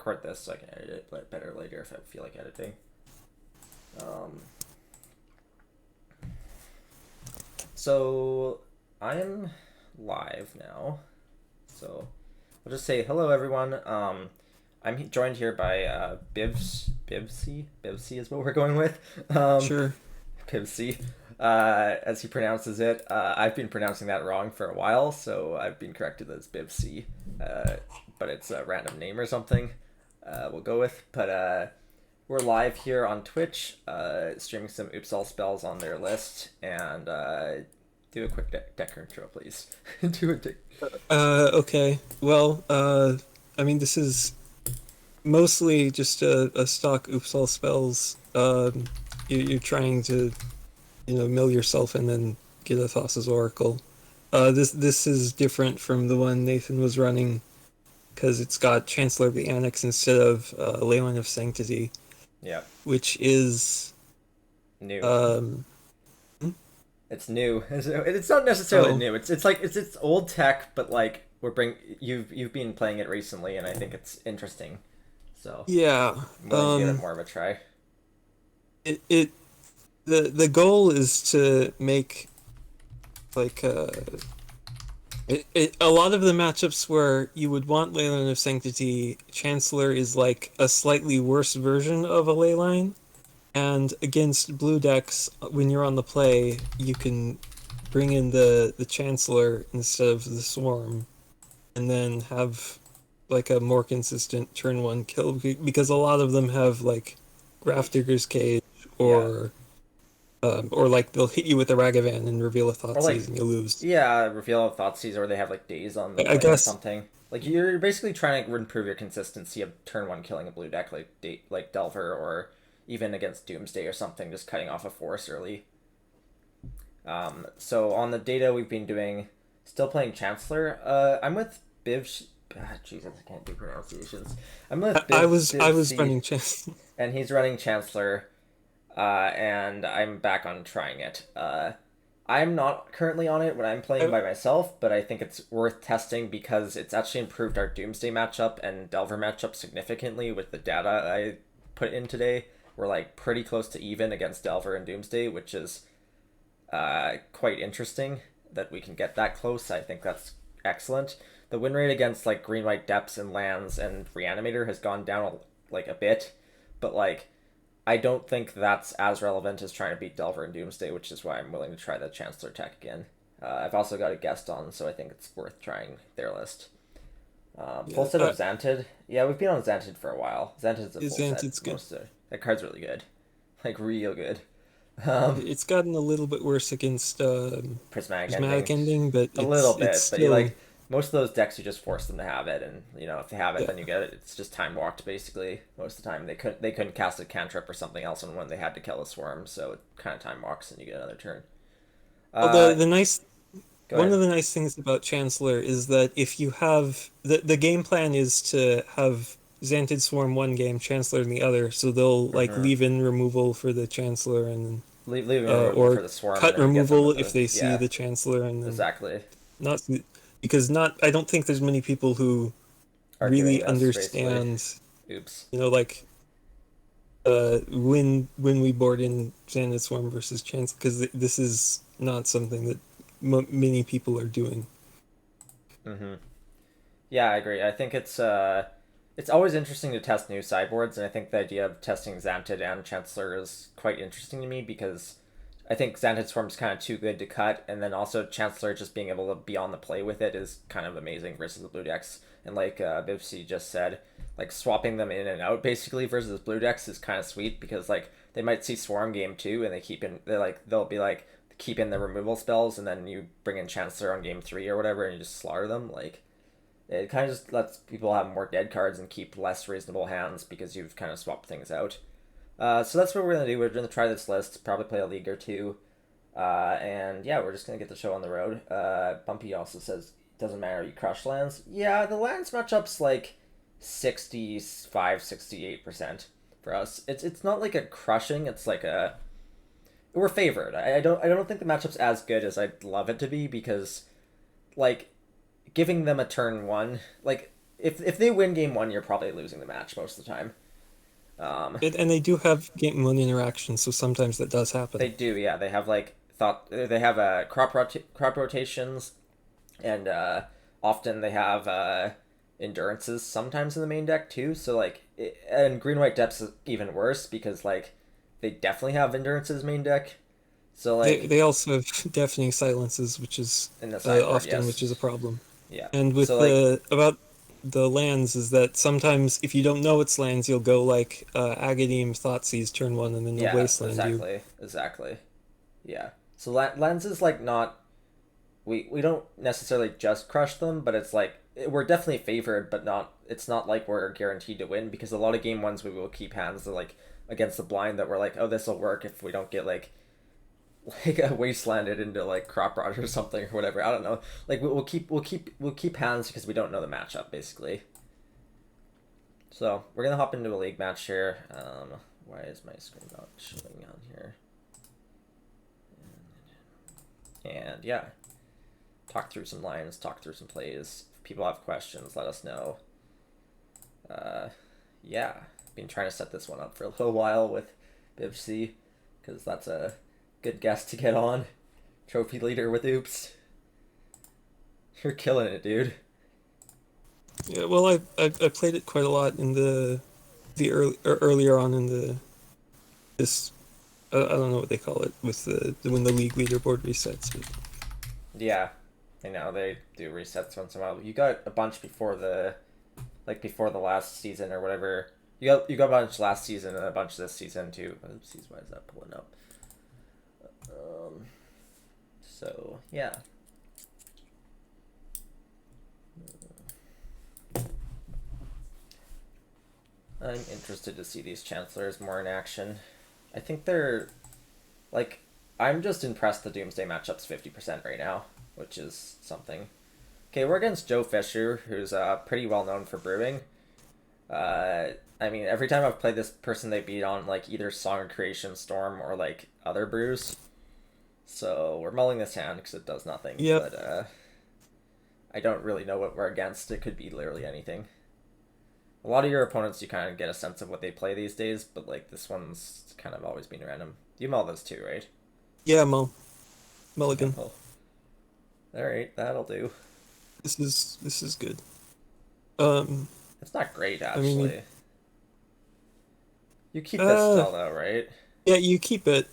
record this so I can edit it better later if I feel like editing. So I'm live now. So I'll just say hello, everyone. I'm joined here by Byvci is what we're going with. Sure. Byvci, as he pronounces it. I've been pronouncing that wrong for a while, so I've been corrected as Byvci, but it's a random name or something. We'll go with. But we're live here on Twitch, streaming some Oops All Spells on their list, and do a quick deck intro, please. Do a deck. Okay. Well, I mean, this is mostly just a stock Oops All Spells. You're trying to, mill yourself and then get a Thassa's Oracle. This is different from the one Nathan was running, because it's got Chancellor of the Annex instead of Leyline of Sanctity. Yeah. Which is new. Hmm? It's new. It's not necessarily new. It's old tech, but like you've been playing it recently, and I think it's interesting. So Yeah. I'm willing to give it more of a try. The goal is to make like a lot of the matchups where you would want Leyline of Sanctity, Chancellor is like a slightly worse version of a Leyline. And against blue decks, when you're on the play, you can bring in the Chancellor instead of the Swarm, and then have like a more consistent turn one kill, because a lot of them have like Grafdigger's Cage or like they'll hit you with a Ragavan and reveal a Thoughtseize and you lose. Yeah, reveal of Thoughtseize, or they have like days on the I play or guess something. Like you're basically trying to improve your consistency of turn one killing a blue deck like Delver, or even against Doomsday or something, just cutting off a force early. So on the data we've been doing, still playing Chancellor. I'm with Biv. Jesus, I can't do pronunciations. I'm with Biv, I was Bivci, running Chancellor. and he's running Chancellor. And I'm back on trying it. I'm not currently on it when I'm playing by myself, but I think it's worth testing because it's actually improved our Doomsday matchup and Delver matchup significantly with the data I put in today. We're like pretty close to even against Delver and Doomsday, which is quite interesting that we can get that close. I think that's excellent. The win rate against like green white depths and lands and Reanimator has gone down a bit, but like I don't think that's as relevant as trying to beat Delver and Doomsday, which is why I'm willing to try the Chancellor tech again. I've also got a guest on, so I think it's worth trying their list. Full set of Xantid. Yeah, we've been on Xantid for a while. Xantid's a full Xantid's set. Good. That card's really good. Like, real good. It's gotten a little bit worse against Prismatic Ending, but a little bit, it's but still... like most of those decks, you just force them to have it, and if they have it, then you get it. It's just time walked basically. Most of the time, they couldn't cast a cantrip or something else on when they had to kill a swarm, so it kind of time walks and you get another turn. Well, the nice one ahead. of the nice things about Chancellor is that if you have the game plan is to have Xantid Swarm one game, Chancellor in the other, so they'll like leave in removal for the Chancellor and leave removal or for the swarm, cut and then removal if they see the Chancellor, and then exactly not because I don't think there's many people who are really this, understand basically. Oops. Like when we board in Xantid Swarm versus Chancellor, because this is not something that many people are doing. Yeah, I agree. I think it's always interesting to test new sideboards, and I think the idea of testing Xantid and Chancellor is quite interesting to me because I think Xantid Swarm is kind of too good to cut, and then also Chancellor just being able to be on the play with it is kind of amazing versus the blue decks. And like Byvci just said, like swapping them in and out basically versus blue decks is kind of sweet because like they might see Swarm game 2 and they'll be like keep in the removal spells, and then you bring in Chancellor on game 3 or whatever and you just slaughter them. Like it kind of just lets people have more dead cards and keep less reasonable hands because you've kind of swapped things out. So that's what we're going to do. We're going to try this list, probably play a league or two. And yeah, we're just going to get the show on the road. Bumpy also says, doesn't matter, you crush lands. Yeah, the lands matchup's like 65-68% for us. It's not like a crushing, it's like a... We're favored. I don't think the matchup's as good as I'd love it to be because, like, giving them a turn one, like, if they win game one, you're probably losing the match most of the time. And they do have game one interaction, so sometimes that does They happen. do, yeah. They have like thought they have crop rotations, and often they have endurances sometimes in the main deck too. So like, and green white depths is even worse because like they definitely have endurances main deck. So like They also have deafening silences, which is in the sideboard, often which yes, is a problem. yeah. And So with like, the about the lands is that sometimes if you don't know it's lands, you'll go like Agadeem Thoughtseize turn one, and then they'll yeah, wasteland you. exactly, yeah. So lens is like not we don't necessarily just crush them, but it's like we're definitely favored, but not. It's not like we're guaranteed to win because a lot of game ones we will keep hands that like against the blind that we're like, oh, this will work if we don't get like a wastelanded into like crop rot or something or whatever. I don't know. Like we'll keep hands because we don't know the matchup basically. So we're gonna hop into a league match here. Why is my screen not showing on here? And yeah, talk through some lines, talk through some plays. If people have questions, let us know. Yeah, been trying to set this one up for a little while with Byvci because that's a good guest to get on. Trophy leader with Oops. You're killing it, dude. Yeah, well, I played it quite a lot in the earlier on in the this I don't know what they call it with the when the league leaderboard resets. But Yeah, I know they do resets once in a while. You got a bunch before before the last season or whatever. You got a bunch last season and a bunch this season too. Oopsies, why is that pulling up? So yeah. I'm interested to see these chancellors more in action. I think they're like I'm just impressed the Doomsday matchup's 50% right now, which is something. Okay, we're against Joe Fisher, who's pretty well known for brewing. I mean, every time I've played this person, they beat on like either Song of Creation, Storm, or like other brews. So we're mulling this hand because it does nothing. yep, But I don't really know what we're against. It could be literally anything. A lot of your opponents, you kind of get a sense of what they play these days, but like this one's kind of always been random. You mull those too, right? yeah, Yeah. Mulligan. Well, all right, that'll do. This is good. Um, It's not great I mean, actually. You keep this uh, still though, right? yeah, you keep it.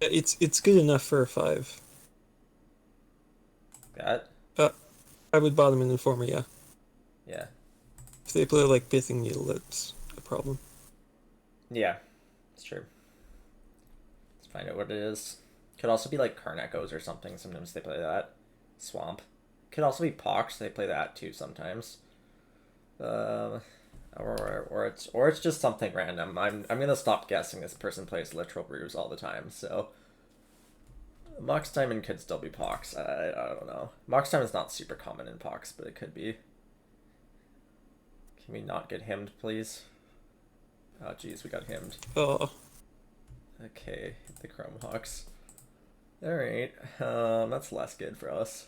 It's good enough for a 5. That. Uh, I would bottom an Informer, yeah. Yeah. If they play like Pithing Needle, that's a problem. Yeah. It's true. Let's find out what it is. Could also be like Karn Echoes or something. Sometimes they play that. Swamp. Could also be Pox. They play that too sometimes. Um, or it's just something random. I'm gonna stop guessing. This person plays literal brews all the time. So Mox Diamond could still be Pox. I don't know. Mox Diamond is not super common in Pox, but it could be. Can we not get hymned, please? Oh, geez, we got hymned. Oh, Okay, hit the Chrome Hawks. Alright, that's less good for us.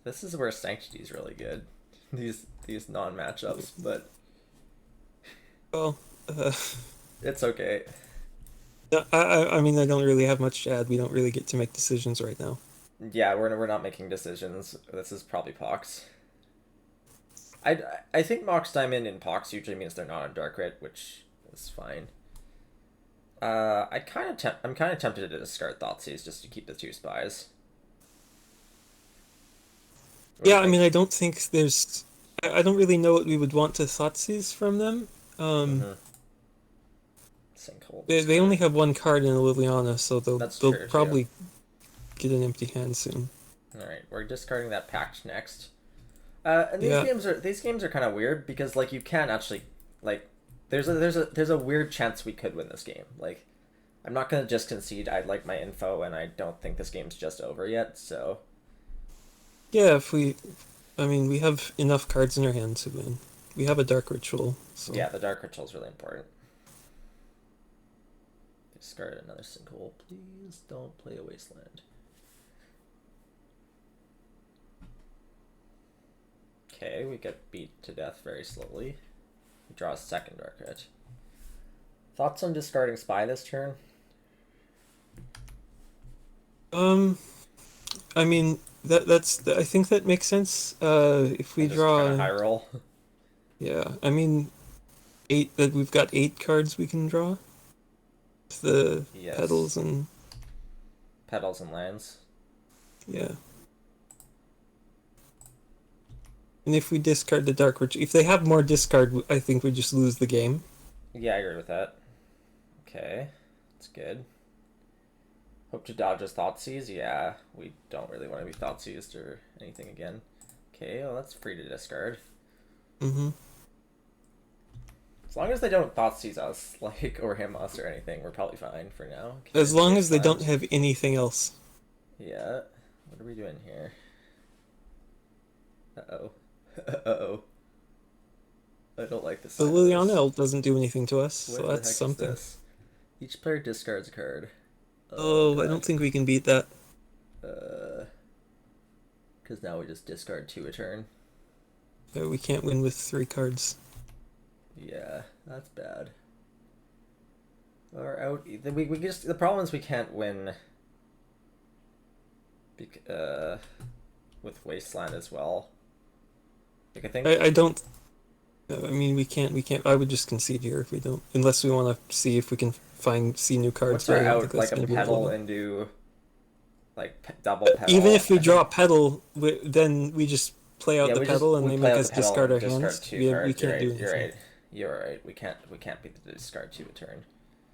This is where Sanctity is really good. These non-matchups, but well, it's okay. I mean, I don't really have much to add. We don't really get to make decisions right now. Yeah, we're not making decisions. This is probably Pox. I think Mox Diamond in Pox usually means they're not on Dark Red, which is fine. I'm kind of tempted to discard Thoughtseize just to keep the 2 spies. What do you Yeah, I think? mean, I don't think there's. I don't really know what we would want to Thoughtseize from them. Mm-hmm. Sinkhole They only discard. have one card in Liliana, so That's they'll true too. probably get an empty hand soon. All right, we're discarding that pact next. And Yeah, these games are kind of weird because like you can actually like there's a weird chance we could win this game. Like I'm not gonna just concede I'd like my info and I don't think this game's just over yet. So yeah. If we, I mean, we have enough cards in our hand to win. We have a Dark Ritual, so yeah, the Dark Ritual is really important. Discard another sinkhole, please. Don't play a wasteland. Okay, we get beat to death very slowly. We draw a second Dark Red. Thoughts on discarding Spy this turn? I mean that's I think that makes sense. If we And just kind of draw, high roll. yeah, I mean eight that we've got 8 cards we can draw. The Yes. petals and Petals and lands. yeah. And if we discard the Dark Witch, if they have more discard, I think we just lose the game. Yeah, I agree with that. Okay, that's good. Hope to dodge his Thoughtseize. Yeah, we don't really want to be Thoughtseized or anything again. Okay, well that's free to discard. Mm-hmm. As long as they don't Thoughtseize us, like, or him us or anything, we're probably fine for now. As long as they don't have anything else. Yeah. What are we doing here? Uh-oh. Uh-oh. I don't like this. The Liliana Ult doesn't do anything to us, so that's something. Each player discards a card. Oh, I don't think we can beat that. Because now we just discard 2 a turn. Yeah, we can't win with 3 cards. Yeah, that's bad. Or out. We just the problem is we can't win. With Wasteland as well. Like I think I don't. I mean, we can't. I would just concede here if we don't, unless we want to see if we can see new cards. What's our out like a petal and do like double petal. Even if we draw a petal, then we just play out the petal and they make us discard our hands. We can't do anything. You're right. You're right. We can't beat the discard 2 a turn.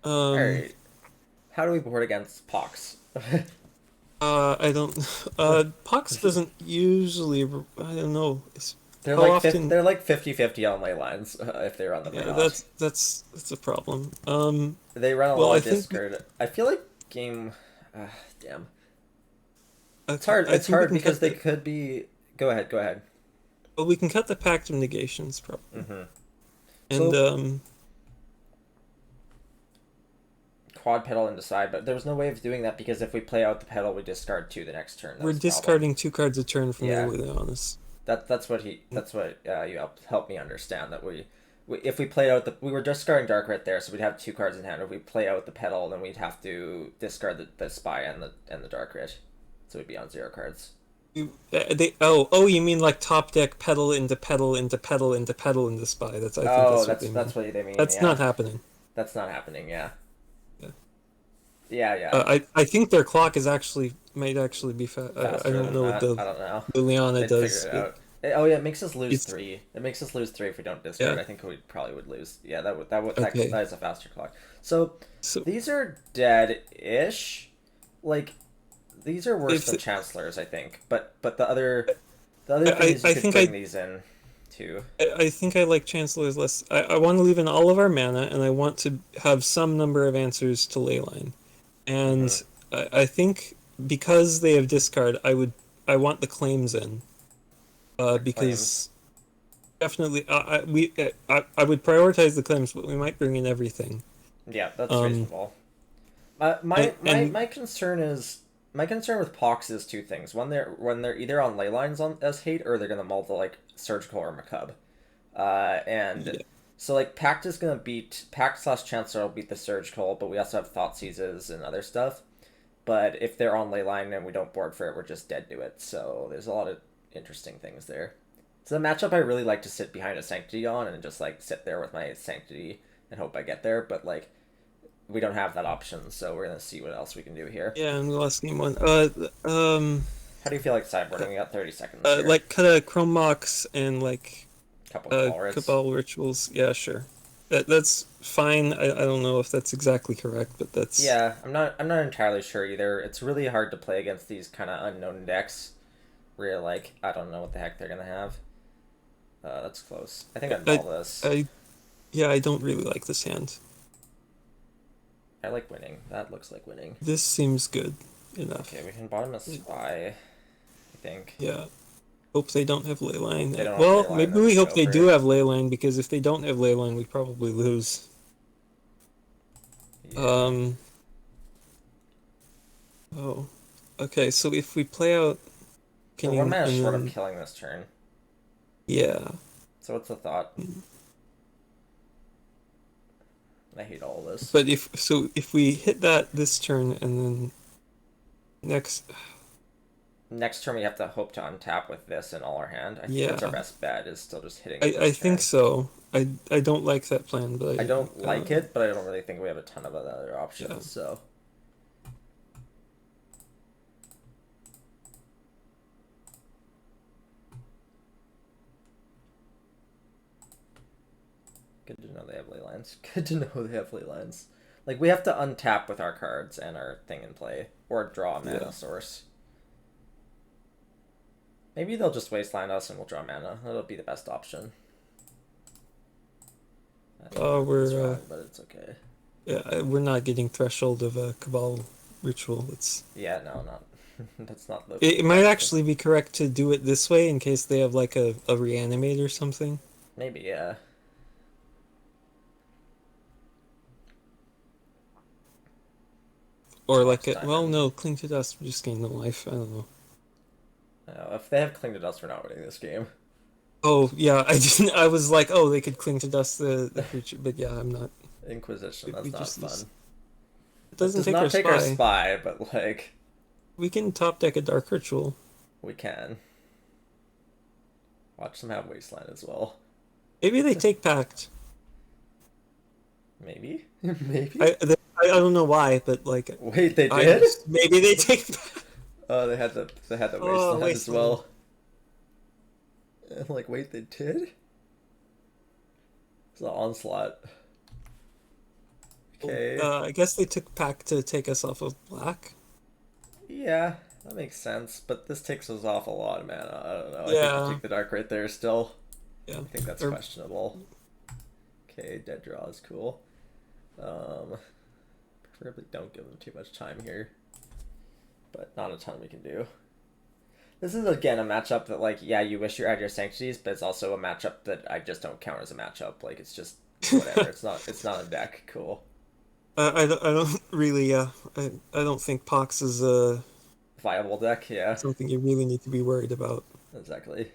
All right. How do we board against Pox? I don't. Pox doesn't usually. I don't know. They're like often... they're like 50-50 on ley lines if they run them. Yeah, or not. that's a problem. They run a lot of discard. I feel like game. Damn. It's hard. It's hard because they could be. Go ahead. Well, we can cut the Pact of Negations probably. Mm-hmm. And quad petal and decide, but there's no way of doing that because if we play out the petal, we discard 2 the next turn. We're discarding 2 cards a turn from the Lilianas. That's what you helped me understand that we if we play out we were discarding Dark right there, so we'd have 2 cards in hand. If we play out the petal, then we'd have to discard the Spy and the Dark Rit, so we'd be on 0 cards. You mean like top deck petal into petal into petal into petal into Spy? That's that's what they mean. That's not happening. That's not happening. Yeah. Yeah. I think their clock might actually be faster. I don't know what the Liliana does. It makes us lose 3. It makes us lose 3 if we don't discard. Yeah. I think we probably would lose. Yeah, that is a faster clock. So these are dead-ish. Like these are worse than Chancellors, I think. But the other things you could bring these in too. I think I like Chancellors less. I want to leave in all of our mana, and I want to have some number of answers to Leyline. And I think because they have discard, I want the claims in, because definitely I would prioritize the claims, but we might bring in everything. Yeah, that's reasonable. My concern with Pox is 2 things. One, they're either on Leylines as hate, or they're gonna multi like Surgical or Macub, So, like, Pact is going to beat... Pact/Chancellor will beat the Surgical, but we also have Thoughtseizes and other stuff. But if they're on Leyline and we don't board for it, we're just dead to it. So there's a lot of interesting things there. It's a matchup I really like to sit behind a Sanctity on and just, like, sit there with my Sanctity and hope I get there. But, like, we don't have that option, so we're going to see what else we can do here. Yeah, and we lost game 1. How do you feel like sideboarding? We got 30 seconds here. Like, cut a Chrome Mox and, like... Cabal Rituals, yeah, sure. That's fine. I don't know if that's exactly correct, but that's... Yeah, I'm not entirely sure either. It's really hard to play against these kind of unknown decks where you're like, I don't know what the heck they're going to have. That's close. I think I'd call this. I don't really like this hand. I like winning. That looks like winning. This seems good enough. Okay, we can bottom a Spy, I think. Yeah. Hope they don't have Leyline. Well, maybe we hope they do have Leyline, because if they don't have Leyline, we probably lose. Yeah. Oh. Okay, so if we play out... One mana short of killing this turn. Yeah. So what's the thought? I hate all this. But if we hit that this turn and then next, Next turn we have to hope to untap with this in all our hand. I think that's our yeah, best bet, is still just hitting it I this think turn. so. I don't like that plan, but I don't like uh, it, but I don't really think we have a ton of other options, yeah. so. Good to know they have ley lines. Good to know they have ley lines. Like, we have to untap with our cards and our thing in play, or draw a mana Yeah. source. Maybe they'll just wasteland us and we'll draw mana. That'll be the best option. I think it's We're wrong, but it's okay. yeah, we're not getting threshold of a Cabal ritual. It's Yeah, no, not. That's not the. it might actually be correct to do it this way in case they have like a reanimate or something. Maybe, yeah. Or like Box a, well, diamond. no, cling to dust, just gain the life. I don't know. If they have Cling to Dust, we're not winning this game. Oh yeah, I didn't. I was like, oh, they could cling to dust the creature, but yeah, I'm not. Inquisition, that's We not just fun. it That doesn't does take our not take our spy. spy, but, like, We can top deck a dark ritual. we can. Watch them have Wasteland as well. Maybe they take pact. Maybe? Maybe? I don't know why, but like Wait, they I did? just maybe they take. Oh, they had the Oh, Wasteland as wasteland. well. I'm like, wait, they did? It's an onslaught. Okay. I guess they took pact to take us off of black. Yeah, that makes sense. But this takes us off a lot of mana. I don't know. I think we Yeah, take the dark right there still. yeah. I think that's Or questionable. Okay, dead draw is cool. Preferably don't give them too much time here. But not a ton we can do. This is again a matchup that, like, yeah, you wish you had your sanctities, but it's also a matchup that I just don't count as a matchup. Like, it's just whatever. It's not a deck. Cool. I don't really I don't think Pox is Viable deck, yeah. something you really need to be worried about. Exactly.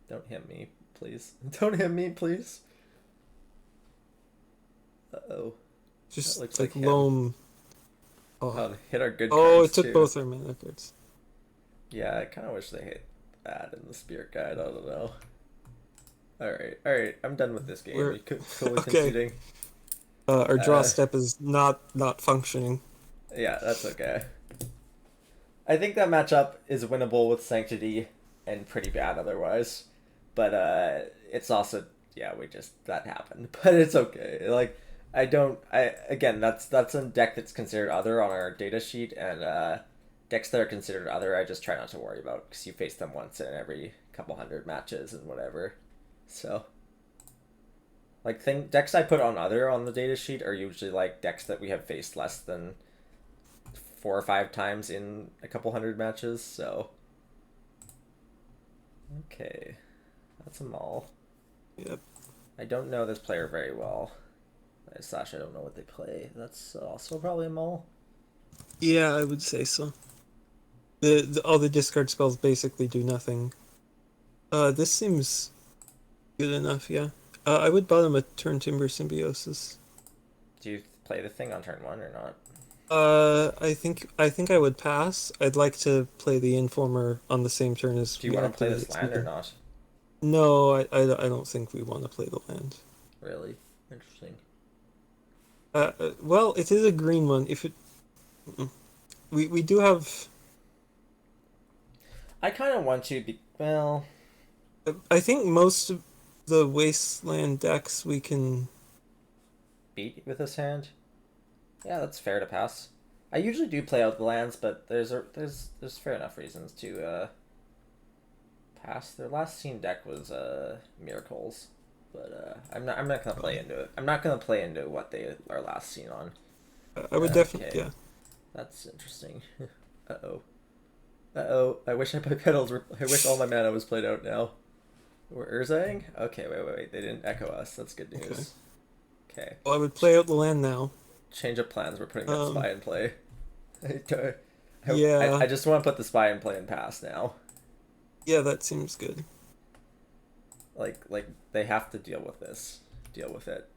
Don't hit me, please. Don't hit me, please. Uh-oh. That Just looks like like him. loam. Oh, Oh, hit our good oh, cards it took too. both our mana cards. Yeah, I kind of wish they hit that in the Spirit Guide. I don't know. Alright. I'm done with this game. We're You cool with okay. conceding? Our draw Uh, step is not functioning. yeah, that's okay. I think that matchup is winnable with Sanctity and pretty bad otherwise. But it's also, yeah, that happened. But it's okay. Like, I again, that's a deck that's considered other on our data sheet, and decks that are considered other I just try not to worry about because you face them once in every couple hundred matches and whatever. So, like, decks I put on other on the data sheet are usually like decks that we have faced less than 4 or 5 times in a couple hundred matches. So, okay, that's a Maul. Yep. I don't know this player very well. Slash, I don't know what they play. That's also probably a Maul. Yeah, I would say so. All the discard spells basically do nothing. This seems good enough. Yeah. I would bottom a turn timber symbiosis. Do you play the thing on turn 1 or not? I think I would pass. I'd like to play the Informer on the same turn as Do you we want to play activate this its land or meter. not? No, I don't think we want to play the land. Really? Interesting. Well, it is a green one. If it, we do have. I kind of want to be. Well, I think most of the wasteland decks we can. beat with this hand. Yeah, that's fair to pass. I usually do play out the lands, but there's fair enough reasons to pass. Their last seen deck was Miracles, but I'm not gonna play into it. I'm not gonna play into what they are last seen on. I would definitely. Okay, Yeah. that's interesting. Uh-oh. Uh-oh. I wish my petals were. I wish all my mana was played out now. We're Urzang? Okay, wait. They didn't echo us. That's good news. Okay. Well, I would play out the land now. Change of plans. We're putting that spy in play. Yeah. I just want to put the spy in play and pass now. Yeah, that seems good. Like they have to deal with this. Deal with it.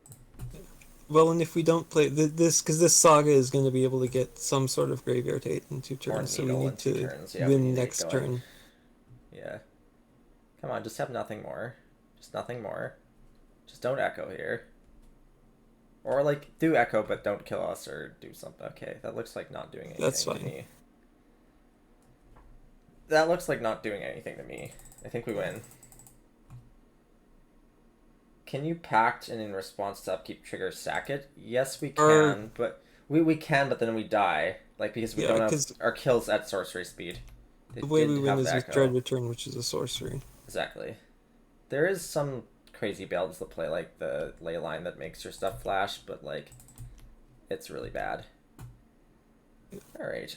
Well, and if we don't play this, because this saga is going to be able to get some sort of graveyard hate in 2 turns, Or so we needle in need two to turns. Yeah, we win need eight next going. turn. Yeah. Come on, just have nothing more. Just nothing more. Just don't echo here. Or like do echo but don't kill us or do something. Okay, that looks like not doing That's anything to fine. me. That looks like not doing anything to me. I think we win. Can you pact and in response to upkeep trigger sack it? Yes, we Or can, but we can, but then we die. Like because we yeah, don't have because our kills at sorcery speed. They the way did we win have is the with Dread echo. Return, which is a sorcery. Exactly. There is some crazy builds that play like the ley line that makes your stuff flash, but like it's really bad. All right.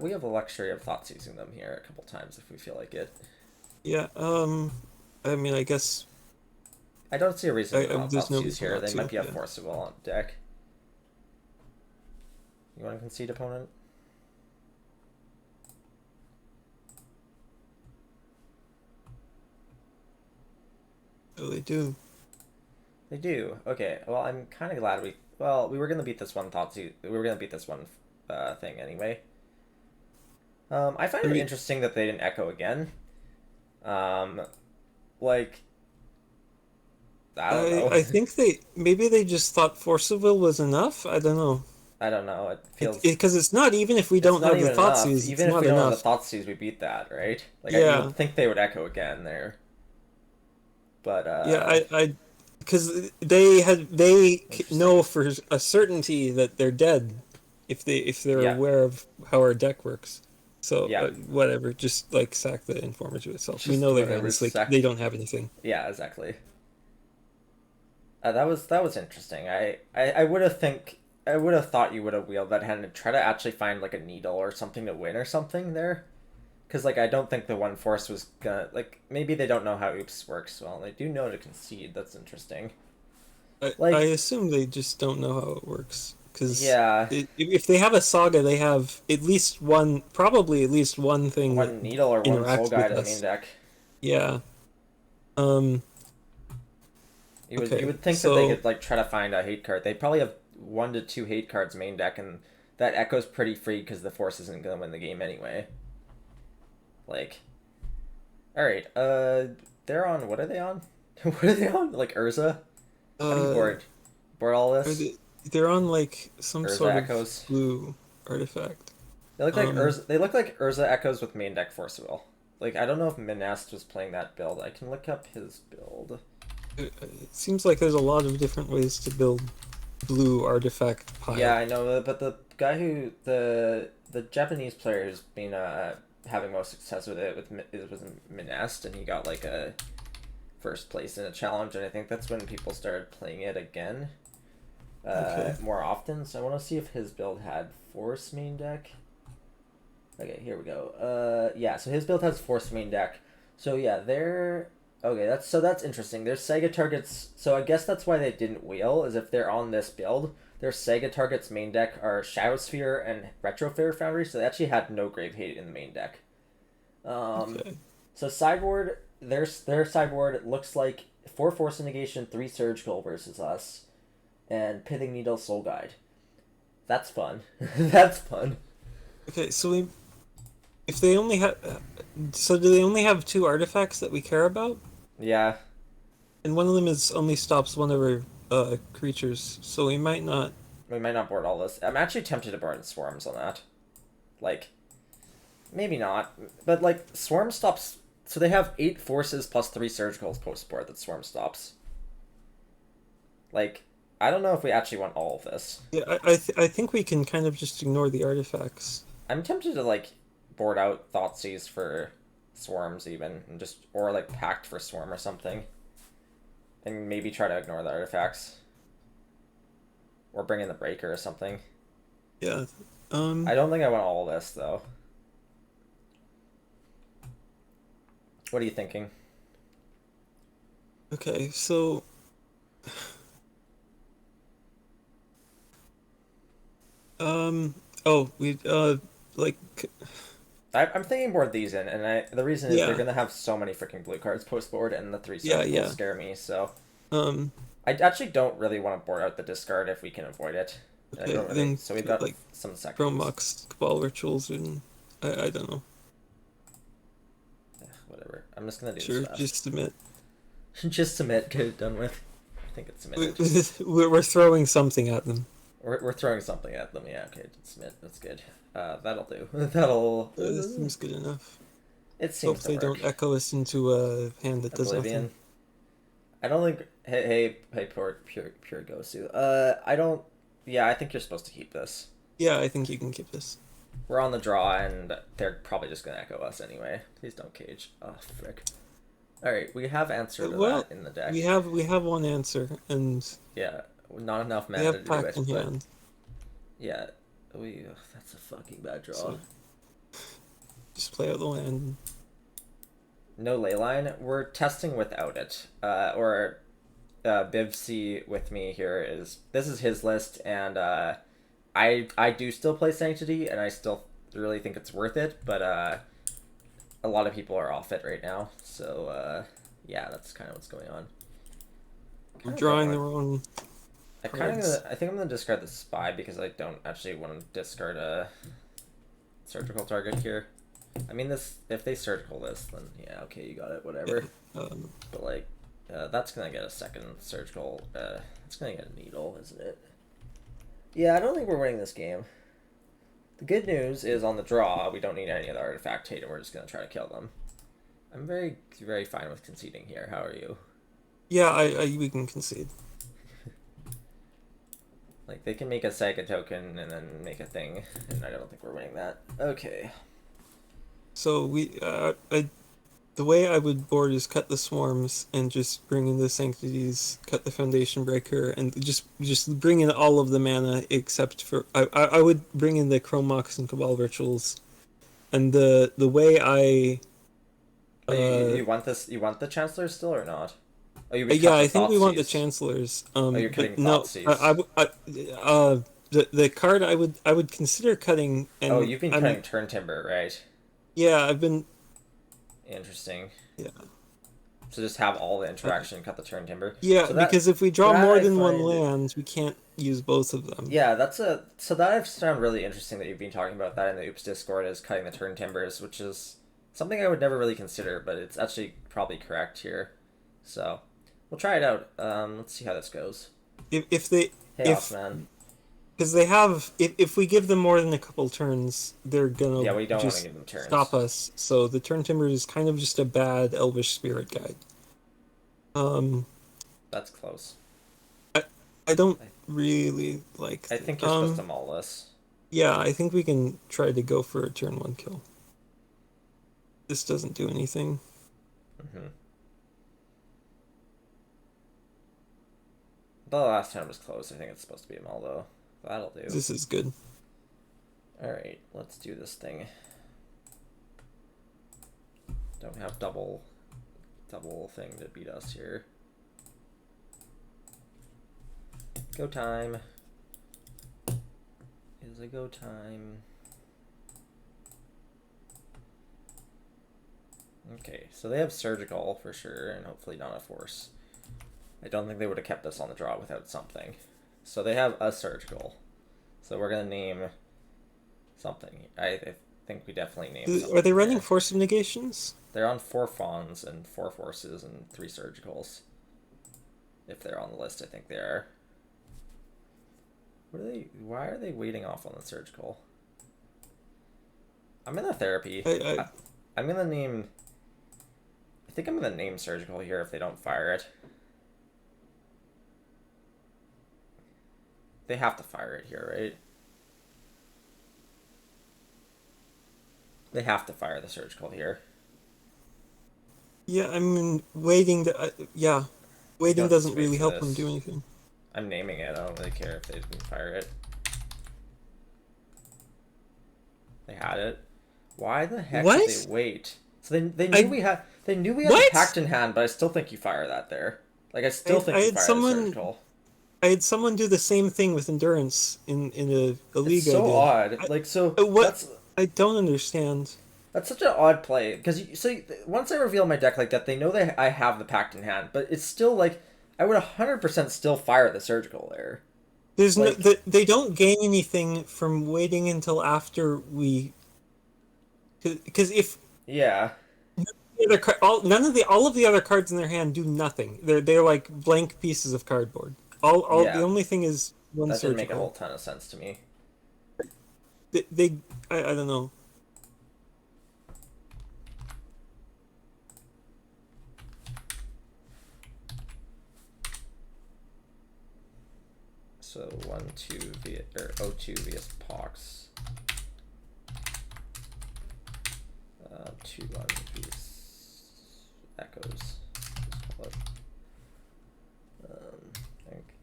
We have the luxury of thoughts using them here a couple times if we feel like it. Yeah. I mean, I guess I don't see a reason to not there's thoughts no use reason here. not They to. might be a Yeah. force of will on deck. You want to concede, opponent? Oh, they do. They do. Okay. Well, I'm kind of glad we. Well, we were gonna beat this one thoughts. We were gonna beat this one thing anyway. I find I it mean, interesting that they didn't echo again. Um, like I don't know. I think maybe they just thought Force of Will was enough. I don't know. I don't know. It It feels because it's not even if we it's don't not have the even enough. Thoughtseize, it's Even if not we don't have enough. the Thoughtseize, we beat that, right? Like you Yeah. would think they would echo again there, but Yeah, I because know interesting. for a certainty that they're dead if they're Yeah, aware of how our deck works. So yeah. whatever, just like sack the Informer to itself. We Just know their whatever. hands, like they Sec. don't have anything. Yeah, exactly. That was interesting. I would have think I would have thought you would have wheeled that hand and try to actually find like a needle or something to win or something there. Because like I don't think the one force was gonna like maybe they don't know how oops works well. They do know to concede. That's interesting. I Like assume they just don't know how it works because yeah, if they have a saga, they have at least one, probably at least one thing that one needle or one soul interacts guide with in the main us. deck. Yeah. Um. You Okay. would think that they So could like try to find a hate card. They probably have 1 to 2 hate cards main deck, and that echo's pretty free because the force isn't gonna win the game anyway. Like, all right, they're on. What are they on? What are they on? Like Urza? How do you uh. board all Are this? they're on like some Urza sort of echoes. blue artifact. They look like Um, Urza. They look like Urza echoes with main deck force will. Like I don't know if Minest was playing that build. I can look up his build. it seems like there's a lot of different ways to build blue artifact Yeah, pile. I know, but the guy who the Japanese player who's been having most success with it was Minest, and he got like a first place in a challenge, and I think that's when people started playing it again, Okay. more often. So I want to see if his build had Force main deck. Okay, here we go. Yeah, so his build has Force main deck. So yeah, they're okay. That's interesting. There's Sega targets. So I guess that's why they didn't wheel, is if they're on this build. Their Sega targets main deck are Shadow Sphere and Retro Fair Foundry, so they actually had no grave hate in the main deck. Um, Okay. so sideboard, their sideboard looks like 4 Force Negation, 3 Surgical versus us, and Pithing Needle Soul Guide. That's fun. That's fun. Okay. So if they only have, so do they only have two artifacts that we care about? Yeah, And one of them is only stops one of our creatures, so we might not. we might not board all this. I'm actually tempted to burn Swarms on that. Like, maybe not, but like Swarm stops. So they have 8 forces plus 3 surgicals post board that Swarm stops. Like, I don't know if we actually want all of this. Yeah, I think we can kind of just ignore the artifacts. I'm tempted to like board out Thoughtseize for Swarms even, and just or like Pact for Swarm or something, and maybe try to ignore the artifacts or bring in the Breaker or something. Yeah. I don't think I want all of this though. What are you thinking? Okay. So um. Oh, we like I'm thinking board these in, and the reason is they're Yeah, gonna have so many freaking blue cards post board, and the three yeah, surgicals yeah. scare me. So Um, I actually don't really want to board out the discard if we can avoid it. I okay, don't really. then So we've got like some seconds. Chromux, Cabal Rituals, and I don't know. Whatever. I'm just gonna do this Sure, fast. just submit. Just submit. Get it done with. I think it's submitted. We're throwing something at them. We're throwing something at them. Yeah. Okay. Submit. That's good. That'll do. That'll. This seems good enough. It seems Hope to they work. don't echo us into a hand that does Oblivion. nothing. I don't think. Hey, pure Gosu. I don't. Yeah, I think you're supposed to keep this. Yeah, I think you can keep this. We're on the draw, and they're probably just gonna echo us anyway. Please don't cage. Oh frick. All right, we have answer to Well, that in the deck. we have one answer, and Yeah, not enough we mana to have do it, pact in but hand. yeah, that's a fucking bad draw. So, just play out the land. No leyline. We're testing without it. Byvci with me here is this is his list, and I do still play Sanctity, and I still really think it's worth it, but a lot of people are off it right now, so yeah, that's kind of what's going on. We're drawing the wrong cards. I think I'm gonna discard the spy because I don't actually want to discard a surgical target here. I mean, this if they surgical this, then yeah, okay, you got it, whatever. Yeah, But like, that's gonna get a second surgical. It's gonna get a needle, isn't it? Yeah, I don't think we're winning this game. The good news is on the draw, we don't need any of the artifact hate, and we're just gonna try to kill them. I'm very, very fine with conceding here. How are you? yeah, I we can concede. Like, they can make a Saiga token and then make a thing, and I don't think we're winning that. Okay. So the way I would board is cut the swarms and just bring in the sanctities, cut the foundation breaker, and just bring in all of the mana except for I would bring in the Chromox and Cabal rituals, and the way I. You want this? You want the Chancellor still or not? Oh, you Yeah, I think we want the Chancellors. You're but cutting no, Thoughtseize. the card I would consider cutting. And Oh, you've been cutting Turn Timber, right? Yeah, I've been. Interesting. Yeah. So just have all the interaction, cut the Turn Timber. Yeah, so that, because if we draw more than one find... land, we can't use both of them. Yeah, so that I've found really interesting that you've been talking about that in the Oops Discord is cutting the Turn Timbers, which is something I would never really consider, but it's actually probably correct here. So we'll try it out. Let's see how this goes. If they Man. Because they have, if we give them more than a couple turns, they're gonna we don't want just to give them turns. Stop us. So the Turn Timber is kind of just a bad Elvish Spirit guide. That's close. I don't really like. I think you're supposed to maul this. Yeah, I think we can try to go for a turn 1 kill. This doesn't do anything. Mm-hmm. The last time was close. I think it's supposed to be a maul though. That'll do. This is good. Alright, let's do this thing. Don't have double thing to beat us here. Go time. Is a go time. Okay, so they have surgical for sure, and hopefully not a force. I don't think they would have kept us on the draw without something. So they have a surgical. So we're gonna name something. I think we definitely name something. Are they running Force of Negations? They're on 4 fawns and 4 forces and 3 surgicals. If they're on the list, I think they are. What are they? Why are they waiting off on the surgical? I'm in a therapy. I'm gonna name. I think I'm gonna name surgical here if they don't fire it. They have to fire it here, right? They have to fire the surgical here. Yeah, I mean, waiting. Waiting doesn't really help them do anything. I'm naming it. I don't really care if they didn't fire it. They had it. Why the heck did they wait? So they knew we had a pact in hand, but I still think you fire that there. Like I still think you fire the surgical. I had someone do the same thing with endurance in a league. It's so odd. Like so. What? I don't understand. That's such an odd play because once I reveal my deck like that, they know that I have the pact in hand, but it's still like I would 100% still fire the surgical there. There's no, Like, they don't gain anything from waiting until after we, because if yeah, the other all of the other cards in their hand do nothing. They're like blank pieces of cardboard. All the yeah, only thing is one that didn't make a whole surgical. ton of sense to me. They I don't know. So 1-2 via or 0-2 via Pox. 2-1 via Echoes.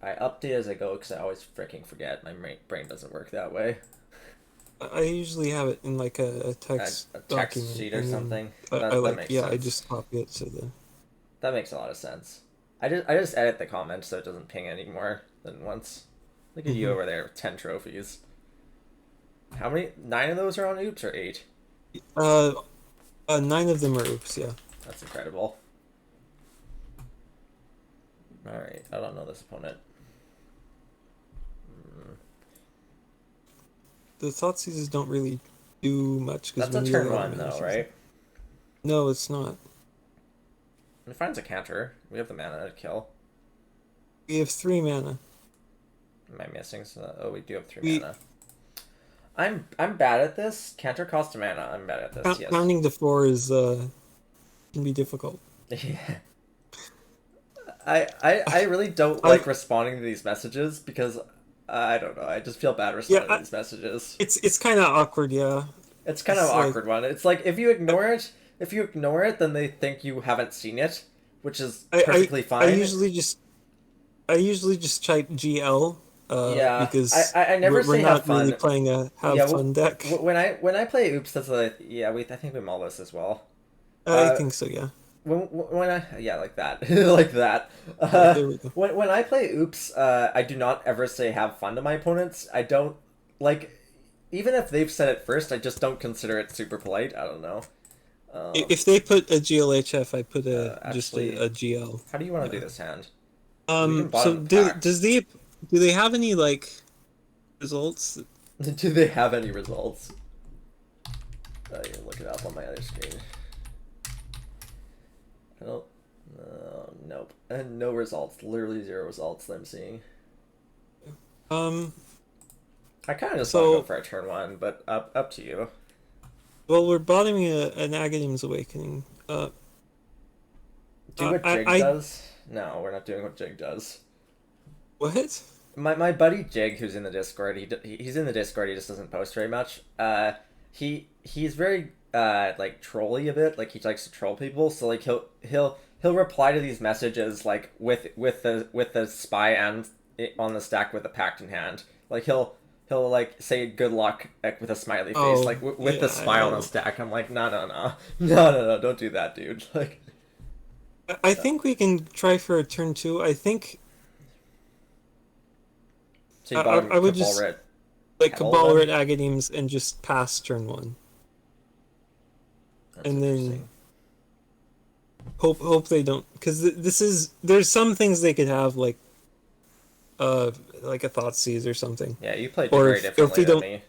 I update as I go because I always freaking forget. My brain doesn't work that way. I usually have it in like a text A text document sheet or something. I That like makes yeah sense. I just copy it to the. That makes a lot of sense. I just edit the comments so it doesn't ping any more than once. Look at you over there with 10 trophies. How many? 9 of those are on Oops or 8? 9 of them are oops. Yeah. That's incredible. Alright, I don't know this opponent. The Thoughtseizes don't really do much because That's a turn 1 though, right? No, it's not. It finds a counter. We have the mana to kill. We have 3 mana. Am I missing? Oh, we do have 3 mana. I'm bad at this. Counter cost of mana. I'm bad at this. Yes. Counting to 4 is can be difficult. Yeah. I really don't like responding to these messages because I don't know. I just feel bad responding to these messages. It's kind of awkward, yeah. It's kind of an awkward one. It's like if you ignore it, then they think you haven't seen it, which is perfectly fine. I usually just type GL. Yeah, because I never say we're not have fun. really playing a fun deck. When I play Oops, that's like I think we mull this as well. I think so, yeah. When I like that like that There we go. when I play Oops, I do not ever say have fun to my opponents. I don't like, even if they've said it first, I just don't consider it super polite. I don't know. If they put a GLHF, I put just actually, a GL. How do you want to do this hand? So do they have any like results? Do they have any results? Look it up on my other screen. I don't. Nope. And no results. Literally 0 results that I'm seeing. I kind of just want to go for a turn 1, but up to you. Well, we're bottoming an Aghanims Awakening. Do what Jig does? No, we're not doing what Jig does. What? My buddy Jig, who's in the Discord, he's in the Discord. He just doesn't post very much. He's very like trolly a bit. Like he likes to troll people. So like he'll reply to these messages like with the spy and on the stack with a pact in hand. Like he'll like say good luck with a smiley face, like with the spy on the stack. I'm like, no, don't do that, dude. Like, I think we can try for a turn 2. I think. So you bottom I would Cabal just Red like Cabal Red Aghanims and just pass turn 1. That's and then hope they don't, because there's some things they could have like a Thoughtseize or something. Yeah, you played very differently than me.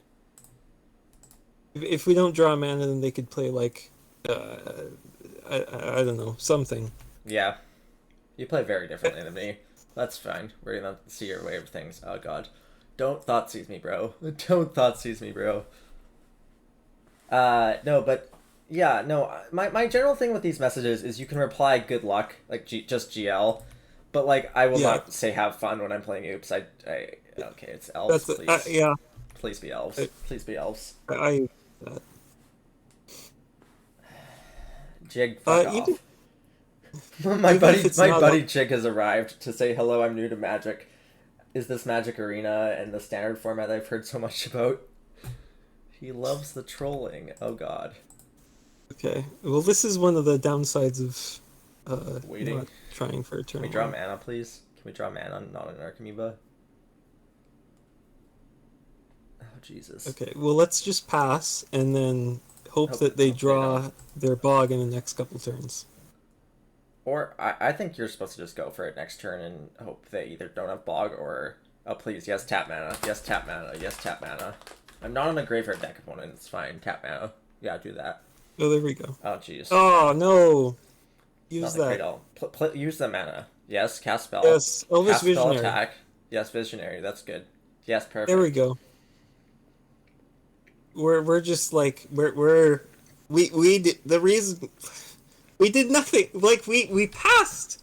If we don't draw mana, then they could play like I don't know, something. Yeah, you play very differently than me. That's fine. We're gonna see your way of things. Oh god, don't Thoughtseize me, bro. Don't Thoughtseize me, bro. No, but yeah, no. My general thing with these messages is you can reply good luck, like just GL, but like I will not say have fun when I'm playing Oops. Okay, it's elves, please. Yeah. Please be elves. Please be elves. Jig, fuck off. My buddy Jig has arrived to say hello. I'm new to Magic. Is this Magic Arena and the standard format I've heard so much about? He loves the trolling. Oh god. Okay. Well, this is one of the downsides of waiting. Not trying for a turn. Can we draw mana, please? Can we draw mana, not an Archimedes? Oh Jesus. Okay. Well, let's just pass and then hope that they Hope they don't. draw their bog in the next couple turns. Or I think you're supposed to just go for it next turn and hope they either don't have bog or oh please, yes tap mana, yes tap mana, yes tap mana. I'm not on a graveyard deck opponent, it's fine, tap mana. Yeah, do that. Oh, there we go. Oh jeez. Oh no! Use Not the great that. all. Use the mana. Yes, cast spell. Yes, Elvis Cast spell Visionary. attack. Yes, visionary. That's good. Yes, perfect. There we go. We're just like we did the reason we did nothing. Like we passed.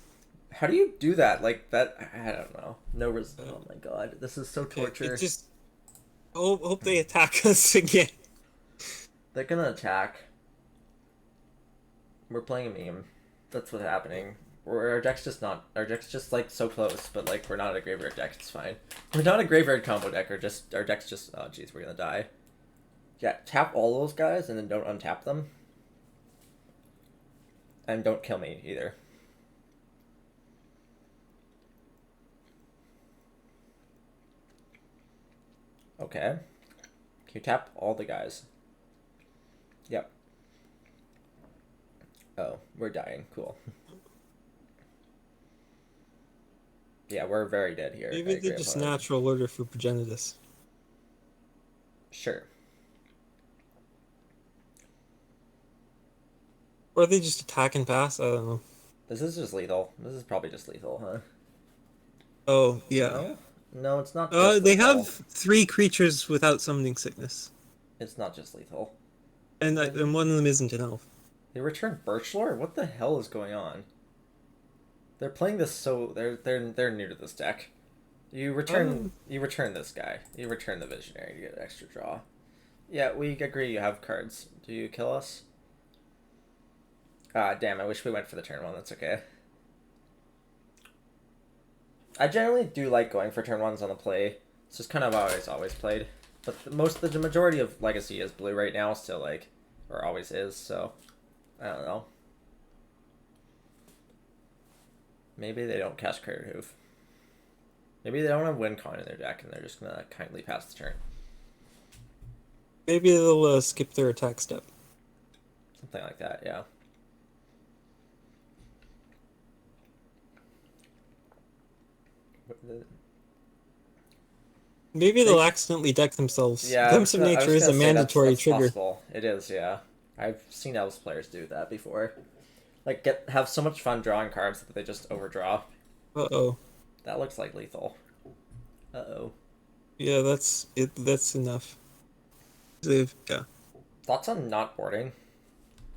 How do you do that? Like that? I don't know. No Oh my god, this is so torture. It just hope they attack us again. They're gonna attack. We're playing a meme. That's what's happening. Our deck's just not. Our deck's just like so close, but like we're not a graveyard deck. It's fine. We're not a graveyard combo deck. Or just our deck's just. Oh jeez, we're gonna die. Yeah, tap all those guys and then don't untap them. And don't kill me either. Okay. Can you tap all the guys? Yep. Oh, we're dying. Cool. Yeah, we're very dead here. Maybe they're just natural order for Progenitus. Sure. Or they just attack and pass? I don't know. This is just lethal. This is probably just lethal, huh? Oh, yeah. No? No, it's not just they lethal. have 3 creatures without summoning sickness. It's not just lethal. And one of them isn't an elf. They return Birchlore? What the hell is going on? They're playing this so they're new to this deck. You return this guy. You return the visionary to get an extra draw. Yeah, we agree you have cards. Do you kill us? Ah, damn, I wish we went for the turn one. That's okay. I generally do like going for turn ones on the play. It's just kind of how I've always played. But the majority of Legacy is blue right now, still like, or always is, so I don't know. Maybe they don't cast Crater Hoof. Maybe they don't have WinCon in their deck and they're just gonna kindly pass the turn. Maybe they'll skip their attack step. Something like that, yeah. Maybe they'll accidentally deck themselves. Yeah, Glimpse of Nature is a mandatory trigger. Possible. It is, yeah. I've seen Elves players do that before. Like, have so much fun drawing cards that they just overdraw. Uh-oh. That looks like lethal. Uh-oh. Yeah, that's it. That's enough. Yeah. Thoughts on not boarding?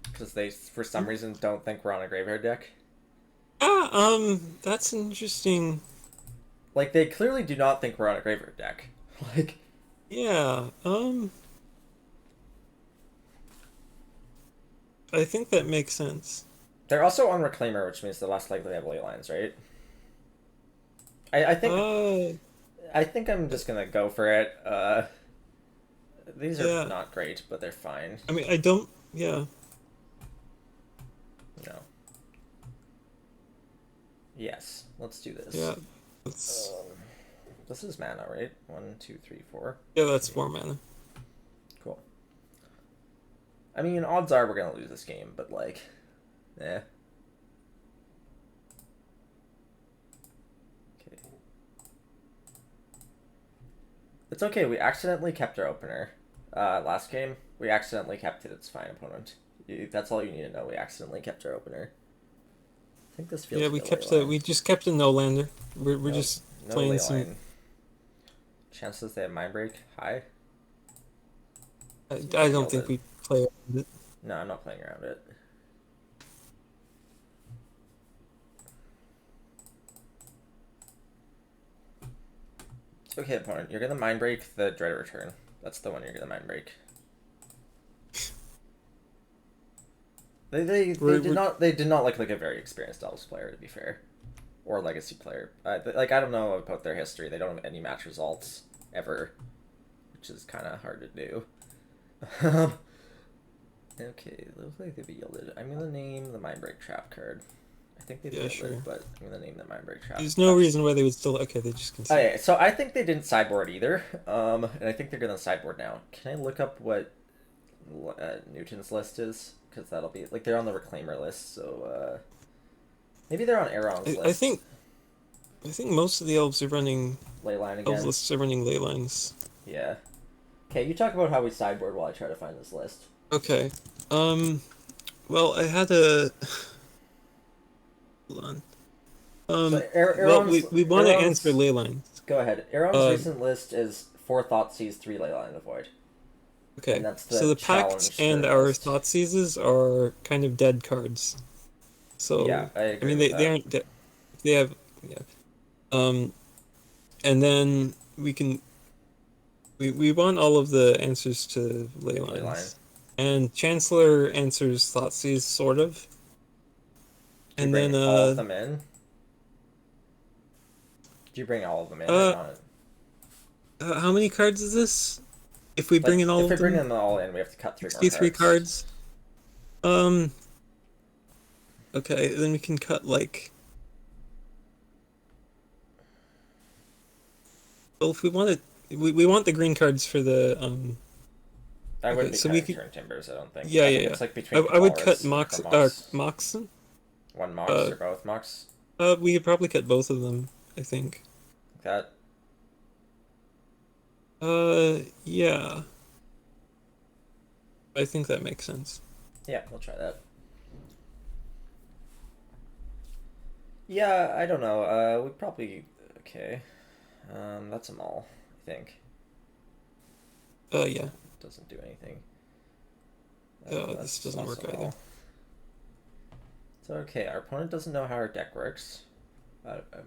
Because they, for some reason, don't think we're on a graveyard deck? That's interesting. Like, they clearly do not think we're on a graveyard deck. Like... Yeah, I think that makes sense. They're also on Reclaimer, which means they're less likely to have ley lines, right? I think I'm just gonna go for it. These are not great, but they're fine. I mean, I don't... Yeah. No. Yes, let's do this. Yeah. This is mana, right? 1, 2, 3, 4. Yeah, that's 4 mana. Cool. I mean, odds are we're gonna lose this game, but like, eh. Okay. It's okay. We accidentally kept our opener. Last game, we accidentally kept it. It's fine, opponent. That's all you need to know. We accidentally kept our opener. I think this feels. Yeah, we just kept a no-lander. We're just playing some. Chances they have mind break high. I don't think we play around it. No, I'm not playing around it. Okay, opponent, you're gonna mind break the Dread Return. That's the one you're gonna mind break. They did not look like a very experienced Elves player, to be fair, or Legacy player. Like, I don't know about their history. They don't have any match results ever, which is kind of hard to do. Okay, looks like they've yielded. I'm gonna name the Mindbreak Trap card. I think they've yielded, but I'm gonna name the Mindbreak Trap. There's no reason why they would still. Okay, they just concede. Okay, so I think they didn't sideboard either. And I think they're gonna sideboard now. Can I look up what Newton's list is, because that'll be like they're on the reclaimer list, so maybe they're on Aaron's I list. think most of the elves are running Leyline elves again. lists are running ley lines. Yeah. Okay, you talk about how we sideboard while I try to find this list. Okay. Well, I had a hold on. So Well, Aaron's we want to answer Aaron's ley lines. go ahead. Aaron's Uh, recent list is 4 Thoughtseize, 3 Leyline of Void, and okay. that's So the the pact challenge and third our list. thought seizes are kind of dead cards. Yeah, So I I agree mean with they that. aren't dead. They have yeah. Um, and then we want all of the answers to ley Leyline. lines. And Chancellor answers Thoughtseize, sort of. Do you And bring then all of them in? Do you bring all of them in or uh not? how many cards is this? If we bring Like, in all if we of bring them, them all in, we have to cut 3 more 63 cards. cards. Um okay, then we can cut like well if we want it we want the green cards for the I wouldn't okay, be so we cutting could Turn Timbers, I don't think. yeah, I yeah, think yeah. it's like between I would cut Kavalaris and Necromox. Moxen. One Mox Uh or both Mox. we could probably cut both of them, I think. Like that. Yeah. I think that makes sense. Yeah, we'll try that. Yeah, I don't know. We probably okay. That's them all, I think. Yeah. Doesn't do anything. This That's doesn't work also either. all. So okay, our opponent doesn't know how our deck works.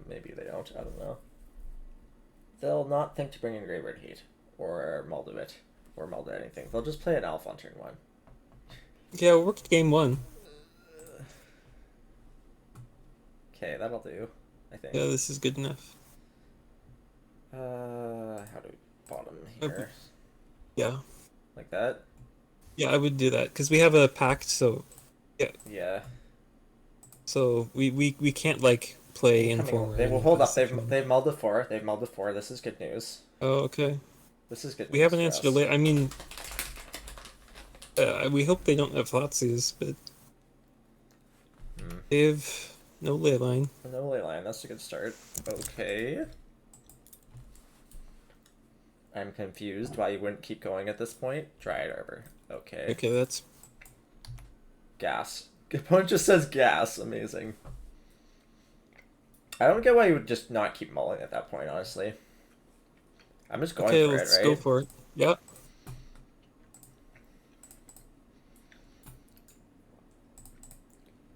Maybe they don't. I don't know. They'll not think to bring in Graveyard Hate or Moldavit or Molda anything. They'll just play an Elf on turn 1. Yeah, it worked game one. Okay, that'll do. I think. Yeah, this is good enough. How do we bottom here? Yeah. Like that? Yeah, I would do that because we have a pact, so yeah. Yeah. So we can't like play Incoming. inform or They will any of hold up. this. They've mulled a 4. They've mulled a 4. This is good news. Oh, okay. This is good We news haven't for answered us. I mean, we hope they don't have Thoughtseize, but they have no ley line. No leyline. That's a good start. Okay. I'm confused why you wouldn't keep going at this point. Dryad Arbor. Okay. Okay, that's Gas. Opponent just says gas. Amazing. I don't get why you would just not keep mulling at that point, honestly. I'm just going okay. for Let's it, go right? for it. Yeah.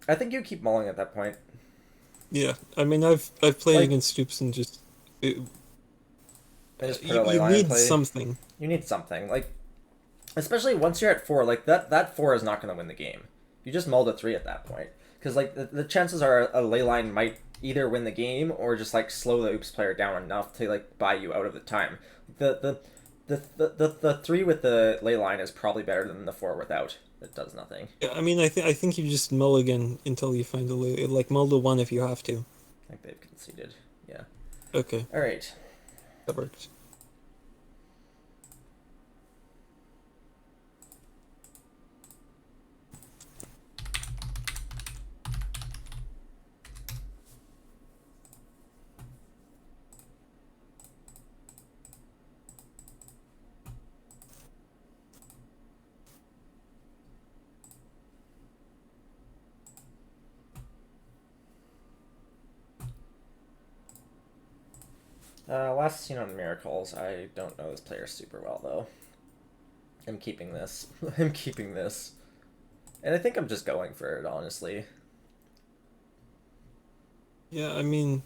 I think you keep mulling at that point. Yeah. I mean, I've played Like, against Stoops and just and just put a you leyline in need play. something. You need something. Like, especially once you're at 4, like that 4 is not going to win the game. You just mulled a 3 at that point. Because like the chances are a leyline might either win the game or just like slow the oops player down enough to like buy you out of the time. The 3 with the leyline is probably better than the 4 without. It does nothing. Yeah, I mean, I think you just mulligan until you find a like mull to 1 if you have to. I think they've conceded. Yeah. Okay, All right. that works. Last seen on Miracles. I don't know this player super well though. I'm keeping this. I'm keeping this. And I think I'm just going for it, honestly. Yeah, I mean,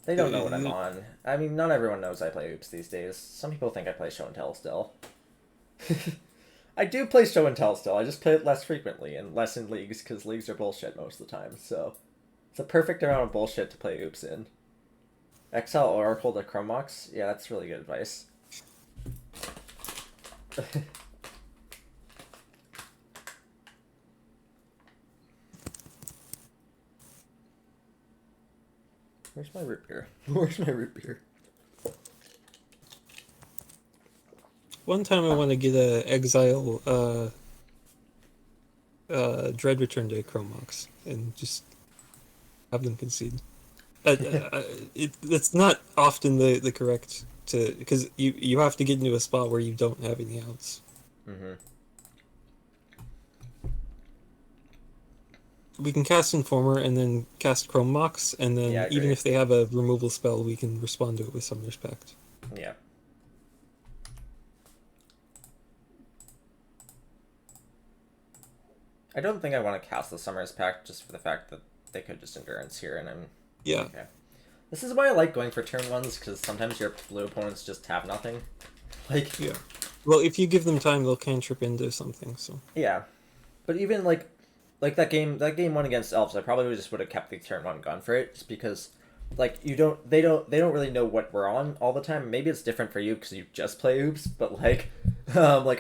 They don't know what I'm on. I mean, not everyone knows I play Oops these days. Some people think I play Show and Tell still. I do play Show and Tell still. I just play it less frequently and less in leagues because leagues are bullshit most of the time. So it's a perfect amount of bullshit to play Oops in. Exile Oracle to Chromox? Yeah, that's really good advice. Where's my root beer? Where's my root beer? one time I want to get a exile dread return to Chromox and just have them concede. That's not often the correct to, because you have to get into a spot where you don't have any outs. Mm-hmm. We can cast Informer and then cast Chrome Mox, and then Yeah, I even agree. if they have a removal spell, we can respond to it with Summoner's Pact. Yeah. I don't think I want to cast the Summer's Pact just for the fact that they could just Endurance here, and I'm... Yeah. Okay. This is why I like going for turn ones, because sometimes your blue opponents just have nothing. Like... Yeah. Well, if you give them time, they'll cantrip into something, so... Yeah. But even, like that game one against Elves, I probably just would have kept the turn one gun for it, just because... Like, they don't really know what we're on all the time. Maybe it's different for you because you just play Oops, but, like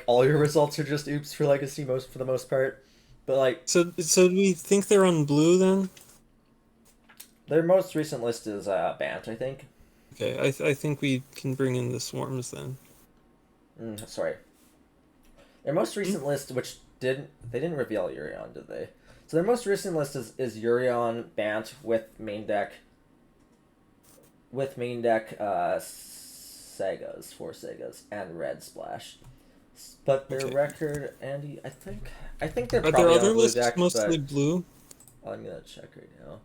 all your results are just Oops for Legacy for the most part. But, like... So do we think they're on blue, then? Their most recent list is Bant, I think. Okay, I think we can bring in the Swarms, then. Sorry. Their most recent list, which they didn't reveal Urion, did they? So their most recent list is Urion, Bant with main deck... Sagas, 4 Sagas, and Red Splash. But their record, Andy, I think they're Are probably there on other a blue lists deck, mostly but blue? I'm gonna check right now.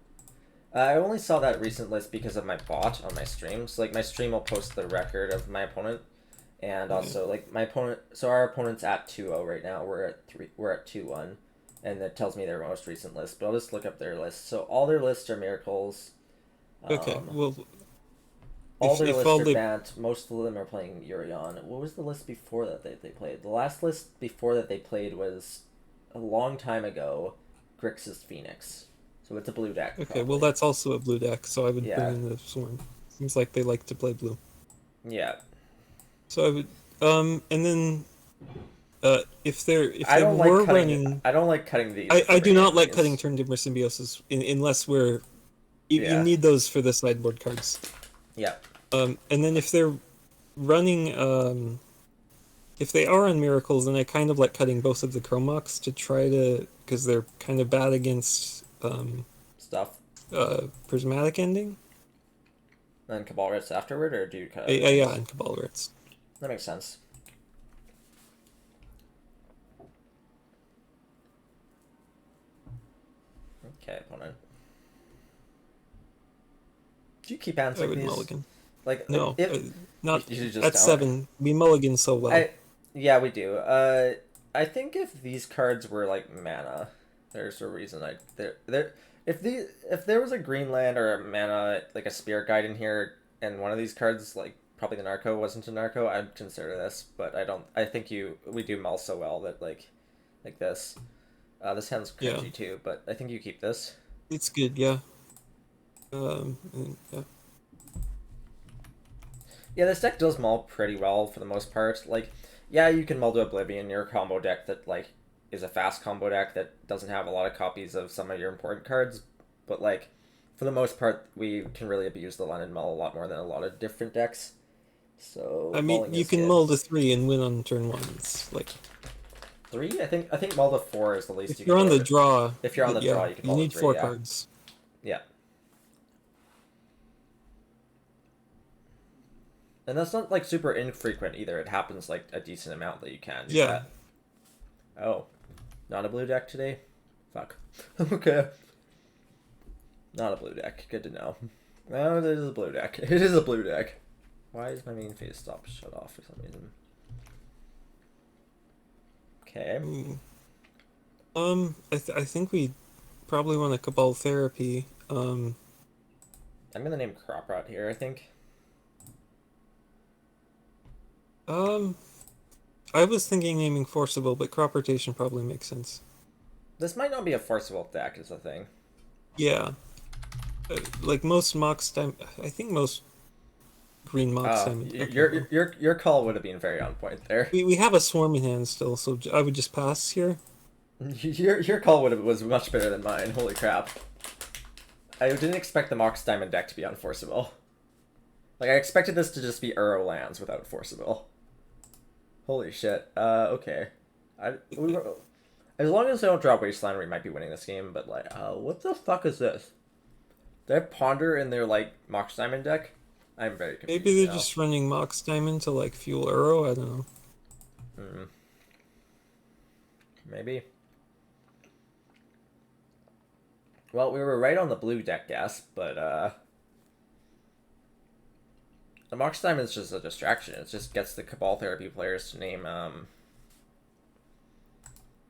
I only saw that recent list because of my bot on my streams. Like, my stream will post the record of my opponent, and also like my opponent. So our opponent's at 2-0 right now. We're at 2-1, and it tells me their most recent list. But I'll just look up their list. So all their lists are miracles. Okay, well, All their lists all are the... banned. Most of them are playing Urion. What was the list before that they played? The last list before that they played was a long time ago, Grixis Phoenix. So it's a blue deck. Okay, probably. well, that's also a blue deck, so I would Yeah. bring in the Swarm. Seems like they like to play blue. Yeah. So I would, and then, if I they don't were like cutting. running... I don't like cutting these. I do not like these. cutting Turn Dimmer Symbiosis unless we're... You Yeah. need those for the sideboard cards. Yeah. And then if they're running, if they are on Miracles, then I kind of like cutting both of the Chromox to try to... Because they're kind of bad against, Stuff. Prismatic Ending. And Cabal Ritz afterward, or do you cut? Yeah, and Cabal Ritz. That makes sense. Okay, opponent. Do you keep hands I like would these? mulligan. Like No, if not you just at don't. 7. We mulligan so well. Yeah, we do. I think if these cards were like mana, there's a reason if there was a green land or a mana like a spirit guide in here, and one of these cards like probably the narco wasn't a narco, I'd consider this. But I don't. I think we do mull so well that like this. This hand's cringy too, but I think you keep this. It's good, yeah. Yeah. Yeah, this deck does mull pretty well for the most part. Like, yeah, you can mull to Oblivion, your combo deck that, like, is a fast combo deck that doesn't have a lot of copies of some of your important cards. But, like, for the most part, we can really abuse the London mull a lot more than a lot of different decks. So, I mean, you can mull to 3 and win on turn 1. It's like... 3? I think mull to 4 is the least if you you're can on the draw... If you're on the draw, you can mull need to 3, 4 yeah. cards. Yeah. And that's not, like, super infrequent either. It happens, like, a decent amount that you can do that. Oh. Not a blue deck today? Fuck. Okay. Not a blue deck. Good to know. No, it is a blue deck. It is a blue deck. Why is my main phase stop shut off for some reason? Okay. I think we probably want a Cabal Therapy. I'm gonna name Crop Rot here, I think. I was thinking naming Forcible, but Crop Rotation probably makes sense. This might not be a Forcible deck, is the thing. Yeah. Like most Mox time, I think most green Mox time. Your call would have been very on point there. We have a Swarm in hand still, so I would just pass here. Your call was much better than mine. Holy crap! I didn't expect the Mox Diamond deck to be unforceable. Like, I expected this to just be Uro lands without Forcible. Holy shit. Okay. As long as they don't draw Wasteland, we might be winning this game. But like, what the fuck is this? They have Ponder in their like Mox Diamond deck. I'm very Maybe confused they're now. just running Mox Diamond to like fuel Uro. I don't know. Hmm. Maybe. Well, we were right on the blue deck guess, but the Mox Diamond is just a distraction. It just gets the Cabal Therapy players to name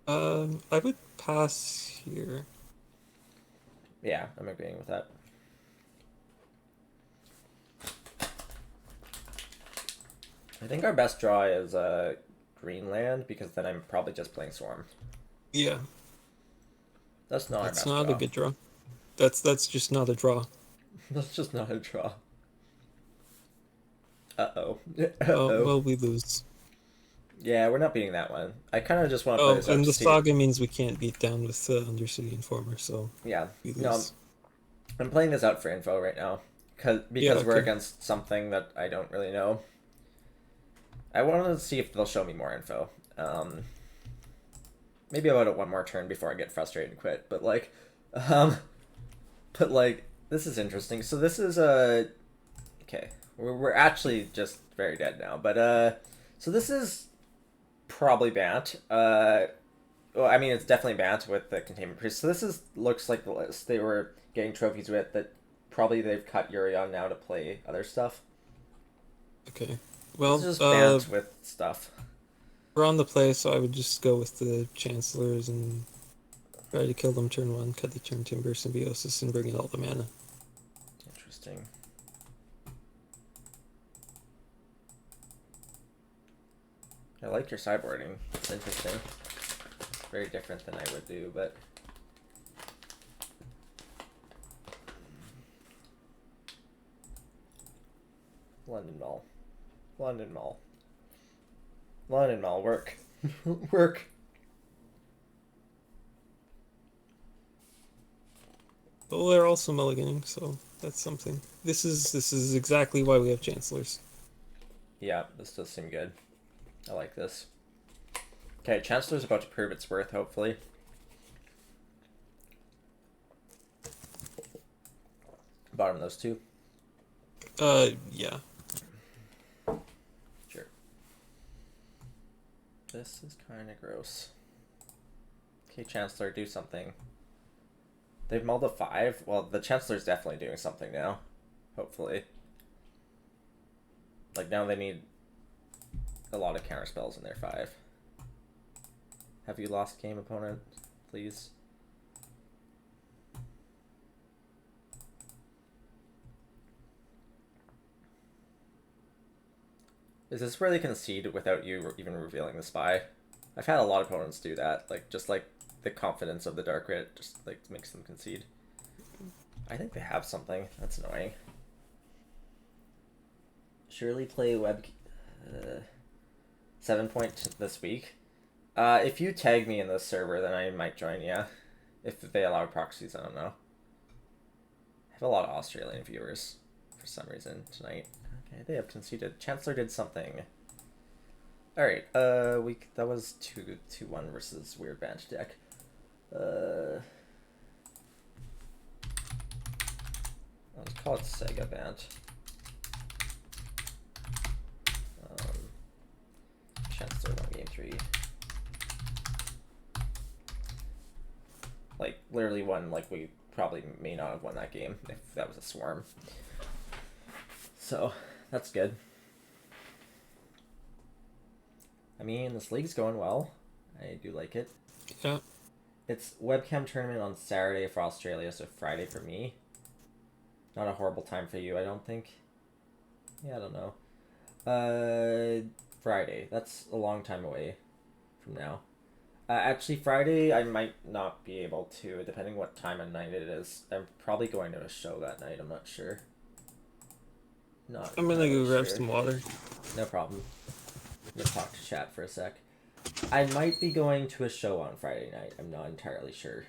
I would pass here. Yeah, I'm agreeing with that. I think our best draw is Greenland because then I'm probably just playing Swarm. Yeah, That's not our that's best not draw. a good draw. That's just not a draw. That's just not a draw. Uh-oh. Oh Uh-oh. well, we lose. Yeah, we're not beating that one. I kind of just want to play Oh, this out and to the see. saga means we can't beat down with the Undercity Informer, so Yeah. we No, lose. I'm playing this out for info right now. Yeah, Because we're okay. against something that I don't really know. I wanted to see if they'll show me more info. Maybe about it one more turn before I get frustrated and quit. Um, but like, this is interesting. So this is okay. We're actually just very dead now. But so this is probably Bant. Well, I mean, it's definitely Bant with the Containment Priest. So this is looks like the list they were getting trophies with that probably they've cut Yuri on now to play other stuff. Okay. This Well, is just Bant with stuff. we're on the play, so I would just go with the Chancellors and try to kill them turn one, cut the turn Timber, Symbiosis, and bring in all the mana. Interesting. I like your sideboarding. It's interesting. Very different than I would do, but London Mall. London Mall. London Mall, work. Work. Well, they're also mulliganing, so that's something. This is exactly why we have Chancellors. Yeah, this does seem good. I like this. Okay, Chancellor's about to prove its worth, hopefully. Bottom of those two. Yeah. Sure. This is kind of gross. Okay, Chancellor, do something. They've mulled a 5. Well, the Chancellor's definitely doing something now. Hopefully. Like, now they need a lot of counter spells in their 5. Have you lost game, opponent? Please. Is this where they concede without you even revealing the spy? I've had a lot of opponents do that. Like, just like the confidence of the Dark Rit just like makes them concede. I think they have something. That's annoying. Surely play web 7 point this week. If you tag me in this server, then I might join. Yeah, if they allow proxies, I don't know. I have a lot of Australian viewers for some reason tonight. Okay, they have conceded. Chancellor did something. All right. That was 2-1 versus weird bench deck. Let's call it Sega Bant. Chancellor won game 3. Like, literally won, like, we probably may not have won that game if that was a swarm. So, that's good. I mean, this league's going well. I do like it. Yeah. It's webcam tournament on Saturday for Australia, so Friday for me. Not a horrible time for you, I don't think. Yeah, I don't know. Friday. That's a long time away from now. Actually, Friday I might not be able to, depending what time of night it is. I'm probably going to a show that night. I'm not sure. Not I'm gonna go grab sure. some water. No problem. I'm gonna talk to chat for a sec. I might be going to a show on Friday night. I'm not entirely sure.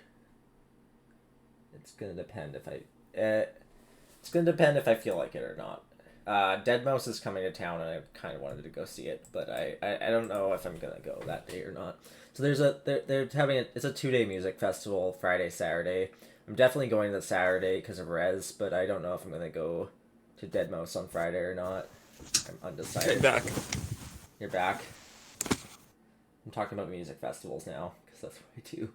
It's gonna depend if I. It's gonna depend if I feel like it or not. Dead Mouse is coming to town, and I kind of wanted to go see it, but I don't know if I'm gonna go that day or not. So they're having it's a 2 day music festival, Friday, Saturday. I'm definitely going to Saturday because of Rez, but I don't know if I'm gonna go to Dead Mouse on Friday or not. I'm undecided. Okay, back. You're back. I'm talking about music festivals now because that's what I do.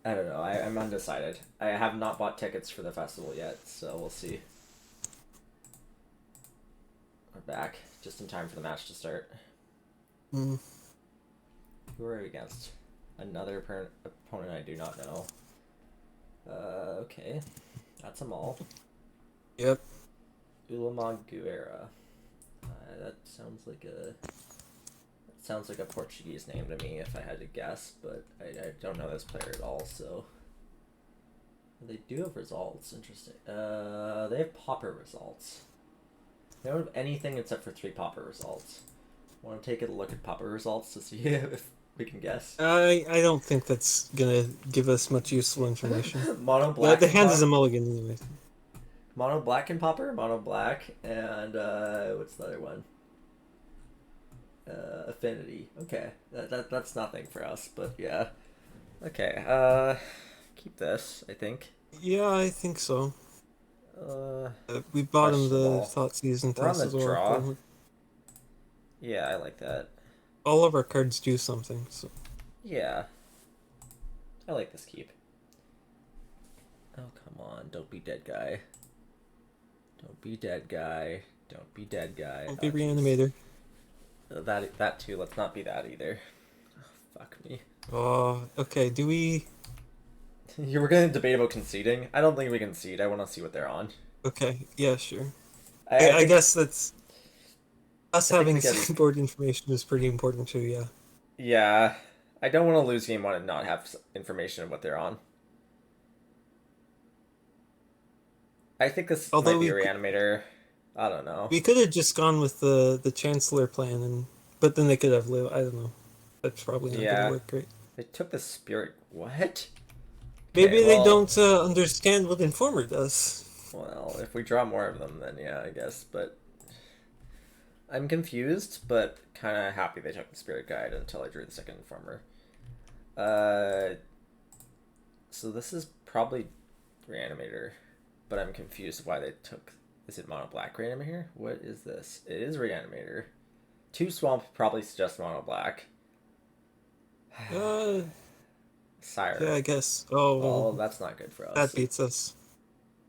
I don't know. I'm undecided. I have not bought tickets for the festival yet, so we'll see. We're back just in time for the match to start. Mm. Who are we against? Another opponent I do not know. Okay. That's a Maul. Yep. Ulamog Guerra. That sounds like a Portuguese name to me if I had to guess, but I don't know this player at all, so they do have results. Interesting. They have Pauper results. They don't have anything except for 3 Pauper results. Want to take a look at Pauper results to see if we can guess? I don't think that's gonna give us much useful information. Mono black. The hand is a mulligan anyway. Mono black and Pauper. Mono black and what's the other one? Affinity. Okay, that's nothing for us, but yeah. Okay. Keep this. I think. Yeah, I think so. We bottomed the Thoughtseize and We're on the Tassador. draw. Yeah, I like that. All of our cards do something, so. Yeah. I like this keep. Oh, come on. Don't be dead guy. Don't be dead guy. Don't be dead guy. Don't be Reanimator. That too. Let's not be that either. Oh, fuck me. Oh, okay. Do we... You were going to debate about conceding? I don't think we concede. I want to see what they're on. Okay, yeah, sure. I guess that's... Us having sideboard information is pretty important too, yeah. Yeah. I don't want to lose game 1 and not have information of what they're on. I think this might be a Reanimator. I don't know. We could have just gone with the Chancellor plan, but then they could have I don't know. That's probably not going to work great. They took the Spirit... What? Maybe they don't understand what Informer does. Well, if we draw more of them, then yeah, I guess. But I'm confused, but kind of happy they took the Spirit Guide until I drew the second Informer. So this is probably Reanimator, but I'm confused why they took... Is it Mono Black Reanimator here? What is this? It is Reanimator. 2 Swamp probably suggests Mono Black. Sire. Yeah, I guess. Oh, well, that's not good for us. That beats us.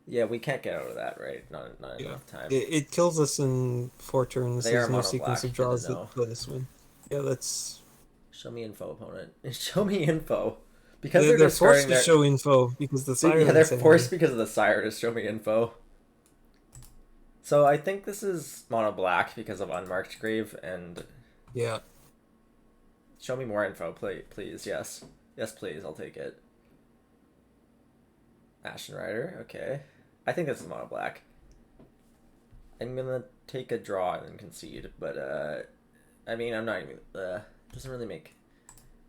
Yeah, we can't get out of that, right? Not enough time. It kills us in 4 turns. There's no sequence of draws that let us win. Yeah, that's... Show me info, opponent. Show me info. Because they're forced to show info because the Sire... Yeah, they're forced because of the Sire to show me info. So I think this is Mono Black because of Unmarked Grave and... Yeah. Show me more info, please. Yes. Yes, please. I'll take it. Ashen Rider. Okay. I think this is Mono Black. I'm gonna take a draw and then concede, but I mean, I'm not even... doesn't really make...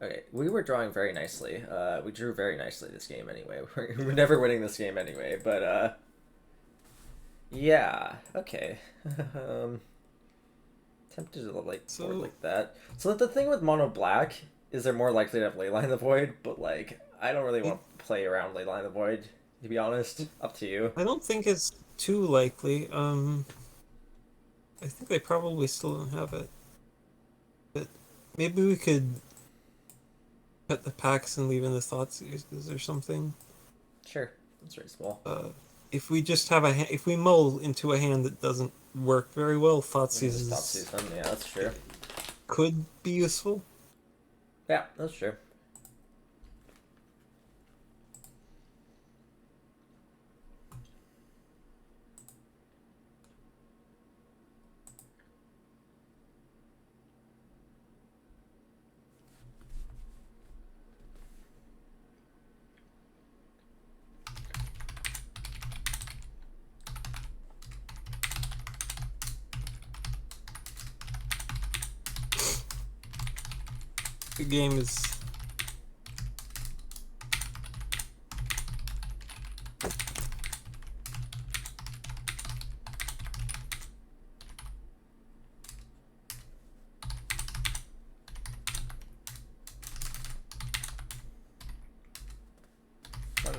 Okay, we were drawing very nicely. We drew very nicely this game anyway. We're never winning this game anyway, but yeah, okay. Tempted to like board like that. So the thing with Mono Black is they're more likely to have Leyline the Void, but like I don't really want to play around Leyline the Void, to be honest. Up to you. I don't think it's too likely. I think they probably still don't have it. But maybe we could cut the packs and leave in the Thoughtseize or something. Sure, that's very small. If we just have if we mull into a hand that doesn't work very well, Thoughtseize yeah, that's true. Could be useful. Yeah, that's true. The game is...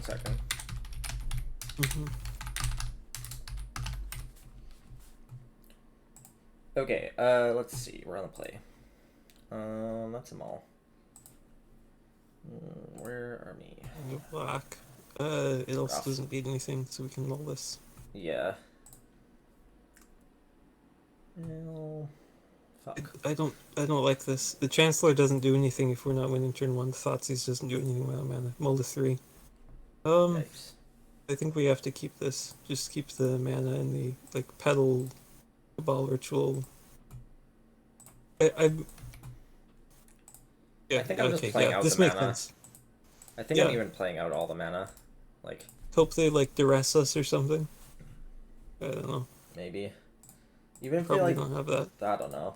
second. Mm-hmm. Okay, let's see. We're on the play. That's them all. Where are me? Black. It also Rough. doesn't beat anything, so we can roll this. Yeah. No. Fuck. I don't like this. The Chancellor doesn't do anything if we're not winning turn 1. Thoughtseize doesn't do anything without mana. Mull to 3. Yikes. I think we have to keep this. Just keep the mana and the like pedal Cabal Ritual. Yeah, I think I'm just playing out this the makes mana. sense. I think I'm even playing out all the mana. Like, hope they like duress us or something. I don't know. Maybe. Even if Probably they like, don't have that. I don't know.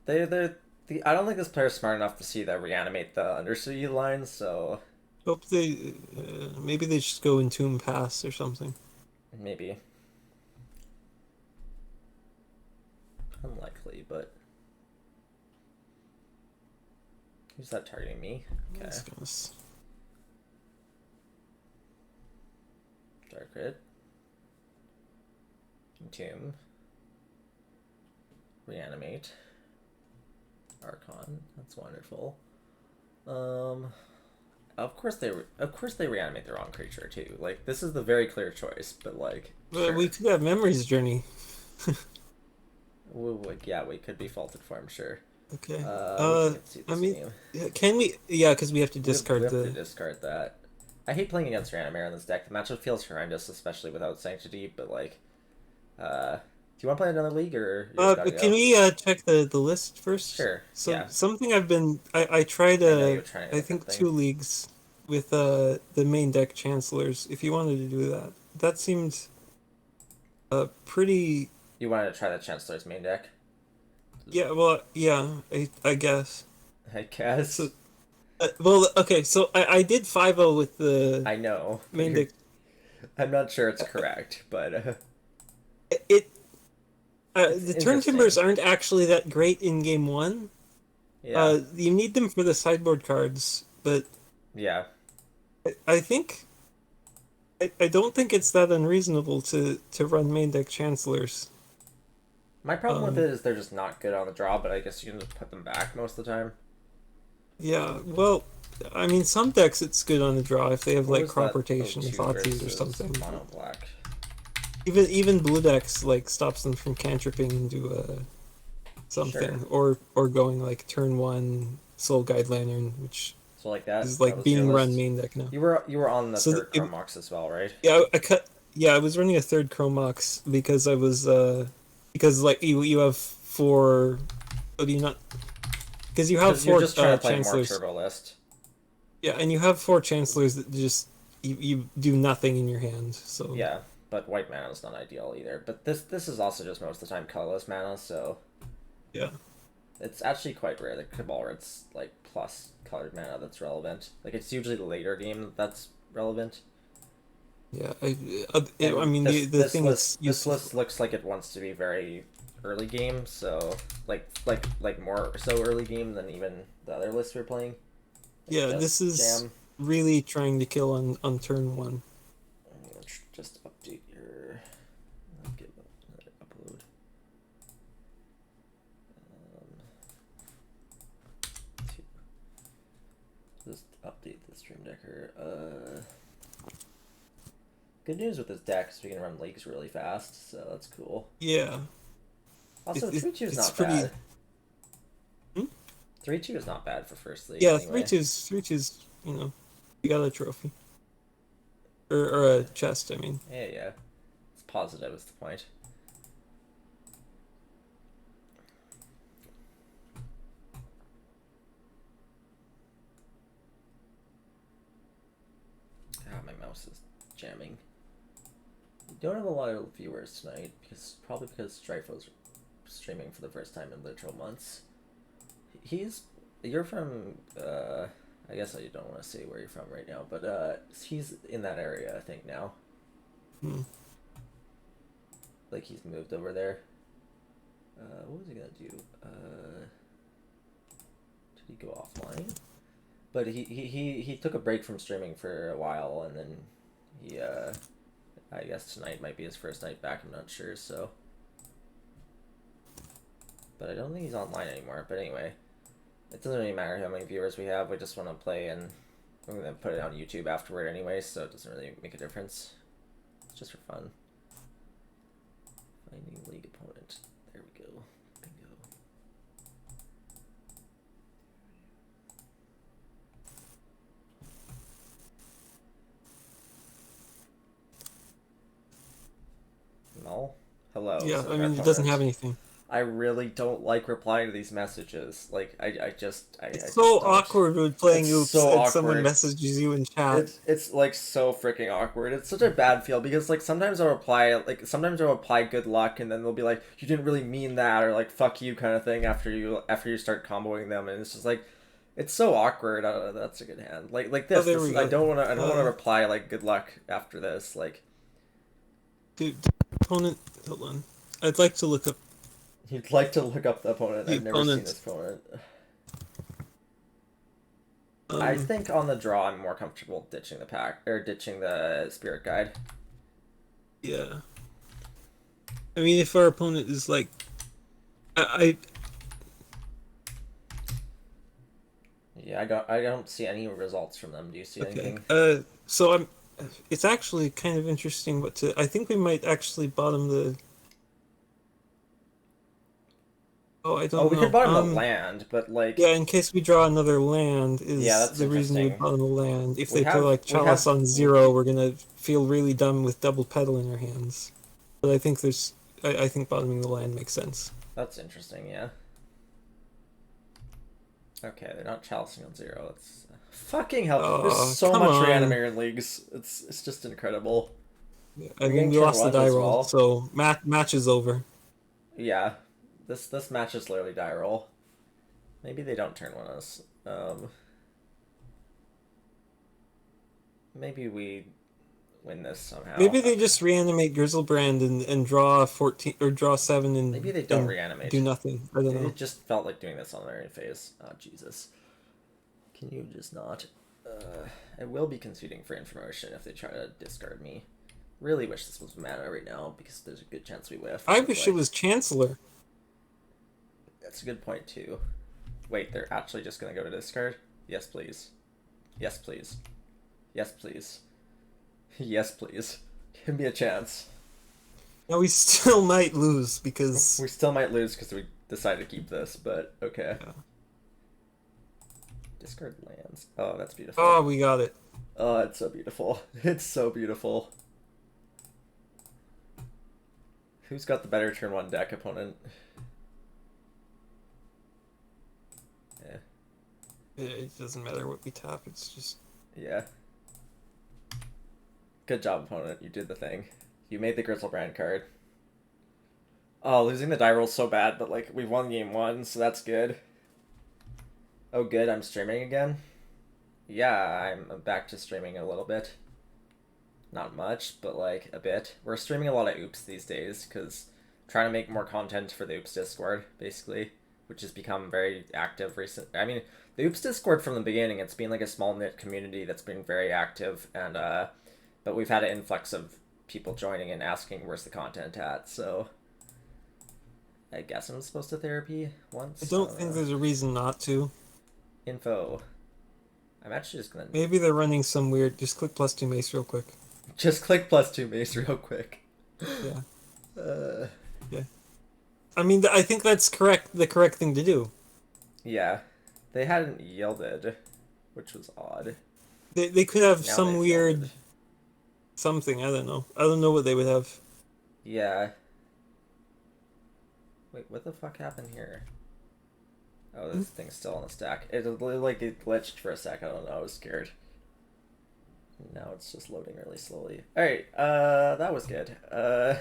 I don't think this player's smart enough to see that reanimate the Undercity line, so Hope they maybe they just go Entomb Pass or something. maybe. Unlikely, but who's that targeting me? Okay. Dark Red. Entomb. Reanimate. Archon. That's wonderful. Of course they reanimate the wrong creature too. Like, this is the very clear choice, but like, Well, we could have Memories Journey. Yeah, we could be faulted for him, sure. Okay. I mean, can we? Yeah, because we have to discard we have to discard that. I hate playing against Reanimator in this deck. The matchup feels horrendous, especially without Sanctity. But like, do you want to play another league or? Can we check the list first? Sure. So yeah. something I tried. I think 2 leagues with the main deck Chancellors. If you wanted to do that, that seemed pretty. You wanted to try the Chancellor's main deck? Yeah, well, yeah, I guess. I guess. So, well, okay, so I did 5-0 with the. I know. Main deck. I'm not sure it's correct, but. The Turn Timbers aren't actually that great in game 1. Yeah. You need them for the sideboard cards, but. Yeah. I think. I don't think it's that unreasonable to run main deck Chancellors. My problem with it is they're just not good on the draw, but I guess you can just put them back most of the time. Yeah, well, I mean, some decks it's good on the draw if they have like crop rotation or Thoughtseize or something. Mono black. Even blue decks like stops them from cantripping into something, sure. or going like turn 1 Soul Guide Lantern, which so like that is like being run main deck now. You were on the third Chromox as well, right? Yeah, I was running a third Chromox because I was because like you have 4. Oh, do you not? Because you have 4 just trying to play Chancellors. More turbo list. Yeah, and you have 4 Chancellors that just you do nothing in your hand. So yeah, but white mana is not ideal either. But this is also just most of the time colorless mana, so yeah, it's actually quite rare that Cabal it's like plus colored mana that's relevant. Like, it's usually the later game that's relevant. Yeah, I mean the thing is this list looks like it wants to be very early game, so like more so early game than even the other lists we're playing. Yeah, this is really trying to kill on turn 1. I'm gonna just update your upload. Just update the Stream Decker. Good news with this deck is we can run leagues really fast, so that's cool. Yeah. Also, 3-2 is not bad. 3-2 is not bad for first league. Yeah, anyway. 3-2's, you got a trophy. Or a chest, I mean. Yeah. It's positive is the point. My mouse is jamming. We don't have a lot of viewers tonight, probably because Stryfo's streaming for the first time in literal months. You're from, I guess I don't want to say where you're from right now, but he's in that area, I think, now. Like, he's moved over there. What was he gonna do? Did he go offline? But he took a break from streaming for a while, and then he I guess tonight might be his first night back. I'm not sure. So, but I don't think he's online anymore. But anyway, it doesn't really matter how many viewers we have. We just want to play, and we're gonna put it on YouTube afterward anyway. So it doesn't really make a difference. It's just for fun. Finding league opponent. There we go. Bingo. No. Hello. Yeah, So I mean, it doesn't have anything. I really don't like replying to these messages. Like, I It's just so don't. awkward when playing It's Oops so and someone awkward. messages you in chat. It's like so freaking awkward. It's such a bad feel because like sometimes I'll reply good luck, and then they'll be like, you didn't really mean that, or like fuck you kind of thing after you start comboing them, and it's just like it's so awkward. That's a good hand. Like Oh, this, there this we I go. don't want to reply like good luck after this. Like Dude, opponent. Hold on. I'd like to look up you'd like to look up the opponent. the I've never seen opponent. this opponent. I think on the draw I'm more comfortable ditching the pack or ditching the spirit guide. Yeah. I mean, if our opponent is like, I Yeah, I don't see any results from them. Do you see okay. anything? So I'm. It's actually kind of interesting what to. I think we might actually bottom the. Oh, I don't We know. could bottom the land, but like Yeah, in case we draw another land yeah, is that's the reason you would interesting. bottom the land. If We they put have like we have Chalice on 0, we're gonna feel really dumb with double pedal in our hands. But I think I think bottoming the land makes sense. That's interesting, yeah. Okay, they're not chalicing on 0. It's fucking hell. There's Oh, so come much on. reanimator in leagues. It's just incredible. I We're mean, getting we turn lost the 1 die as roll, well. so match is over. Yeah. This match is literally die roll. Maybe they don't turn 1 us. Maybe we win this somehow. Maybe they just reanimate Grizzlebrand and draw 14 or draw 7 and Maybe they don't and reanimate. do nothing. I don't know. It just felt like doing this on their phase. Oh, Jesus. Can you just not? I will be conceding for information if they try to discard me. Really wish this was mana right now because there's a good chance we whiff. I wish it was Chancellor. That's a good point too. Wait, they're actually just gonna go to discard? Yes, please. Yes, please. Yes, please. Yes, please. Give me a chance. Now we still might lose because We still might lose because we decide to keep this, but okay. Yeah. Discard lands. Oh, that's beautiful. Oh, we got it. Oh, it's so beautiful. It's so beautiful. Who's got the better turn 1 deck, opponent? Yeah. It doesn't matter what we tap. It's just Yeah. Good job, opponent. You did the thing. You made the Grizzlebrand card. Oh, losing the die roll's so bad, but like we've won game 1, so that's good. Oh, good. I'm streaming again. Yeah, I'm back to streaming a little bit. Not much, but like a bit. We're streaming a lot of Oops these days because trying to make more content for the Oops Discord, basically, which has become very active recent. I mean, the Oops Discord from the beginning, it's been like a small knit community that's been very active, and but we've had an influx of people joining and asking where's the content at. So I guess I'm supposed to therapy once. I don't think there's a reason not to. Info. I'm actually just gonna Maybe they're running some weird. Just click +2 mace real quick. just click +2 mace real quick. Yeah. Uh, Yeah. I mean, I think that's correct. The correct thing to do. yeah, they hadn't yielded, which was odd. They could have Now some they've weird yielded. something. I don't know. I don't know what they would have. Yeah. Wait, what the fuck happened here? Oh, this thing's still on the stack. It glitched for a sec. I don't know. I was scared. Now it's just loading really slowly. All right. That was good. So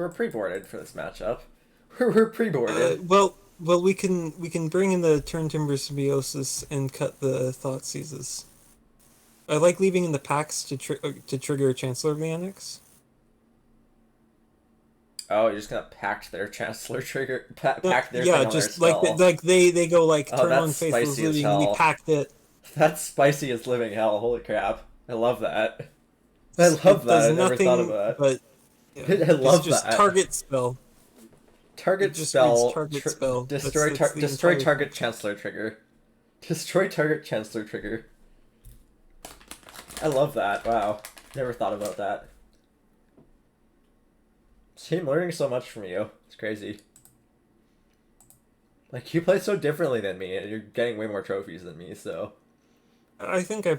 we're pre-boarded for this matchup. We're pre-boarded. Well, we can bring in the Turn Timber Symbiosis and cut the Thought Seizes. I like leaving in the packs to trigger Chancellor of the Annex. Oh, you're just gonna pack their Chancellor trigger, pack their Yeah, thing on just their like spell. they go like Oh, turn that's on Faithless spicy as Looting, and we hell. packed it, That's spicy as living hell. Holy crap. I love that. I love It that. does I never thought of nothing that. but yeah, I it's love just that. target spell. It Target just reads spell. target spell. That's the Destroy entire target function. Chancellor trigger. Destroy target Chancellor trigger. I love that. Wow. Never thought about that. See, I'm learning so much from you. It's crazy. Like, you play so differently than me, and you're getting way more trophies than me, so. I think I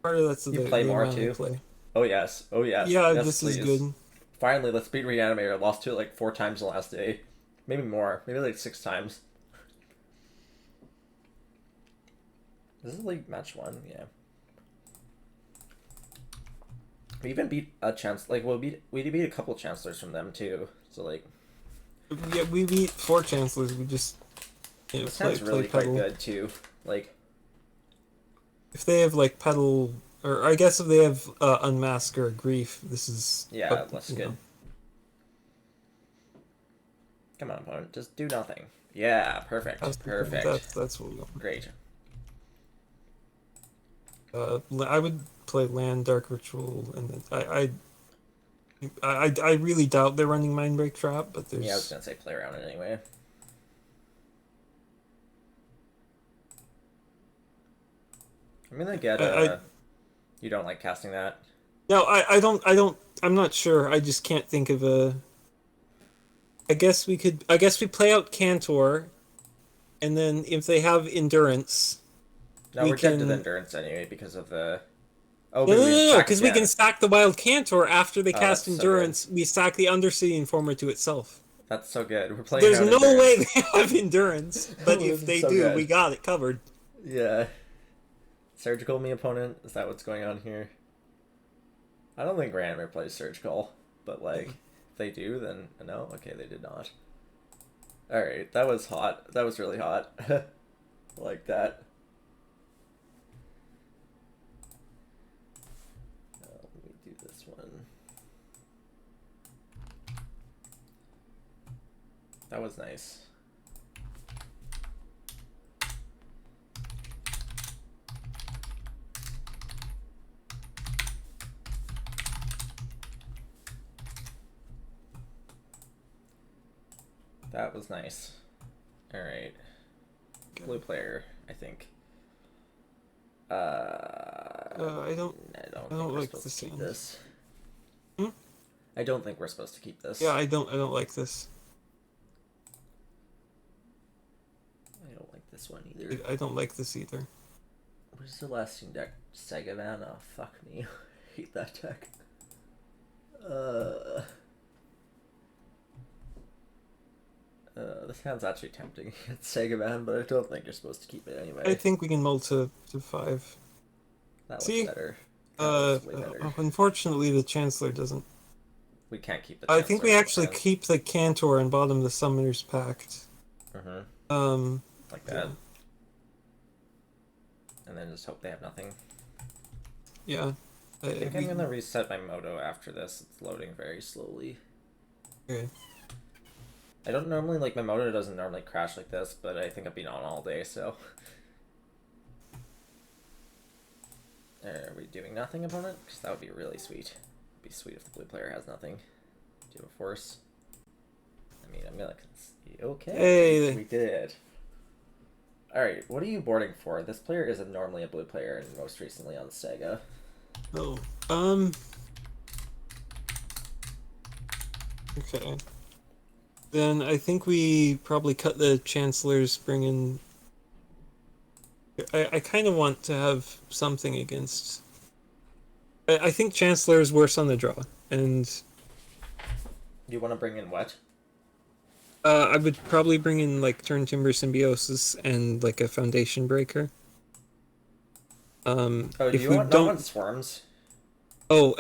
part of that's You play the more amount I too? play. Oh, yes. Oh, yes. Yeah, Yes, this is please. good. Finally, let's beat Reanimator. I lost to it like 4 times the last day. Maybe more. Maybe like 6 times. This is like match 1, yeah. We even beat a chance. Like, we beat a couple chancellors from them too. So like, Yeah, we beat 4 chancellors. We just this play sounds really quite pedal. good too. Like, If they have like pedal, or I guess if they have unmask or grief, this is yeah, less good. Come on, opponent, just do nothing. Yeah, perfect, perfect. That's what we want. Great. I would play land dark ritual, and then I really doubt they're running Mindbreak Trap, but there's Yeah, I was gonna say play around it anyway. I'm gonna get you don't like casting that? No, I'm not sure. I just can't think of a. I guess we could. I guess we play out Cantor, and then if they have endurance, No, we we're dead to the can. endurance anyway because of the. Oh, No, but no, we no, no, attack because we again. can stack the Wild Cantor after they Oh, cast that's so good. endurance. We stack the Undercity Informer to itself. That's so good. We're playing There's out no way endurance. they have endurance, but This if is they so do, good. we got it covered. Yeah. Surgical me opponent? Is that what's going on here? I don't think Grandmere plays surgical, but like, if they do, then no. Okay, they did not. All right, that was hot. That was really hot. Like that. Let me do this one. That was nice. That was nice. All right. Blue player, I think. I don't think we're like supposed this to keep sound. this. Hmm? I don't think we're supposed to keep this. Yeah, I don't like this. I don't like this one either. I don't like this either. What is the lasting deck? Segavan? Oh, fuck me. I hate that deck. This hand's actually tempting. It's Segavan, but I don't think you're supposed to keep it anyway. I think we can mull to 5. That looks See? better. That looks way better. Unfortunately, the Chancellor doesn't. We can't keep the I think we Chancellor actually in this keep the Cantor and bottom the Summoner's Pact. hand. Like that. Yeah. And then just hope they have nothing. Yeah. I think I'm gonna reset my Moto after this. It's loading very slowly. Okay. I don't normally, like, my Moto doesn't normally crash like this, but I think I've been on all day, so. Are we doing nothing, opponent? Because that would be really sweet. It'd be sweet if the blue player has nothing. Do you have a force? I mean, I'm gonna see. Okay, Hey. we did. Alright, what are you boarding for? This player isn't normally a blue player, and most recently on Sega. Oh. Okay. Then I think we probably cut the Chancellors, bring in. I kind of want to have something against. I think Chancellor is worse on the draw, and. You want to bring in what? I would probably bring in like Turn Timber Symbiosis and like a Foundation Breaker. Oh, do if you we want, don't... not want Swarms? Oh,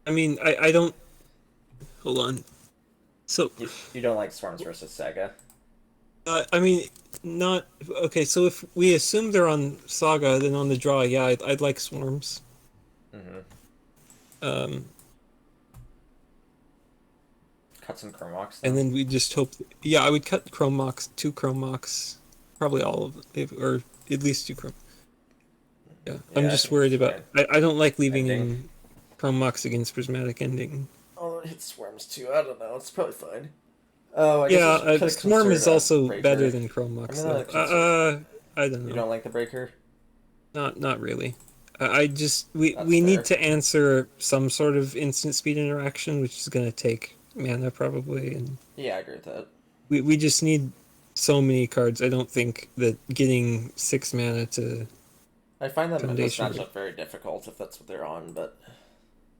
I mean, I don't. Hold on. So. You don't like Swarms versus Sega? I mean, not okay. So if we assume they're on Saga, then on the draw, yeah, I'd like Swarms. Cut some Chromox. And then we just hope. Yeah, I would cut Chromox, 2 Chromox, probably all of them, or at least 2 Chrom. Yeah, I'm Yeah, I just think it's worried about. fine. I don't like leaving Ending. in Chrome Mox against Prismatic Ending. Oh, it hits swarms too. I don't know. It's probably fine. Oh, I guess Yeah, I could have Swarm considered is a also better breaker. than Chrome I'm Mox gonna though. consider. I don't You know. don't like the breaker? Not really. I just That's we need fair. to answer some sort of instant speed interaction, which is gonna take mana probably, and Yeah, I agree with that. we just need so many cards. I don't think that getting 6 mana to I find them in this Foundation matchup very difficult if that's what they're on, but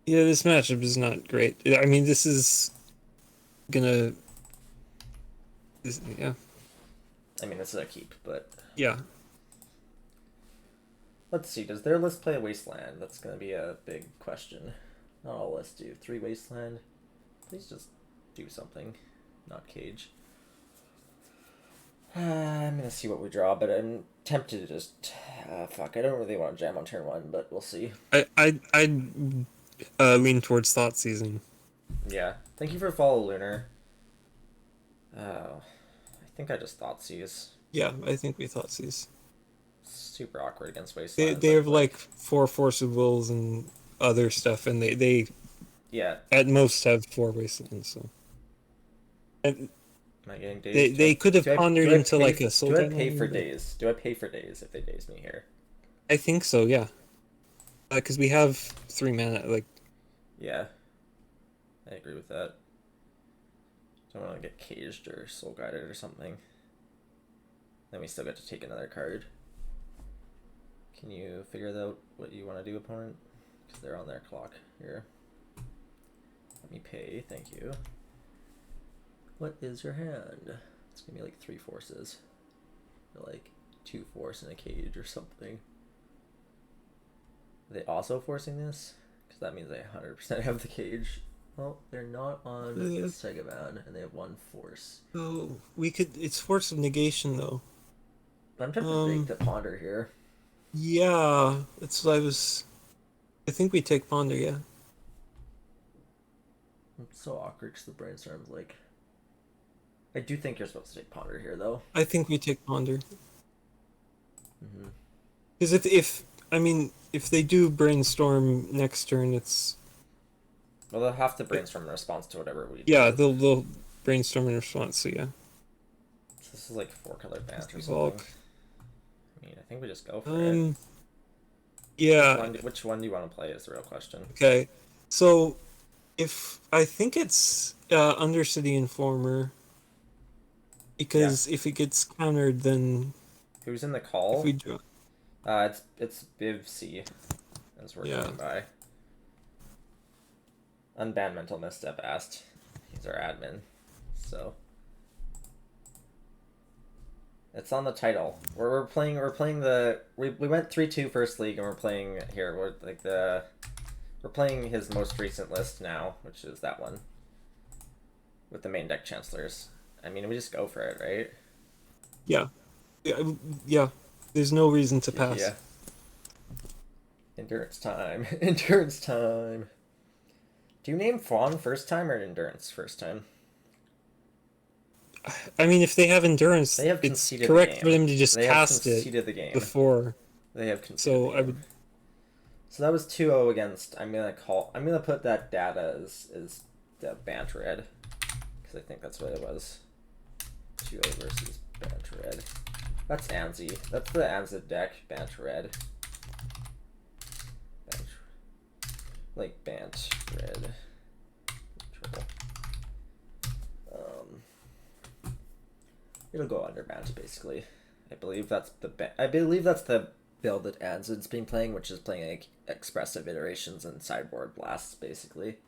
Yeah, this matchup is not great. I mean, this is gonna. Yeah. I mean, this is a keep, but Yeah. let's see. Does their list play a wasteland? That's gonna be a big question. Not all lists do. 3 wasteland. Please just do something, not cage. I'm gonna see what we draw, but I'm tempted to just fuck. I don't really want to jam on turn 1, but we'll see. I lean towards Thought Season. Yeah. Thank you for follow, Lunar. Oh, I think I just thought seize. Yeah, I think we Thought Seize. Super awkward against They wastelands. they I have feel like 4 Force of Wills and other stuff, and they yeah. at most have 4 Wastelands. So. And Am I getting they dazed? they could have pondered into like a Soul Do I pay Timeline, for but days? Do I pay for days if they daze me here? I think so. Yeah. Because we have 3 mana. Like Yeah, I agree with that. Don't want to get caged or soul guided or something. Then we still get to take another card. Can you figure out what you want to do, opponent? Because they're on their clock here. Let me pay, thank you. What is your hand? It's gonna be like 3 forces. Or like 2 force in a cage or something. Are they also forcing this? Because that means they 100% have the cage. Well, they're not on Segavan, and they have 1 force. oh, we could. It's Force of Negation though. I'm tempted to take the ponder here. Yeah, that's what I was. I think we take Ponder. Yeah. It's so awkward because the brainstorm's like. I do think you're supposed to take ponder here, though. I think we take Ponder. Mm-hmm. Because if I mean if they do brainstorm next turn, it's Well, they'll have to brainstorm in response to whatever we yeah do. they'll brainstorm in response. So yeah. So this is like 4-color bans or Volk. something. I mean, I think we just go for it. Yeah. Which one do you want to play is the real question. Okay. So if I think it's Undercity Informer, because if it gets countered, then Who's in the if call? we draw. It's Byvci, as we're Yeah. going by. Unban Mental Misstep asked. He's our admin, so it's on the title. We're playing the we went 3-2 first league, and we're playing here. We're playing his most recent list now, which is that one with the main deck chancellors. I mean, we just go for it, right? Yeah. Yeah. There's no reason to pass. Yeah. Endurance time. Endurance time. Do you name Fawn first time or Endurance first time? I mean, if they have Endurance, They have it's conceded correct the game. for them to just They have cast conceded it the game. before. They have conceded So the game. I would. So that was 2-0 against. I'm gonna put that data as the Bant Red, because I think that's what it was. 2-0 versus Bant Red. That's Anzi. That's the Anzi deck. Bant Red. Bant Red. Triple. It'll go under Bant basically. I believe that's the build that Anzid's been playing, which is playing like expressive iterations and sideboard blasts basically.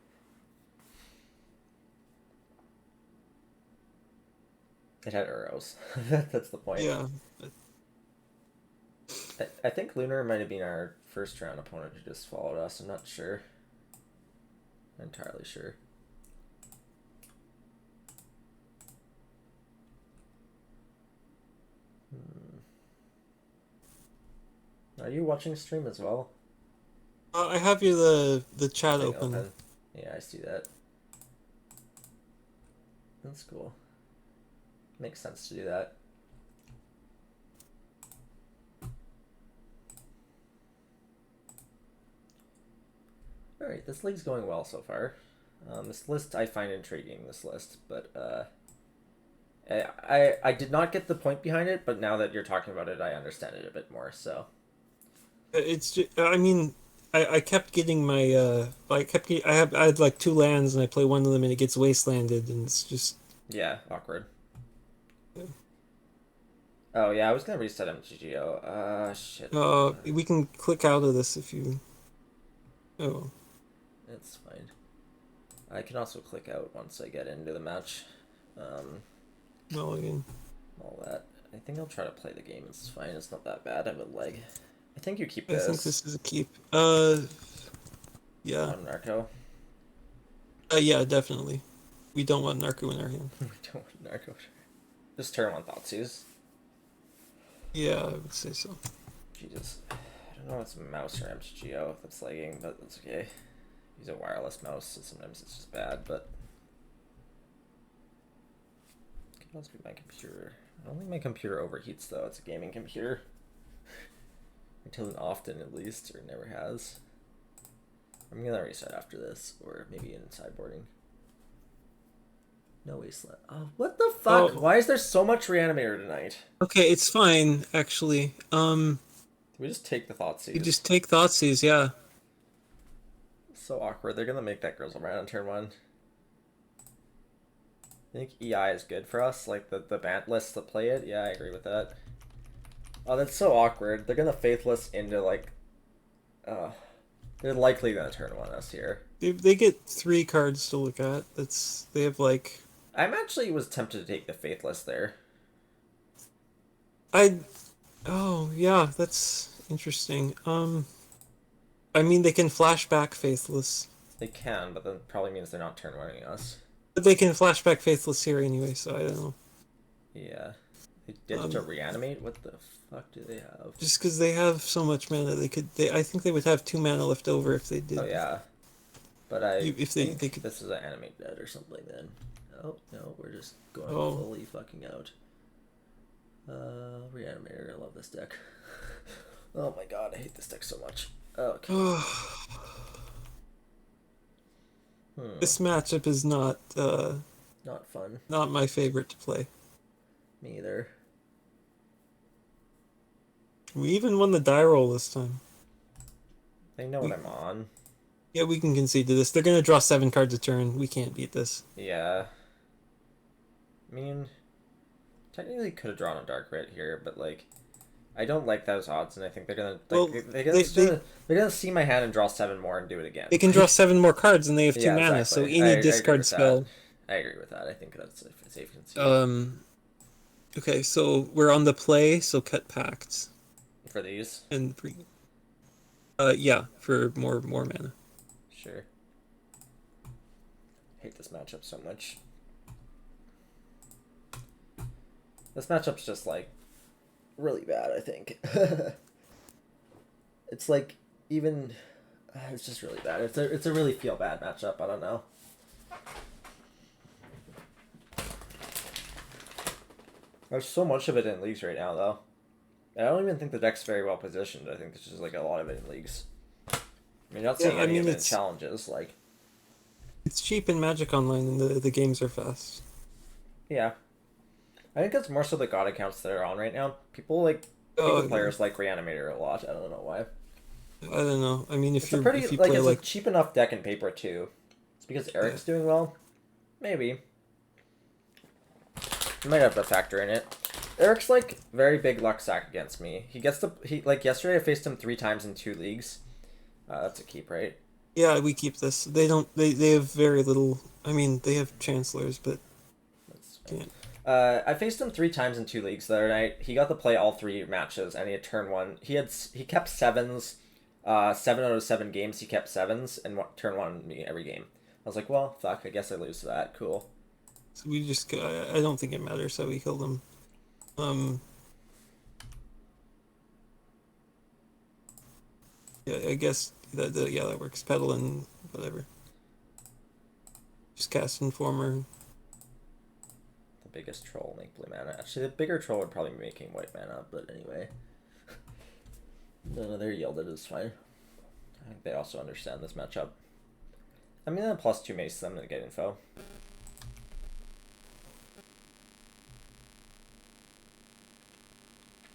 It had Uros. That's the point. Yeah. I think Lunar might have been our first round opponent who just followed us. I'm not sure. Not entirely sure. Are you watching stream as well? I have you the chat Thing open. Yeah, I see that. That's cool. Makes sense to do that. Alright, this league's going well so far. This list I find intriguing, this list, but I did not get the point behind it, but now that you're talking about it, I understand it a bit more, so. It's just, I mean, I kept getting my I had like 2 lands and I play one of them and it gets wastelanded and it's just Yeah, awkward. Yeah. Oh yeah, I was gonna reset MTGO. Shit. We can click out of this if you. Oh. It's fine. I can also click out once I get into the match. Mulligan. All that. I think I'll try to play the game. It's fine. It's not that bad. I have a leg. I think you keep I this. think this is a keep. Yeah. On Narco. Yeah, definitely. We don't want Narco in our hand. We don't want Narco. Just turn on Thoughtseize. Yeah, I would say so. Jesus. I don't know if it's mouse or MTGO that's lagging, but that's okay. Use a wireless mouse, so sometimes it's just bad, but it can also be my computer. I don't think my computer overheats though. It's a gaming computer. Until often at least, or never has. I'm gonna reset after this, or maybe in sideboarding. No wasteland. Oh, what the fuck? Oh. Why is there so much reanimator tonight? Okay, it's fine actually. Did we just take the Thoughtseize? You just take Thoughtseize, yeah. So awkward. They're gonna make that Grizzle Brand on turn 1. I think EI is good for us, like the band lists that play it. Yeah, I agree with that. Oh, that's so awkward. They're gonna Faithless into like. They're likely gonna turn 1 us here. They get 3 cards to look at. They have like. I'm actually was tempted to take the Faithless there. Oh yeah, that's interesting. I mean they can flashback Faithless. They can, but that probably means they're not turn 1ing us. But they can flashback Faithless here anyway, so I don't know. Yeah. They did to reanimate? What the fuck do they have? Just because they have so much mana, I think they would have 2 mana left over if they did. Oh yeah. But if they could. This is an animate dead or something then. Oh no, we're just going Oh. fully fucking out. Reanimator, I love this deck. Oh my god, I hate this deck so much. Okay. This matchup is not fun. Not my favorite to play. Me either. We even won the die roll this time. They know what I'm on. Yeah, we can concede to this. They're gonna draw 7 cards a turn. We can't beat this. Yeah. I mean, technically could have drawn a Dark Red here, but like, I don't like those odds, and I think they're gonna they're gonna see my hand and draw 7 more and do it again. They can draw 7 more cards, and they have 2 mana. Exactly. So any discard spell. I agree with that. I think that's a safe concede. Okay, so we're on the play. So cut pacts. For these. And yeah, for more mana. Sure. Hate this matchup so much. This matchup's just like really bad, I think. It's like even it's just really bad. It's a really feel bad matchup. I don't know. There's so much of it in leagues right now, though. I don't even think the deck's very well positioned. I think there's just like a lot of it in leagues. I mean, you're not seeing any of it in challenges. Like, it's cheap in Magic Online, and the games are fast. Yeah, I think it's more so the God accounts that are on right now. People players like Reanimator a lot. I don't know why. I don't know. I mean, if you it's a cheap enough deck in paper too. It's because Eric's doing well. Maybe. You might have to factor in it. Eric's like very big luck sack against me. Yesterday I faced him 3 times in 2 leagues. That's a keep, right? Yeah, we keep this. They don't. They have very little. I mean, they have chancellors, but. I faced him 3 times in 2 leagues the other night. He got to play all 3 matches, and he had turn 1. He kept 7s. 7 out of 7 games he kept 7s, and turn 1 me every game. I was like, well, fuck. I guess I lose to that. Cool. So we just. I don't think it matters how we killed him. Yeah, I guess that works. Pedal and whatever. Just cast Informer. The biggest troll make blue mana. Actually, the bigger troll would probably be making white mana, but anyway. No, they're yielded is fine. I think they also understand this matchup. I mean, then +2 mace, I'm gonna get info.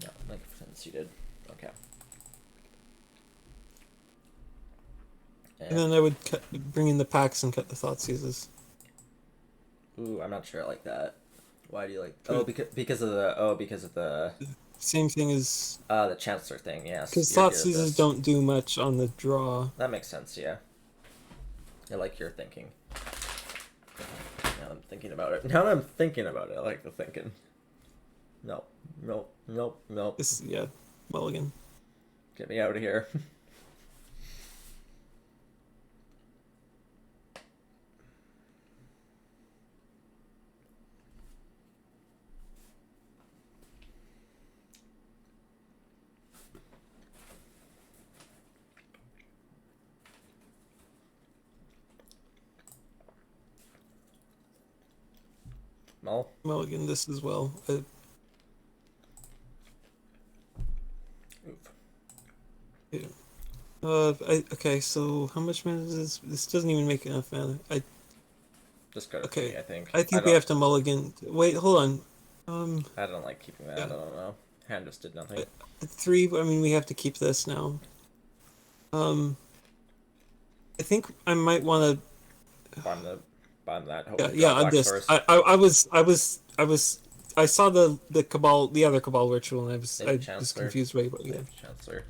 No, like since you did. Okay. And then I would bring in the packs and cut the Thoughtseize. Ooh, I'm not sure I like that. Why do you like? Oh, because of the Same thing as the Chancellor thing. Yes. because Thoughtseizes don't do much on the draw. That makes sense. Yeah. I like your thinking. Now I'm thinking about it. Now that I'm thinking about it, I like the thinking. No. Yeah, mulligan. Get me out of here. Mulligan this as well. Oof. Yeah. Okay, so how much mana is this? This doesn't even make enough mana. Just go to Okay. 3, I think. I think we have to mulligan. Wait, hold on. I don't like keeping that. Yeah. I don't know. Hand just did nothing. 3. I mean, we have to keep this now. I think I might want to bomb that. Yeah. On this, I saw the Cabal, the other Cabal ritual, and I was confused by it. Yeah. Chancellor.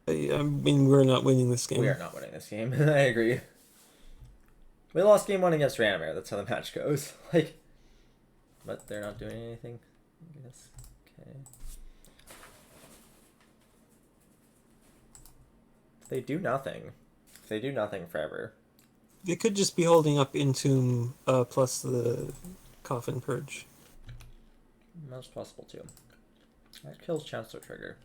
I mean, we're not winning this game. We are not winning this game. I agree. We lost game 1 against Ranamir. That's how the match goes. Like, but they're not doing anything. I guess. Okay. They do nothing. They do nothing forever. They could just be holding up Entomb plus the Coffin Purge. That's possible too. That kills Chancellor Trigger.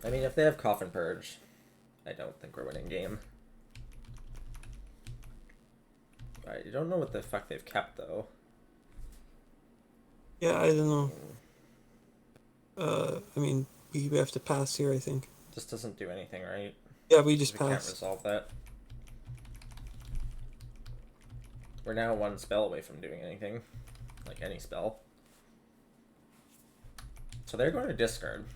I mean, if they have Coffin Purge, I don't think we're winning game. I don't know what the fuck they've kept though. Yeah, I don't know. I mean, we have to pass here, I think. This doesn't do anything, right? Yeah, we just pass. We can't resolve that. We're now 1 spell away from doing anything. Like any spell. So they're going to discard.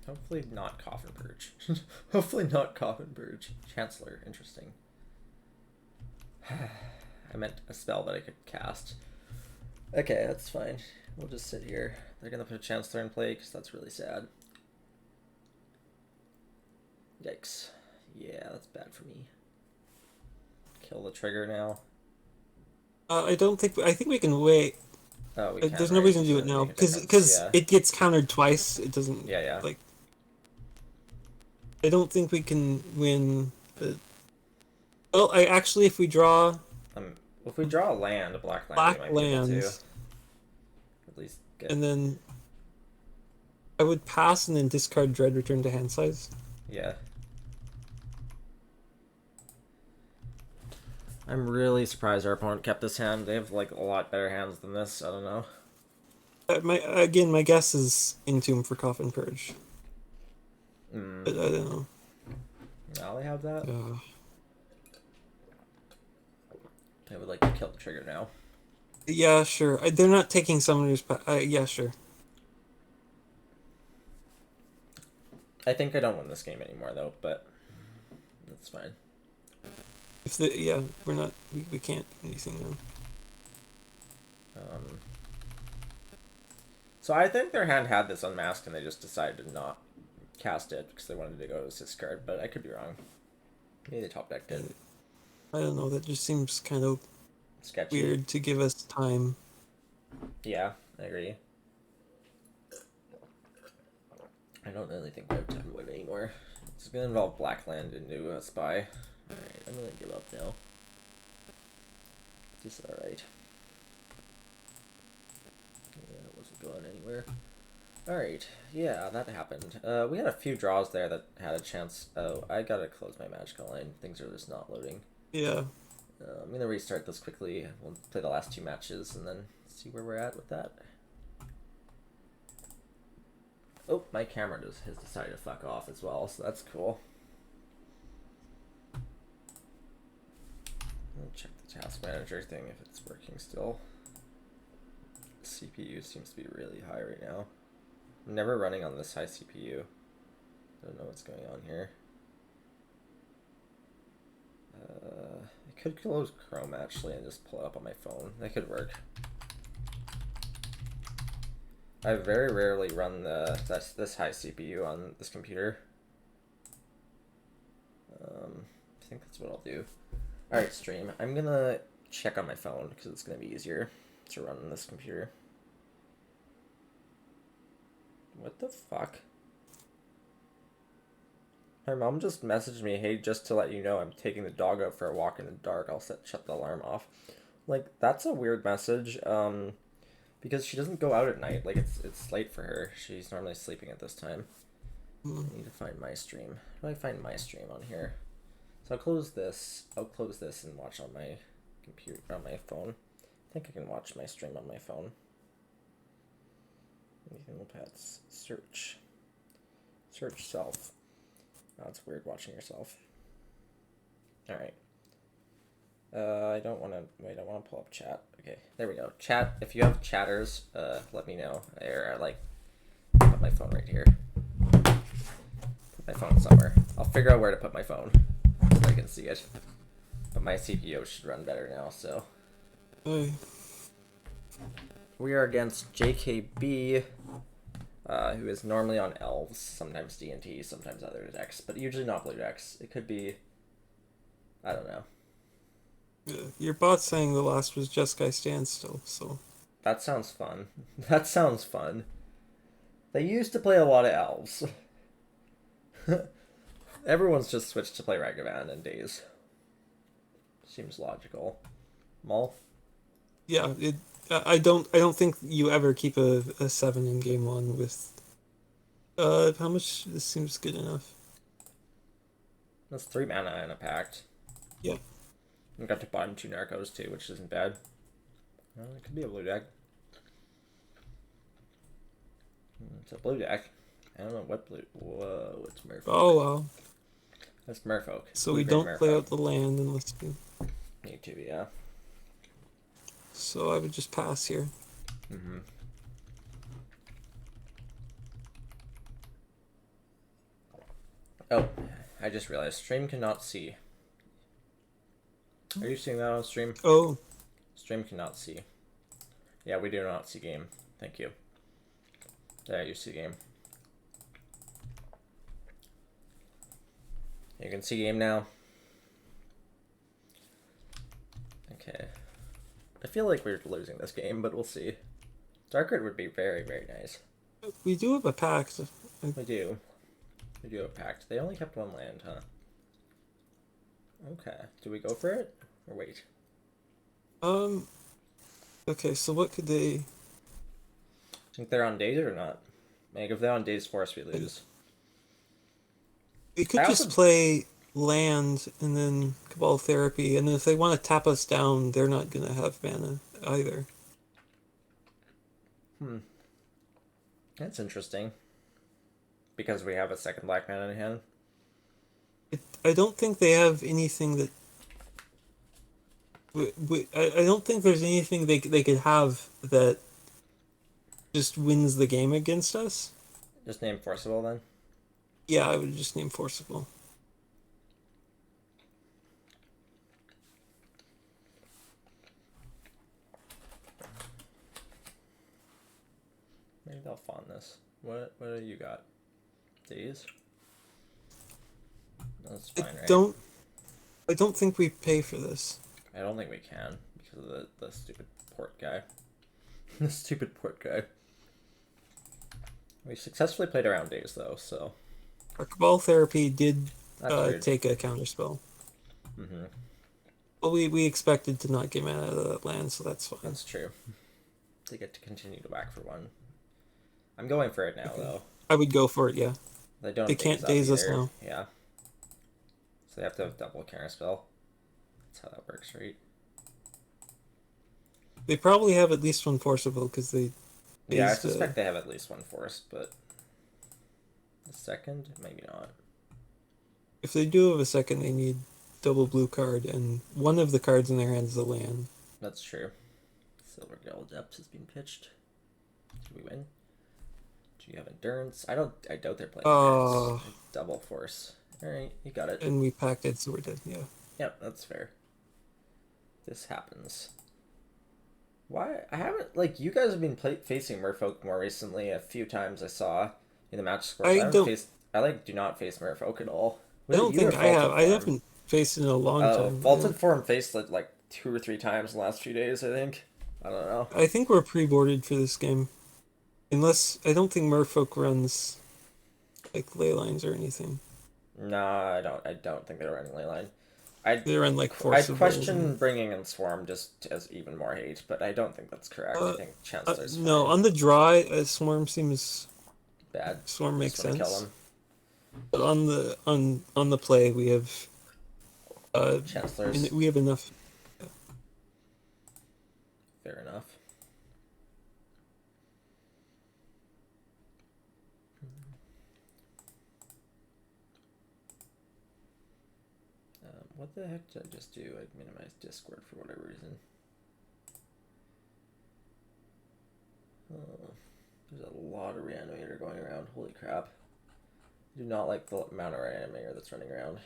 Hopefully not Coffin Purge. Hopefully not Coffin Purge. Chancellor, interesting. I meant a spell that I could cast. Okay, that's fine. We'll just sit here. They're going to put a Chancellor in play because that's really sad. Yikes. Yeah, that's bad for me. Kill the trigger now. I think we can wait. Oh, we can. There's no reason to do it now because it gets countered twice. It doesn't. Yeah. Like, I don't think we can win. Well, if we draw. If we draw a land, a black land, black we might be able to at least get. And then I would pass and then discard Dread Return to hand size. Yeah. I'm really surprised our opponent kept this hand. They have like a lot better hands than this. I don't know. My guess is Entomb for Coffin Purge. But I don't know. Now they have that. I would like to kill the trigger now. Yeah, sure. They're not taking Summoner's yeah, sure. I think I don't win this game anymore though, but that's fine. We're not. We can't do anything now. So I think their hand had this unmasked and they just decided to not cast it because they wanted to go to assist card, but I could be wrong. Maybe they top decked it. I don't know. That just seems kind of sketchy. Weird to give us time. Yeah, I agree. I don't really think we have time to win anymore. It's gonna involve black land into a spy. Alright, I'm gonna give up now. Is this alright? Yeah, it wasn't going anywhere. Alright, yeah, that happened. We had a few draws there that had a chance. Oh, I gotta close my magical line. Things are just not loading. Yeah. I'm gonna restart this quickly. We'll play the last 2 matches and then see where we're at with that. Oh, my camera has decided to fuck off as well, so that's cool. Let me check the task manager thing if it's working still. CPU seems to be really high right now. I'm never running on this high CPU. I don't know what's going on here. I could close Chrome actually and just pull it up on my phone. That could work. I very rarely run this high CPU on this computer. I think that's what I'll do. Alright, stream. I'm gonna check on my phone because it's gonna be easier to run on this computer. What the fuck? My mom just messaged me, hey, just to let you know I'm taking the dog out for a walk in the dark. I'll shut the alarm off. Like, that's a weird message, because she doesn't go out at night. Like, it's late for her. She's normally sleeping at this time. I need to find my stream. How do I find my stream on here? So I'll close this and watch on my computer, on my phone. I think I can watch my stream on my phone. Anything pets. Search self. Oh, it's weird watching yourself. Alright. I don't want to pull up chat. Okay, there we go. Chat, if you have chatters, let me know. Put my phone right here. Put my phone somewhere. I'll figure out where to put my phone so I can see it. But my CPU should run better now, so. Hey. We are against JKB, who is normally on Elves, sometimes D&T, sometimes other decks, but usually not blue decks. It could be, I don't know. Your bot's saying the last was Jeskai Standstill, so. That sounds fun. That sounds fun. They used to play a lot of Elves. Everyone's just switched to play Ragavan in Days. Seems logical. Maul? Yeah, I don't think you ever keep a 7 in game 1 with how much? This seems good enough. That's 3 mana and a pact. Yeah. We got to bottom 2 Narcos too, which isn't bad. Well, it could be a blue deck. It's a blue deck. I don't know what blue. Whoa, it's Merfolk. Oh wow. That's Merfolk. So we don't play out the land unless we need to, yeah. So I would just pass here. Mm-hmm. Oh, I just realized stream cannot see. Are you seeing that on stream? Oh. Stream cannot see. Yeah, we do not see game. Thank you. There, you see game. You can see game now. Okay. I feel like we're losing this game, but we'll see. Dark Red would be very, very nice. We do have a pact. We do. We do have a pact. They only kept 1 land, huh? Okay. Do we go for it? Or wait? Okay, so what could they... Think they're on days or not? Like, if they're on days for us, we lose. We could just play land and then Cabal Therapy, and then if they want to tap us down, they're not going to have mana either. That's interesting. Because we have a second black mana in hand? I don't think they have anything that... I don't think there's anything they could have that just wins the game against us. Just name Forcible then? Yeah, I would just name Forcible. Maybe they'll fawn this. What do you got? Days? That's fine, right? I don't think we pay for this. I don't think we can because of the stupid port guy. The stupid port guy. We successfully played around days though, so. Our Cabal Therapy did take a counterspell. Mm-hmm. Well, we expected to not get mana out of that land, so that's fine. That's true. They get to continue to whack for 1. I'm going for it now, though. I would go for it, yeah. They can't daze us now. Yeah. So they have to have double counterspell. That's how that works, right? They probably have at least 1 Forcible, because they... Yeah, I suspect they have at least 1 force, but... A second? Maybe not. If they do have a second, they need double blue card, and one of the cards in their hand is a land. That's true. Silver Gull Depths has been pitched. Do we win? Do you have endurance? I doubt they're playing endurance. Double force. Alright, you got it. And we packed it, so we're dead, yeah. Yep, that's fair. This happens. Why? I haven't, like, you guys have been facing Merfolk more recently. A few times I saw in the match scores. I do not face Merfolk at all. I don't think I have. I haven't faced it in a long time. Vaulted Form faced it like 2 or 3 times in the last few days, I think. I don't know. I think we're pre-boarded for this game. Unless, I don't think Merfolk runs, like, ley lines or anything. No, I don't think they're running leyline. They run like Force I'd question bringing in Swarm just as even more hate, but I don't think that's correct. I think Chancellor's fine. No, on the dry, Swarm seems bad. Swarm makes sense. Kill him. But on the play, we have Chancellors. We have enough. Fair enough. What the heck did I just do? I minimized Discord for whatever reason. Oh, there's a lot of reanimator going around. Holy crap. I do not like the amount of reanimator that's running around.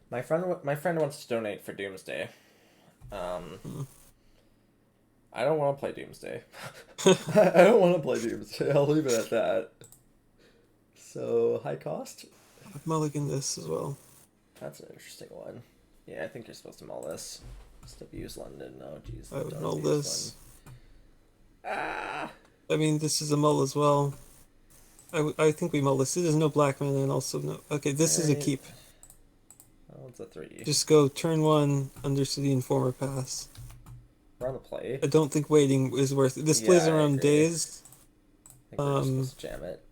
My friend wants to donate for Doomsday. I don't want to play Doomsday. I don't want to play Doomsday. I'll leave it at that. So, high cost? I've mulliganed this as well. That's an interesting one. Yeah, I think you're supposed to mull this. Just abuse London. Oh, jeez. I would mull this. Ah! I mean, this is a mull as well. I think we mull this. There's no black mana and also no... Okay, this is a keep. Oh, it's a 3. Just go turn 1, Undercity Informer pass. We're on the play. I don't think waiting is worth it. This plays around days. I think we're just supposed to jam it.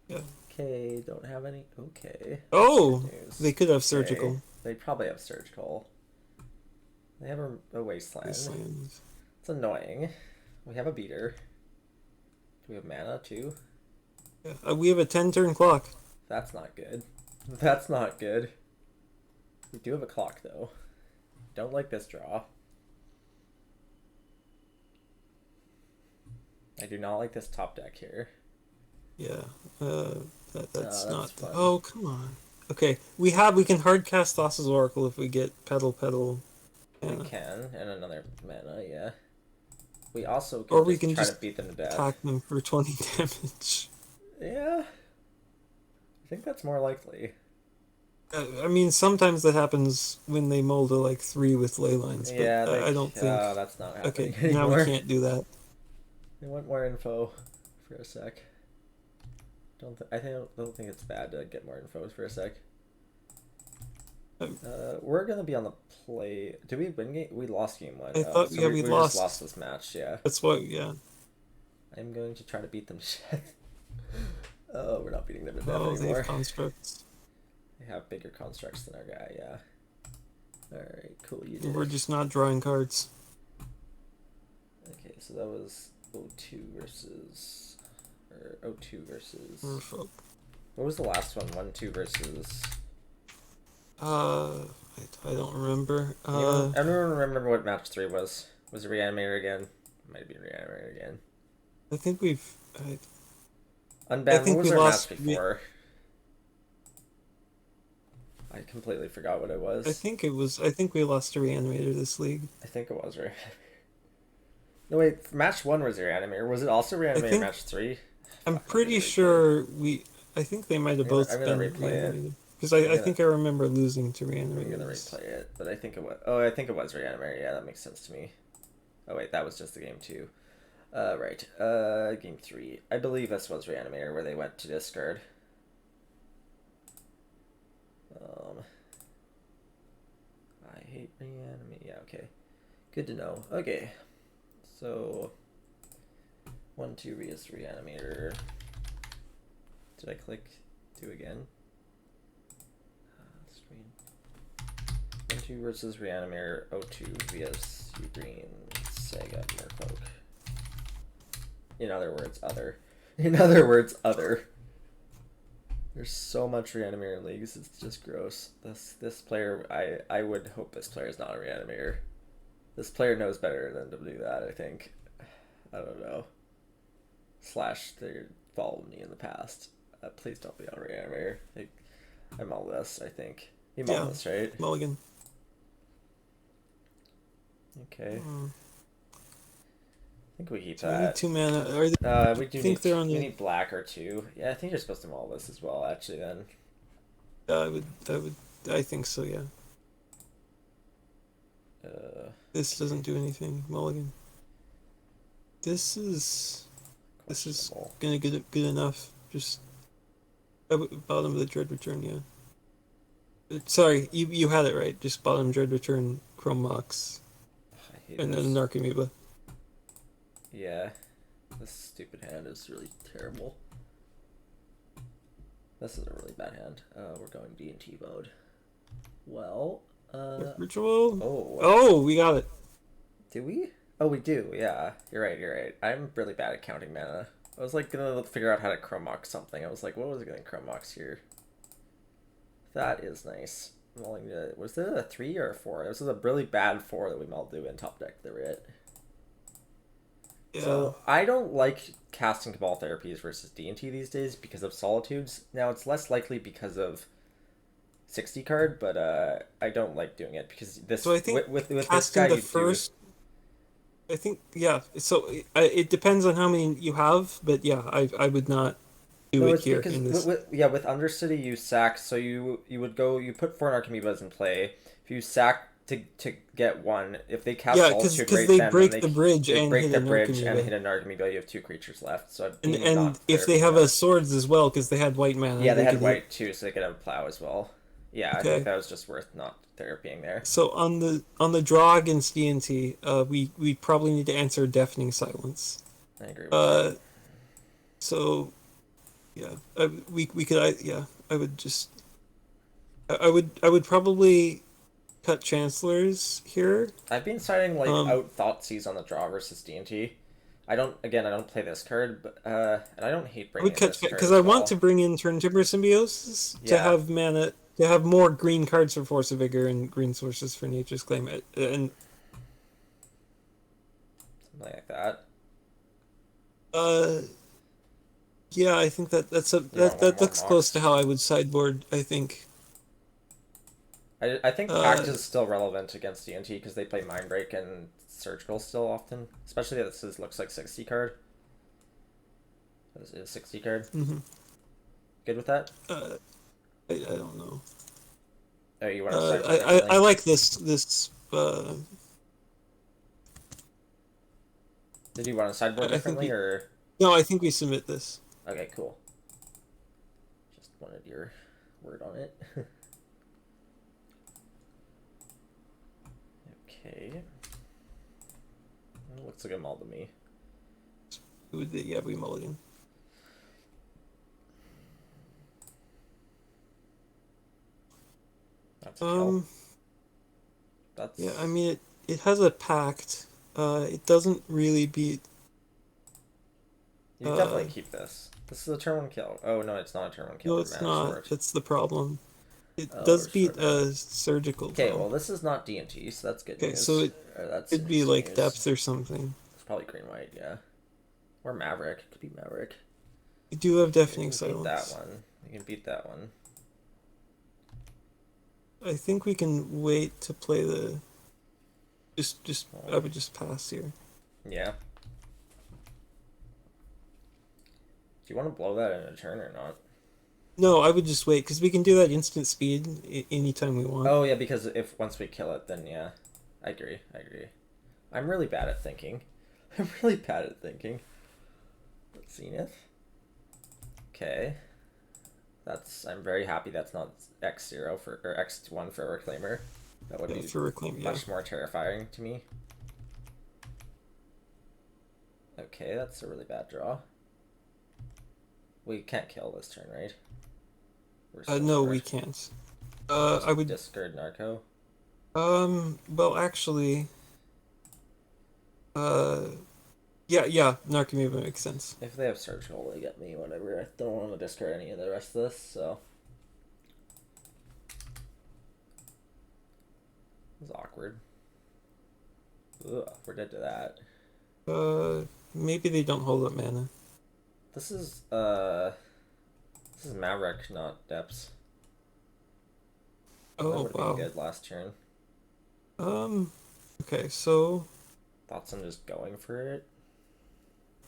Yeah. Okay, don't have any. Okay. Oh! They could have surgical. Okay. They probably have surgical. They have a wasteland. It's annoying. We have a beater. Do we have mana too? Yeah. We have a 10-turn clock. That's not good. That's not good. We do have a clock though. Don't like this draw. I do not like this top deck here. Yeah, that's not. Oh, come on. Okay, we can hard cast Thassa's Oracle if we get pedal. We can, and another mana, yeah. We also can, or we can try just to beat them to death. Attack them for 20 damage. Yeah, I think that's more likely. I mean, sometimes that happens when they mull to like 3 with ley lines, but yeah, I don't think. That's not happening Okay, anymore. now we can't do that. I want more info for a sec. I don't think it's bad to get more info for a sec. We're gonna be on the play. Did we win game? We lost game 1. I thought we lost. Just lost this match. Yeah. That's what. Yeah. I'm going to try to beat them to death. Oh, we're not beating them to death anymore. They have constructs. They have bigger constructs than our guy. Yeah. All right. Cool. You did. We're just not drawing cards. Okay, so that was O2 versus. Or O2 versus. Merfolk. What was the last one? 1-2 versus. I don't remember. Everyone remember what match 3 was? Was it Reanimator again? Might be Reanimator again. I think we've. Unbanned. What was our match before? I completely forgot what it was. I think we lost to Reanimator this league. I think it was Reanimator. No wait, match 1 was Reanimator. Was it also Reanimator match 3? I'm pretty sure I think they might have both been Reanimator. Because I think I remember losing to Reanimator. I'm gonna replay it, but I think it was. Oh, I think it was Reanimator. Yeah, that makes sense to me. Oh wait, that was just the game 2. Right. Game 3. I believe this was Reanimator where they went to discard. I hate Reanimate. Yeah. Okay. Good to know. Okay. So 1-2 is Reanimator. Did I click do again? Screen. O2 versus Reanimator, O2 VSU Green, Sega, Merfolk. In other words, other. In other words, other. There's so much Reanimator leagues, it's just gross. This player, I would hope this player is not a Reanimator. This player knows better than to do that, I think. I don't know. Slash, they followed me in the past. Please don't be on Reanimator. I'm all this, I think. You Yeah. this, right? Mulligan. Okay. I think we keep So we that. need 2 mana. Are they, We do think need, they're on we the... need black or 2. Yeah, I think you're supposed to mull this as well, actually, then. I think so, yeah. This doesn't do anything. Mulligan. This is gonna get good enough. Just bottom of the Dread Return, yeah. Sorry, you had it right. Just bottom Dread Return, Chrome Mox, and then Narcomoeba. Yeah, this stupid hand is really terrible. This is a really bad hand. We're going D&T mode. Well, Ritual. Oh, we got it. Do we? Oh, we do. Yeah, you're right. I'm really bad at counting mana. I was like gonna figure out how to Chrome Mox something. I was like, what was I gonna Chrome Mox here? That is nice. Was it a 3 or a 4? This is a really bad 4 that we all do in top deck. They were it. Yeah. So I don't like casting Cabal Therapies versus D&T these days because of Solitudes. Now it's less likely because of 60 card, but I don't like doing it because this. So I think with this casting guy, the first. I think So it depends on how many you have, but yeah, I would not do it here in this. With Undercity you sack, so you put 4 Narcomoebas in play. If you sack to get 1, if they cast all to because they break the bridge and hit a Narcomoeba, you have 2 creatures left. So and if they have a swords as well, because they had white mana. Yeah, they had white too, so they could have a plow as well. Yeah, okay. I think that was just worth not therapying there. So on the draw against D&T, we probably need to answer Deafening Silence. I agree with that. So yeah, we could I would just I would probably cut Chancellors here. I've been siding out Thoughtseize on the draw versus D&T. I don't play this card, but and I don't hate bringing. I would cut because I want to bring in Turn Timber Symbiosis to have mana. To have more green cards for Force of Vigor and green sources for Nature's Claim, and something like that. Yeah, I think that looks close to how I would sideboard. I think. I think Pact is still relevant against D&T because they play Mindbreak and Surgical still often, especially if this looks like 60 card. This is 60 card. Mm-hmm. Good with that? I don't know. Oh, you want to I like this. Did you want to sideboard differently or? No, I think we submit this. Okay, cool. Just wanted your word on it. Okay. It looks like a mull to me. Yeah, we mulligan. That's a kill. That's... Yeah, I mean it has a pact. It doesn't really beat. You definitely keep this. This is a turn 1 kill. Oh no, it's not a turn 1 kill. No, it's not. Short. That's the problem. It does beat Surgical. Okay, well this is not D&T, so that's good news. So it could be like news. Depth or something. It's probably green-white, yeah. Or Maverick. It could be Maverick. You do have Deafening Silence. That one. You can beat that one. I think we can wait to play the. I would just pass here. Yeah. Do you want to blow that in a turn or not? No, I would just wait because we can do that instant speed anytime we want. Oh yeah, because once we kill it, then yeah, I agree. I'm really bad at thinking. Zenith. Okay. I'm very happy that's not X0 or X1 for Reclaimer. That would be for Reclaim, much more terrifying to me. Okay, that's a really bad draw. We can't kill this turn, right? No, we can't. I would discard Narco. Well, actually, uh, yeah, Narcomoeba makes sense. If they have surgical, they get me. Whatever. I don't want to discard any of the rest of this, so it's awkward. Ugh, we're dead to that. Maybe they don't hold up mana. This is Maverick, not Depths. That Oh, would have been wow. good last turn. Um, okay, so, Thoughts on just going for it?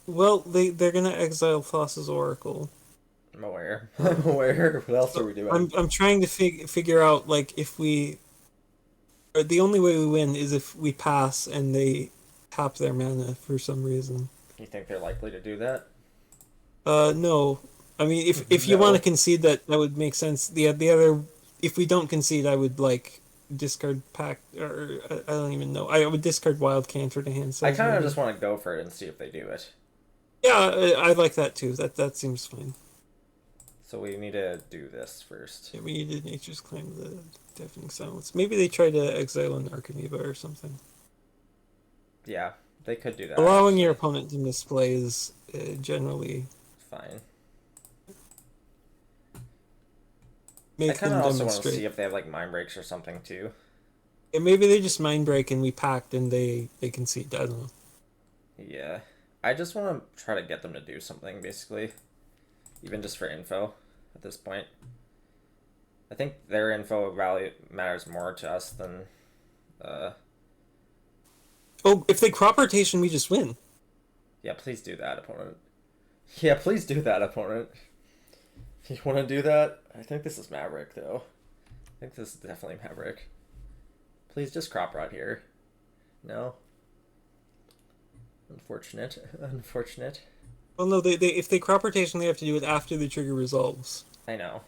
well, they're gonna exile Thassa's Oracle. I'm aware. I'm Um, aware. What else are so we doing? I'm trying to figure out, like, if we, or the only way we win is if we pass and they tap their mana for some reason. You think they're likely to do that? No. I mean, if you want to No. concede that, that would make sense. The other, if we don't concede, I would like discard pack, or I don't even know. I would discard Wild Canter to hand I size kind of maybe. just want to go for it and see if they do it. Yeah, I like that too. That seems fine. So we need to do this first. Yeah, we needed Nature's Claim, the Deafening Silence. Maybe they try to exile an Archimeva or something. Yeah, they could do that Allowing your actually. opponent to misplay is generally Fine. I make kind of them also want to demonstrate. see if they have like mind breaks or something too. Yeah, maybe they just mind break and we packed and they concede. I don't know. Yeah. I just want to try to get them to do something basically, even just for info at this point. I think their info value matters more to us than uh Oh, if they crop rotation, we just win. yeah, please do that, opponent. Yeah, please do that, opponent. You want to do that? I think this is Maverick though. I think this is definitely Maverick. Please just crop rot here. No. Unfortunate. Unfortunate. Well, no, they if they crop rotation, they have to do it after the trigger resolves. I know.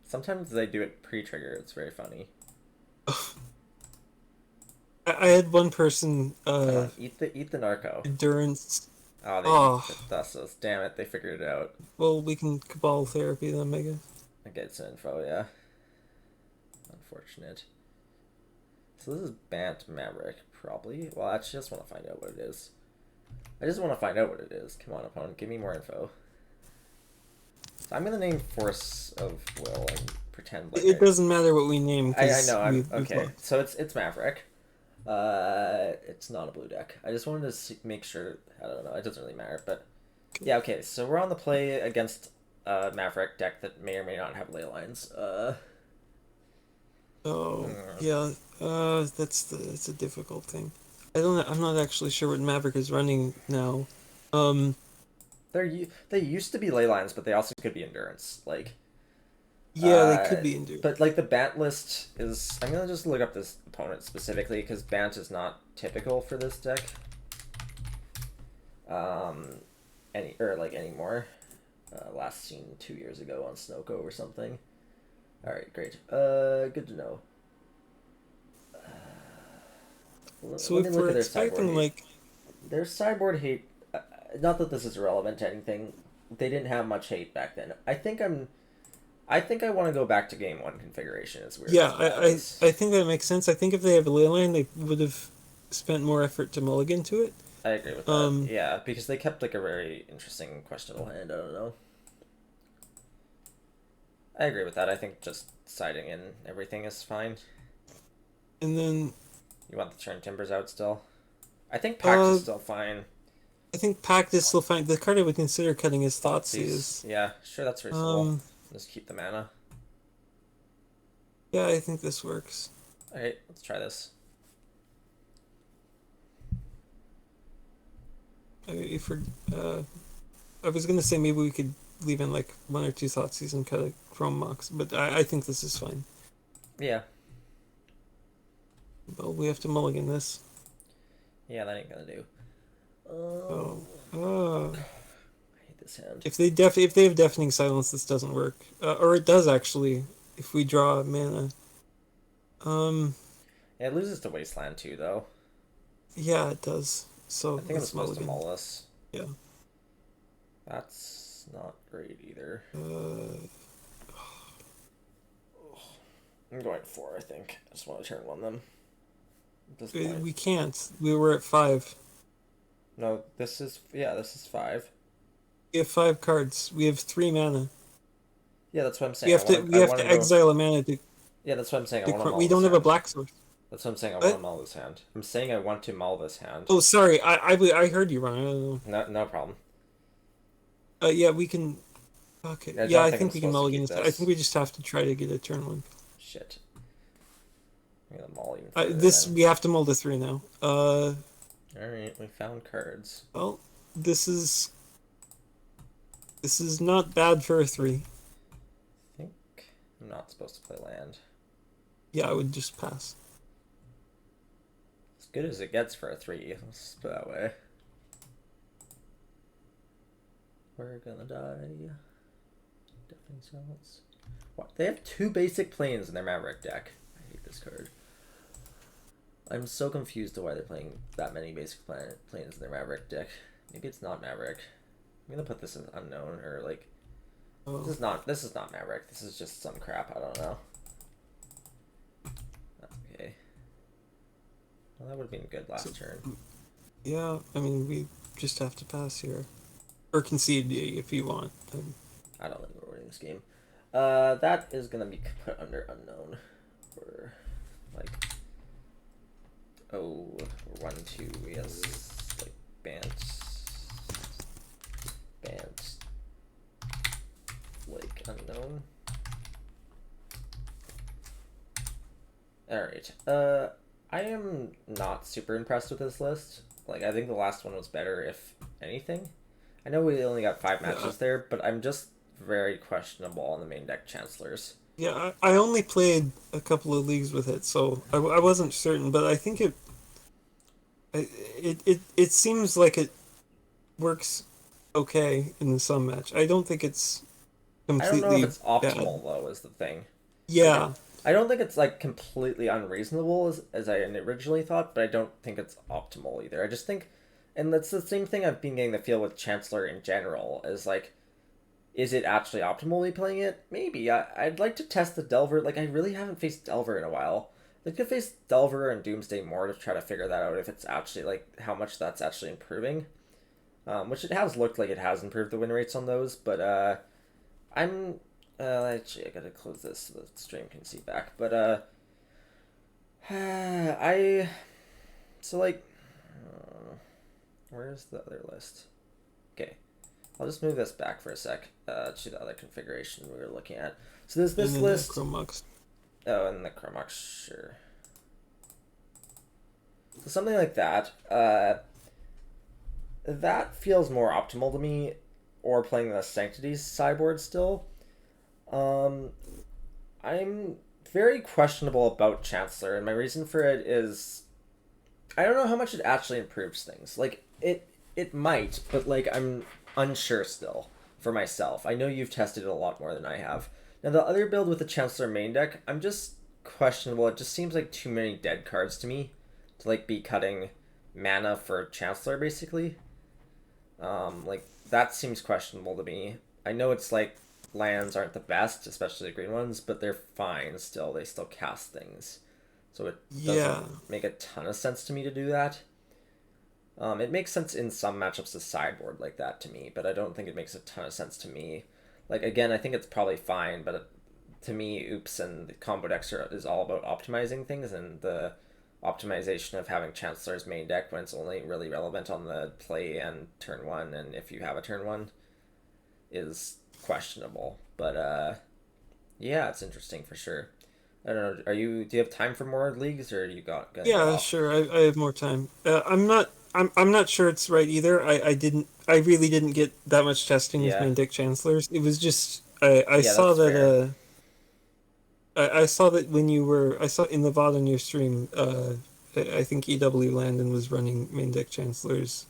Sometimes they do it pre-trigger. It's very funny. I had one person Come on, eat the narco. endurance. Oh, they eat Oh, the Thassos. Damn it, they figured it out. well, we can cabal therapy them, I guess. I get some info, yeah. Unfortunate. So this is Bant Maverick, probably. Well, I just want to find out what it is. I just want to find out what it is. Come on, opponent, give me more info. So I'm gonna name Force of Will and pretend like It doesn't matter what we name I because know. I'm we've okay. lost. So it's Maverick. It's not a blue deck. I just wanted to make sure. I don't know. It doesn't really matter, but yeah. Okay, so we're on the play against a Maverick deck that may or may not have ley lines. Oh, Hmm. yeah. That's a difficult thing. I'm not actually sure what Maverick is running now. Um, They used to be ley lines, but they also could be endurance. yeah, they Uh, could be endured. but like the Bant list is. I'm gonna just look up this opponent specifically because Bant is not typical for this deck. Um, anymore. Last seen 2 years ago on Snowco or something. All right, great. Good to know. So Let me if look we're at their sideboard expecting hate. like, Their sideboard hate. Not that this is relevant to anything. They didn't have much hate back then. I think I want to go back to game one configuration. As weird yeah, as that is. I think that makes sense. I think if they have a ley line, they would have spent more effort to mulligan to it. I agree with that. Um, Yeah, because they kept like a very interesting questionable hand. I don't know. I agree with that. I think just siding in everything is fine. and then You want the turn timbers out still? I think Pact uh, is still fine. I think Pact is still fine. The card I would consider cutting is Thoughtseize. Thoughtseize. Yeah, sure, that's reasonable. Um, Just keep the mana. yeah, I think this works. Alright, let's try this. If we're, I was gonna say maybe we could leave in like one or two Thoughtseize and cut a Chrome Mox, but I think this is fine. Yeah. Well, we have to mulligan this. Yeah, that ain't gonna do. Oh, I hate this hand. if they have Deafening Silence, this doesn't work. Or it does actually. If we draw mana. Yeah, it loses to Wasteland too, though. Yeah, it does. I So think I'm let's supposed to mulligan. mull this. Yeah. That's not great either. I'm going 4, I think. I just want to turn 1 them at this point. We can't. We were at 5. No, this is 5. We have 5 cards. We have 3 mana. Yeah, that's what I'm We saying. have to. We I have want to to go. exile a mana to. Yeah, that's what I'm saying. I want to mull We this don't have a hand. black source. That's what I'm saying. I want to What? mull this hand. I'm saying I want to mull this hand. Oh, sorry. I heard you wrong. I don't know. No problem. Yeah, we can. Okay. I Yeah, don't I think I'm think we can supposed to mulligan keep this. I think this. we just have to try to get a turn 1. Shit. I'm gonna mull even further This then. we have to mull to 3 now. Alright, we found cards. Well, this is not bad for a 3. I think I'm not supposed to play land. Yeah, I would just pass. As good as it gets for a 3, let's put it that way. We're gonna die. Deafening silence. What? They have 2 basic planes in their Maverick deck. I hate this card. I'm so confused to why they're playing that many basic planes in their Maverick deck. Maybe it's not Maverick. I'm gonna put this in unknown or like. Oh. This is not Maverick. This is just some crap. I don't know. That's okay. Well, that would have been good last turn. Yeah, I mean we just have to pass here, or concede if you want. I don't think we're winning this game. That is gonna be put under unknown for like. Oh, 1-2. Yes, like Bant, like unknown. All right. I am not super impressed with this list. Like, I think the last one was better, if anything. I know we only got 5 matches there, but I'm just very questionable on the main deck Chancellors. Yeah, I only played a couple of leagues with it, so I wasn't certain, but I think it seems like it works okay in some match. I don't think it's I don't know if completely it's optimal, bad. though, is the thing. Yeah, Like, I don't think it's, like, completely unreasonable as I originally thought, but I don't think it's optimal either. I just think, and that's the same thing I've been getting the feel with Chancellor in general, is, like, is it actually optimally playing it? Maybe. I'd like to test the Delver. Like, I really haven't faced Delver in a while. I'd like to face Delver and Doomsday more to try to figure that out, if it's actually, like, how much that's actually improving. Which it has looked like it has improved the win rates on those, but, I'm actually I gotta close this so the stream can see back. But I so like where's the other list? Okay, I'll just move this back for a sec to the other configuration we were looking at. So there's this list. Chromux. Oh, and the Chromux, sure. So something like that. That feels more optimal to me, or playing the Sanctities sideboard still. I'm very questionable about Chancellor, and my reason for it is I don't know how much it actually improves things. Like it might, but like I'm unsure still for myself. I know you've tested it a lot more than I have. Now the other build with the Chancellor main deck, I'm just questionable. It just seems like too many dead cards to me to like be cutting mana for Chancellor basically. Like that seems questionable to me. I know it's like lands aren't the best, especially the green ones, but they're fine still. They still cast things. So it doesn't make a ton of sense to me to do that. It makes sense in some matchups to sideboard like that to me, but I don't think it makes a ton of sense to me. Like, again, I think it's probably fine, but to me, Oops and the combo decks is all about optimizing things, and the optimization of having Chancellor's main deck when it's only really relevant on the play and turn 1, and if you have a turn 1, is questionable. But yeah, it's interesting for sure. I don't know. Do you have time for more leagues, or you gonna go Yeah, off? sure. I have more time. I'm not sure it's right either. I really didn't get that much testing with Yeah, main deck chancellors. It was just I yeah, saw that's that fair. I saw that when you were I saw in the VOD on your stream I think EW Landon was running main deck chancellors,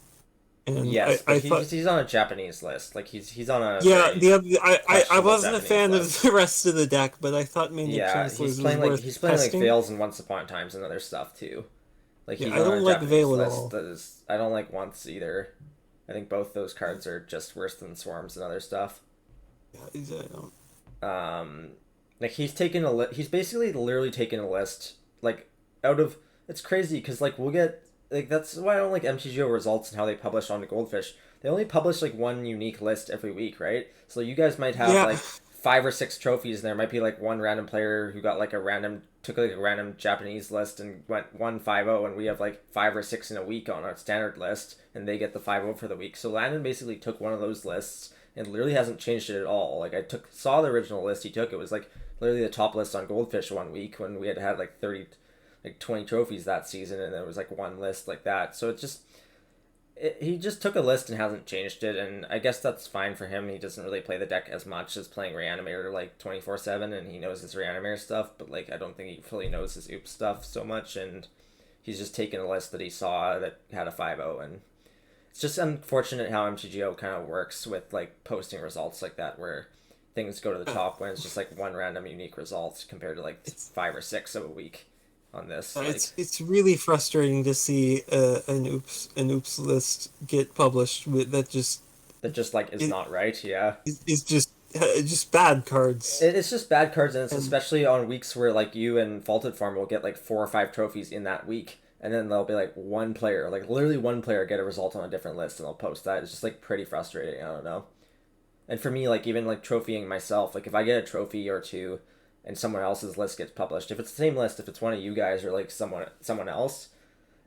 and Yes, but I thought he's on a Japanese list. Like he's on a yeah very I questionable wasn't a Japanese fan of list. the rest of the deck, but I thought main deck Yeah, chancellors was worth he's playing like testing. Veils and Once Upon Times and other stuff too. Like Yeah, he's I on a don't like Japanese Veil at list all. that is I don't like Once either. I think both those cards are just worse than Swarms and other stuff. Yeah, I don't. Um, Like he's basically literally taken a list like out of it's crazy because like we'll get like that's why I don't like MTGO results and how they publish on the Goldfish. They only publish like one unique list every week, right? So you guys might have Yeah, like 5 or 6 trophies, and there might be like one random player who got like took like a random Japanese list and went 1-5-0, and we have like 5 or 6 in a week on our standard list, and they get the 5-0 for the week. So Landon basically took one of those lists and literally hasn't changed it at all. Like saw the original list he took. It was like literally the top list on Goldfish one week when we had like 20 trophies that season, and there was like one list like that. So he just took a list and hasn't changed it, and I guess that's fine for him. He doesn't really play the deck as much as playing Reanimator like 24/7, and he knows his Reanimator stuff, but like I don't think he fully knows his Oops stuff so much, and he's just taken a list that he saw that had a 5-0, and it's just unfortunate how MTGO kind of works with like posting results like that where things go to the top when it's just like one random unique result compared to like it's 5 or 6 of a week on this. Like it's really frustrating to see an oops list get published with that just like is it not right. Yeah. is just bad cards. It's just bad cards, and it's And especially on weeks where like you and Faulted Farm will get like 4 or 5 trophies in that week, and then there'll be like one player, like literally one player, get a result on a different list, and they'll post that. It's just like pretty frustrating. I don't know. And for me, like even like trophying myself, like if I get a trophy or two, and someone else's list gets published, if it's the same list, if it's one of you guys or like someone else,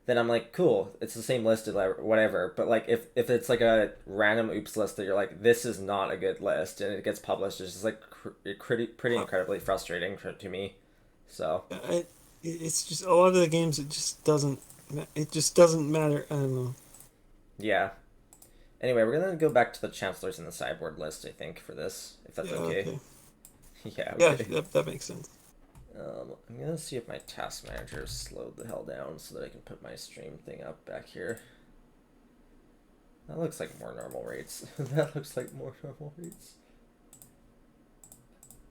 then I'm like, cool, it's the same list, whatever. But like, if it's like a random oops list that you're like, this is not a good list, and it gets published, it's just like pretty incredibly frustrating to me. So it's just a lot of the games. It just doesn't matter. I don't know. yeah. Anyway, we're gonna go back to the chancellors in the sideboard list, I think, for this, if that's Yeah. okay. Okay. Yeah. Yeah. Okay. That makes sense. I'm gonna see if my task manager slowed the hell down so that I can put my stream thing up back here. That looks like more normal rates. That looks like more normal rates.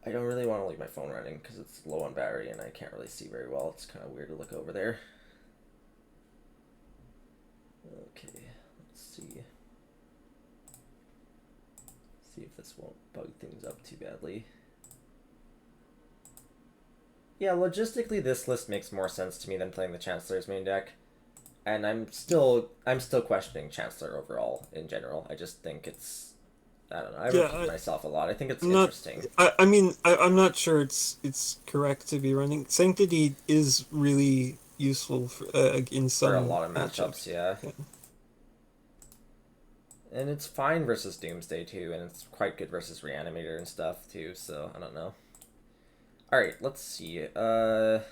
I don't really want to leave my phone running because it's low on battery and I can't really see very well. It's kind of weird to look over there. Okay, let's see. See if this won't bug things up too badly. Yeah, logistically, this list makes more sense to me than playing the Chancellor's main deck, and I'm still questioning Chancellor overall in general. I just think I don't know. I repeat myself a lot. I think it's interesting. I mean, I'm not sure it's correct to be running. Sanctity is really useful in some For a lot of matchups, yeah. Yeah. And it's fine versus Doomsday too, and it's quite good versus Reanimator and stuff too. So I don't know. All right, let's see. So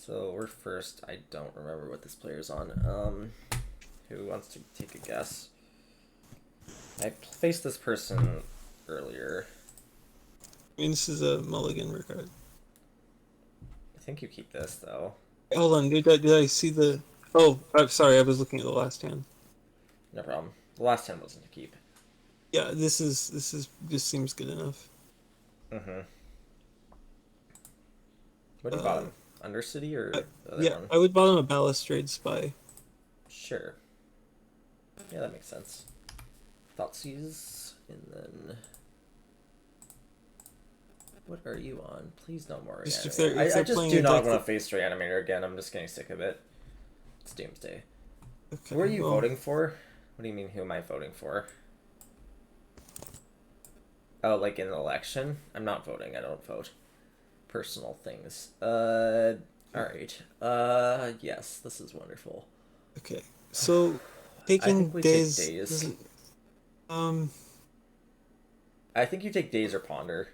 we're first. I don't remember what this player's on. Who wants to take a guess? I faced this person earlier. I mean, this is a mulligan regard. I think you keep this though. Hold on, did I see the? Oh, I'm sorry, I was looking at the last hand. No problem. The last hand wasn't to keep. Yeah, this seems good enough. Mm-hmm. What do you bottom? Undercity or the other yeah, one? I would bottom a Balustrade Spy. Sure. Yeah, that makes sense. Thoughtseize, and then what are you on? Please no more Reanimator. I just do not want to face Reanimator again. I'm just getting sick of it. It's Doomsday. Okay, who are you voting for? What do you mean, who am I voting for? Oh, like in an election? I'm not voting. I don't vote. Personal things. Alright. Yes, this is wonderful. Okay, so taking days. Take days. I think you take Daze or Ponder.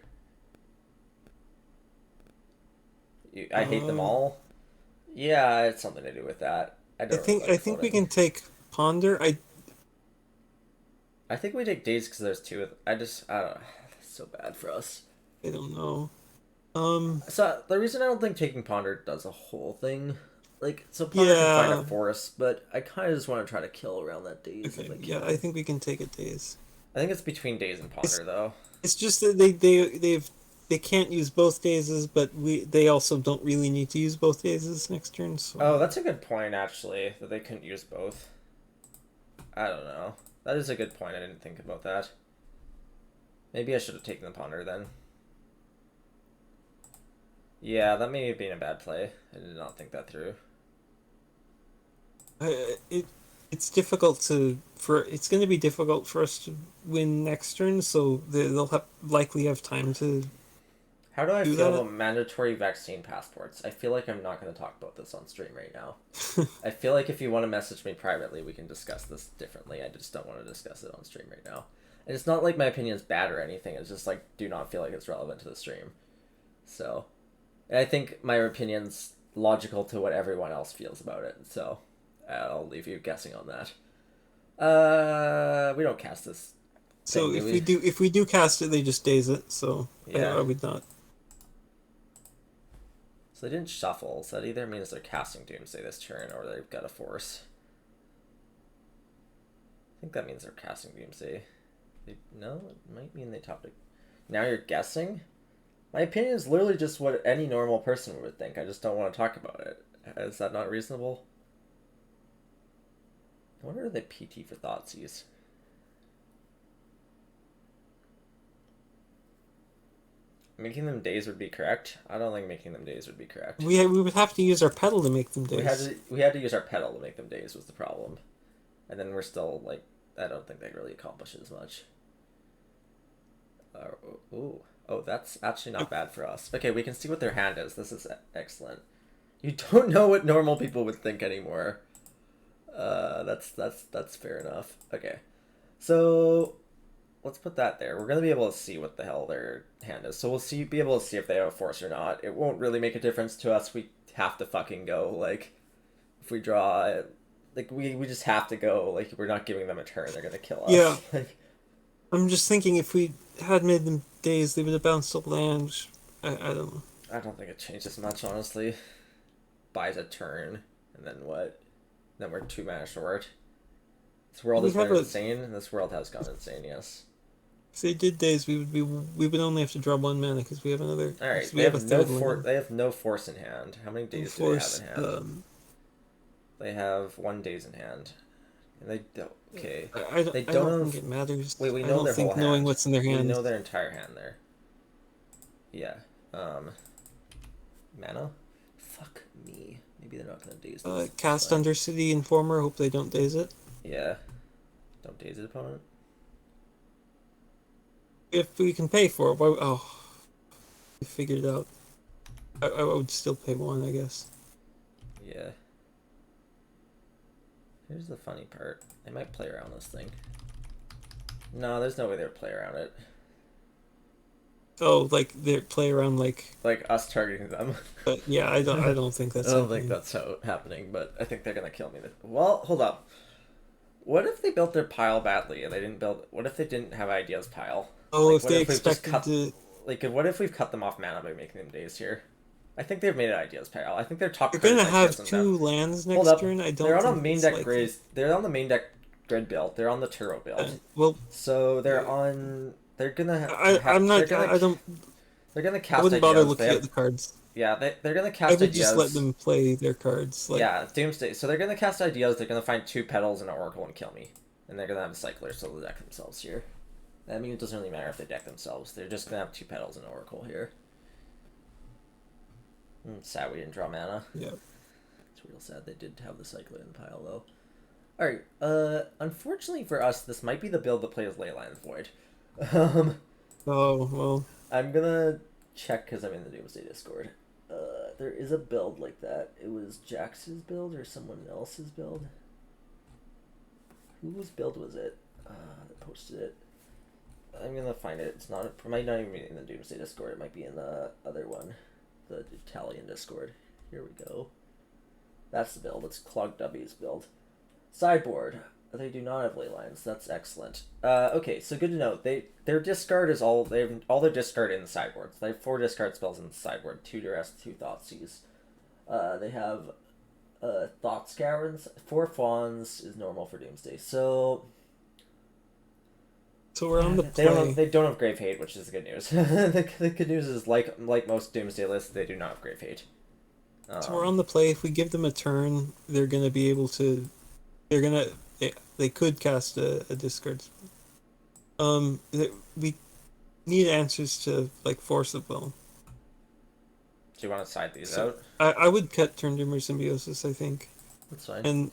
I hate them all. Yeah, it's something to do with that. I think we can take Ponder. I think we take Daze because there's two of them. I don't know. It's so bad for us. I don't know. So the reason I don't think taking Ponder does a whole thing, like, so Ponder can find a forest, but I kind of just want to try to kill around that Daze. Okay, yeah, I think we can take a Daze. I think it's between Daze and Ponder though. It's just that they can't use both Dazes, but they also don't really need to use both Dazes next turn. So. Oh, that's a good point actually, that they couldn't use both. I don't know. That is a good point. I didn't think about that. Maybe I should have taken the Ponder then. Yeah, that may have been a bad play. I did not think that through. It it's difficult to for it's going to be difficult for us to win next turn, so they'll have likely have time to How do I do feel that. about mandatory vaccine passports? I feel like I'm not going to talk about this on stream right now. I feel like if you want to message me privately, we can discuss this differently. I just don't want to discuss it on stream right now. And it's not like my opinion is bad or anything. It's just like do not feel like it's relevant to the stream. So, and I think my opinion's logical to what everyone else feels about it. So, I'll leave you guessing on that. We don't cast this So thing, do we? if we do cast it, they just daze it. So Yeah. I would not. So they didn't shuffle, so that either means they're casting Doomsday this turn or they've got a force. I think that means they're casting Doomsday. No, it might mean they topped it. Now you're guessing? My opinion is literally just what any normal person would think. I just don't want to talk about it. Is that not reasonable? I wonder if they PT for Thoughtseize. Making them days would be correct. I don't think making them days would be correct. We would have to use our pedal to make them daze. We had to use our pedal to make them days was the problem, and then we're still like I don't think they really accomplish as much. Ooh, oh, that's actually not bad for us. Okay, we can see what their hand is. This is excellent. You don't know what normal people would think anymore. That's fair enough. Okay, so let's put that there. We're gonna be able to see what the hell their hand is. So be able to see if they have a force or not. It won't really make a difference to us. We have to fucking go. Like, if we draw, like we just have to go. Like, we're not giving them a turn. They're gonna kill us. Yeah. Like, I'm just thinking if we had made them daze, they would have bounced a land. I don't know. I don't think it changes much, honestly. Buys a turn, and then what? Then we're 2 mana short. This world has gone insane. This world has gone insane. Yes. If they did daze, we would only have to draw 1 mana because we have another. All right. We have a third one. They have no force in hand. How many days do they have in hand? They have 1 days in hand, and they don't. Okay. I don't think it matters. Wait, we know their whole hand. Knowing what's in their hand. We know their entire hand there. Yeah. Mana? Fuck me. Maybe they're not gonna daze this. Cast Undercity Informer. Hope they don't daze it. Yeah. Don't daze the opponent. If we can pay for it, why, we figured it out. I would still pay 1, I guess. Yeah. Here's the funny part. They might play around this thing. No, there's no way they'll play around it. Oh, like they play around like us targeting them. But yeah, I don't think that's. I don't think that's how happening, but I think they're gonna kill me. Well, hold up. What if they built their pile badly and they didn't build? What if they didn't have ideas pile? Oh, like, if they expected to. Like, what if we've cut them off mana by making them days here? I think they've made an ideas pile. I think they're top. They're gonna have 2 lands next turn. I don't. They're on a main deck grid. They're on the main deck grid build. They're on the Turo build. Well, so they're on. They're gonna. I'm not. I don't. They're gonna cast. I wouldn't bother looking at the cards. Yeah, they're gonna cast. I would just let them play their cards. Like... Yeah, Doomsday. So they're gonna cast ideas. They're gonna find 2 petals and an oracle and kill me, and they're gonna have a cycler, so they'll deck themselves here. I mean, it doesn't really matter if they deck themselves. They're just gonna have 2 petals and an oracle here. Sad we didn't draw mana. Yeah. It's real sad they did have the cycler in the pile though. Alright, unfortunately for us, this might be the build that plays Leyline Void. Oh, well. I'm gonna check because I'm in the Doomsday Discord. There is a build like that. It was Jax's build or someone else's build? Whose build was it? That posted it. I'm gonna find it. It's not. It might not even be in the Doomsday Discord. It might be in the other one, the Italian Discord. Here we go. That's the build. It's Clog W's build. Sideboard. They do not have ley lines. That's excellent. Okay, so good to know. Their discard is all they have. All their discard in the sideboard. So they have 4 discard spells in the sideboard. 2 Duress, 2 Thoughtseize. They have Thought Scourings. 4 Fawns is normal for Doomsday. So we're on the play. They don't have Grave Hate, which is the good news. the good news is like most Doomsday lists, they do not have Grave Hate. So we're on the play. If we give them a turn, they're gonna be able to. They're gonna. They could cast a discard. We need answers to like Force of Will. Do you want to side these So out? I would cut Turn Dimmer Symbiosis, I think. That's fine. And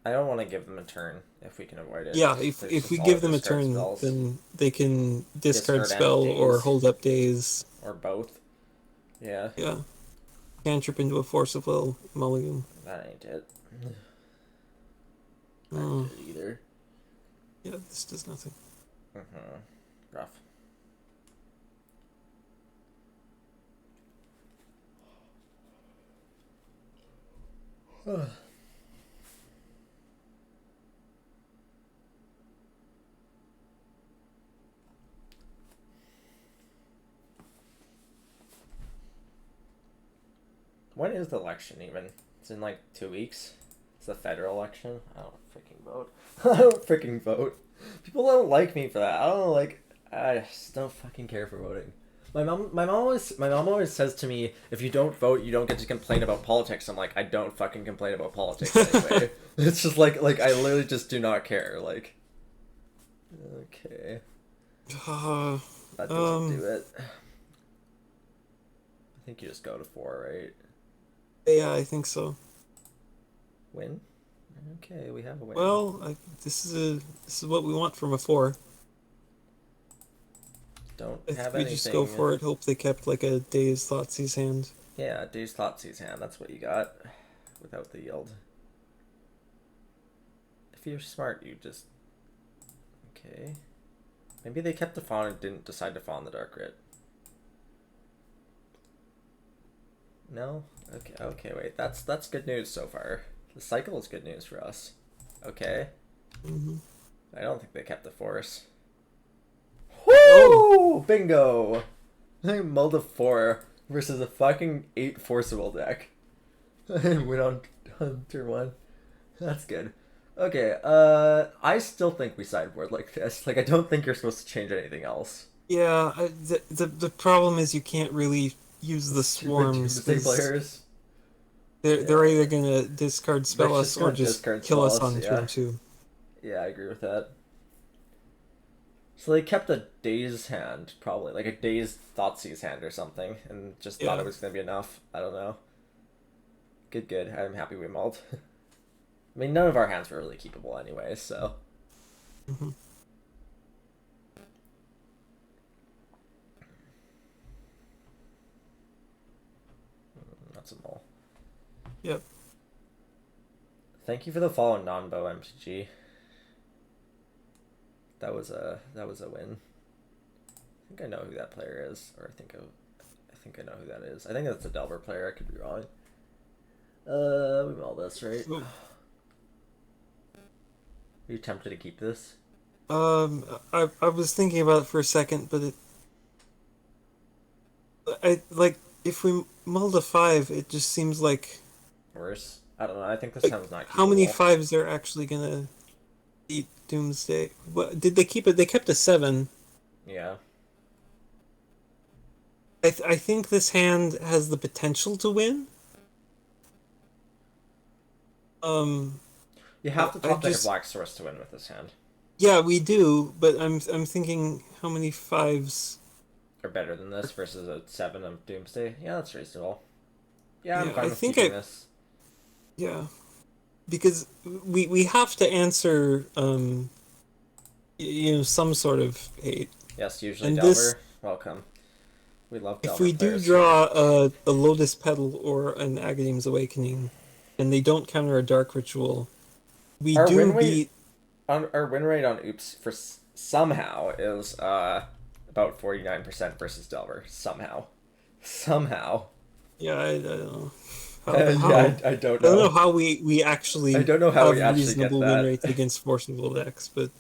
I don't want to give them a turn if we can avoid it. yeah, There's if we just all give the them a discard turn, spells. then they can discard Discard and spell or daze. hold up days. Or both. Yeah. Yeah. Cantrip into a Force of Will mulligan. That ain't it. That Mm. ain't it either. Yeah, this does nothing. Rough. When is the election even? It's in like 2 weeks. It's the federal election. I don't freaking vote. I don't freaking vote. People don't like me for that. I don't know, like I just don't fucking care for voting. My mom always says to me, if you don't vote, you don't get to complain about politics. I'm like, I don't fucking complain about politics anyway. It's just like I literally just do not care. Like, okay, that doesn't do it. I think you just go to 4, right? Yeah, I think so. Win. Okay, we have a win. Well, this is what we want from a 4. Don't I have think we anything. just go for it. Hope they kept like a Dazed Thoughtseize hand. Yeah, Dave's Thoughtsee's hand. That's what you got, without the yield. If you're smart, you just okay. Maybe they kept the fawn and didn't decide to fawn the Dark Rit. No? Okay, okay, wait. That's good news so far. The cycle is good news for us. Okay. Mm-hmm. I don't think they kept the force. Oh. Woo! Bingo! I mulled a 4 versus a fucking 8 forcible deck. And went on turn 1. That's good. Okay, I still think we sideboard like this. Like, I don't think you're supposed to change anything else. Yeah, the problem is you can't really use the swarms. Stupid players. They're either gonna discard spell us or just kill us on turn 2. Yeah, I agree with that. So they kept a Dazed hand, probably. Like a Dazed Thoughtseize hand or something, and just thought it was going to be enough. I don't know. Good. I'm happy we mulled. I mean, none of our hands were really keepable anyway, so... Mm-hmm. That's a mull. Yep. Thank you for the follow, non-bow MTG. That was a win. I think I know who that player is, or I think I know who that is. I think that's a Delver player. I could be wrong. We mull this, right? Ooh. Are you tempted to keep this? I was thinking about it for a second, but if we mulled a 5, it just seems like Worse? I don't know. I think this like, hand's not keepable. how many 5s are actually gonna eat Doomsday? What did they keep it? They kept a 7. Yeah. I think this hand has the potential to win. You have to top deck a Black Source to win with this hand. Yeah, we do, but I'm thinking how many 5s Are better than this versus a 7 of Doomsday. Yeah, that's reasonable. Yeah, I'm fine I with think keeping this. Yeah, because we have to answer some sort of hate. Yes, usually And Delver. Welcome. We love Delver If we do players. draw a Lotus Petal or an Agadeem's Awakening, and they don't counter a Dark Ritual, we Our do win rate beat. our win rate on Oops for somehow is about 49% versus Delver. Somehow. Yeah, I don't know. Yeah, I don't know. I don't know how we actually I don't know how we have actually get reasonable that. win rates against forcible decks, but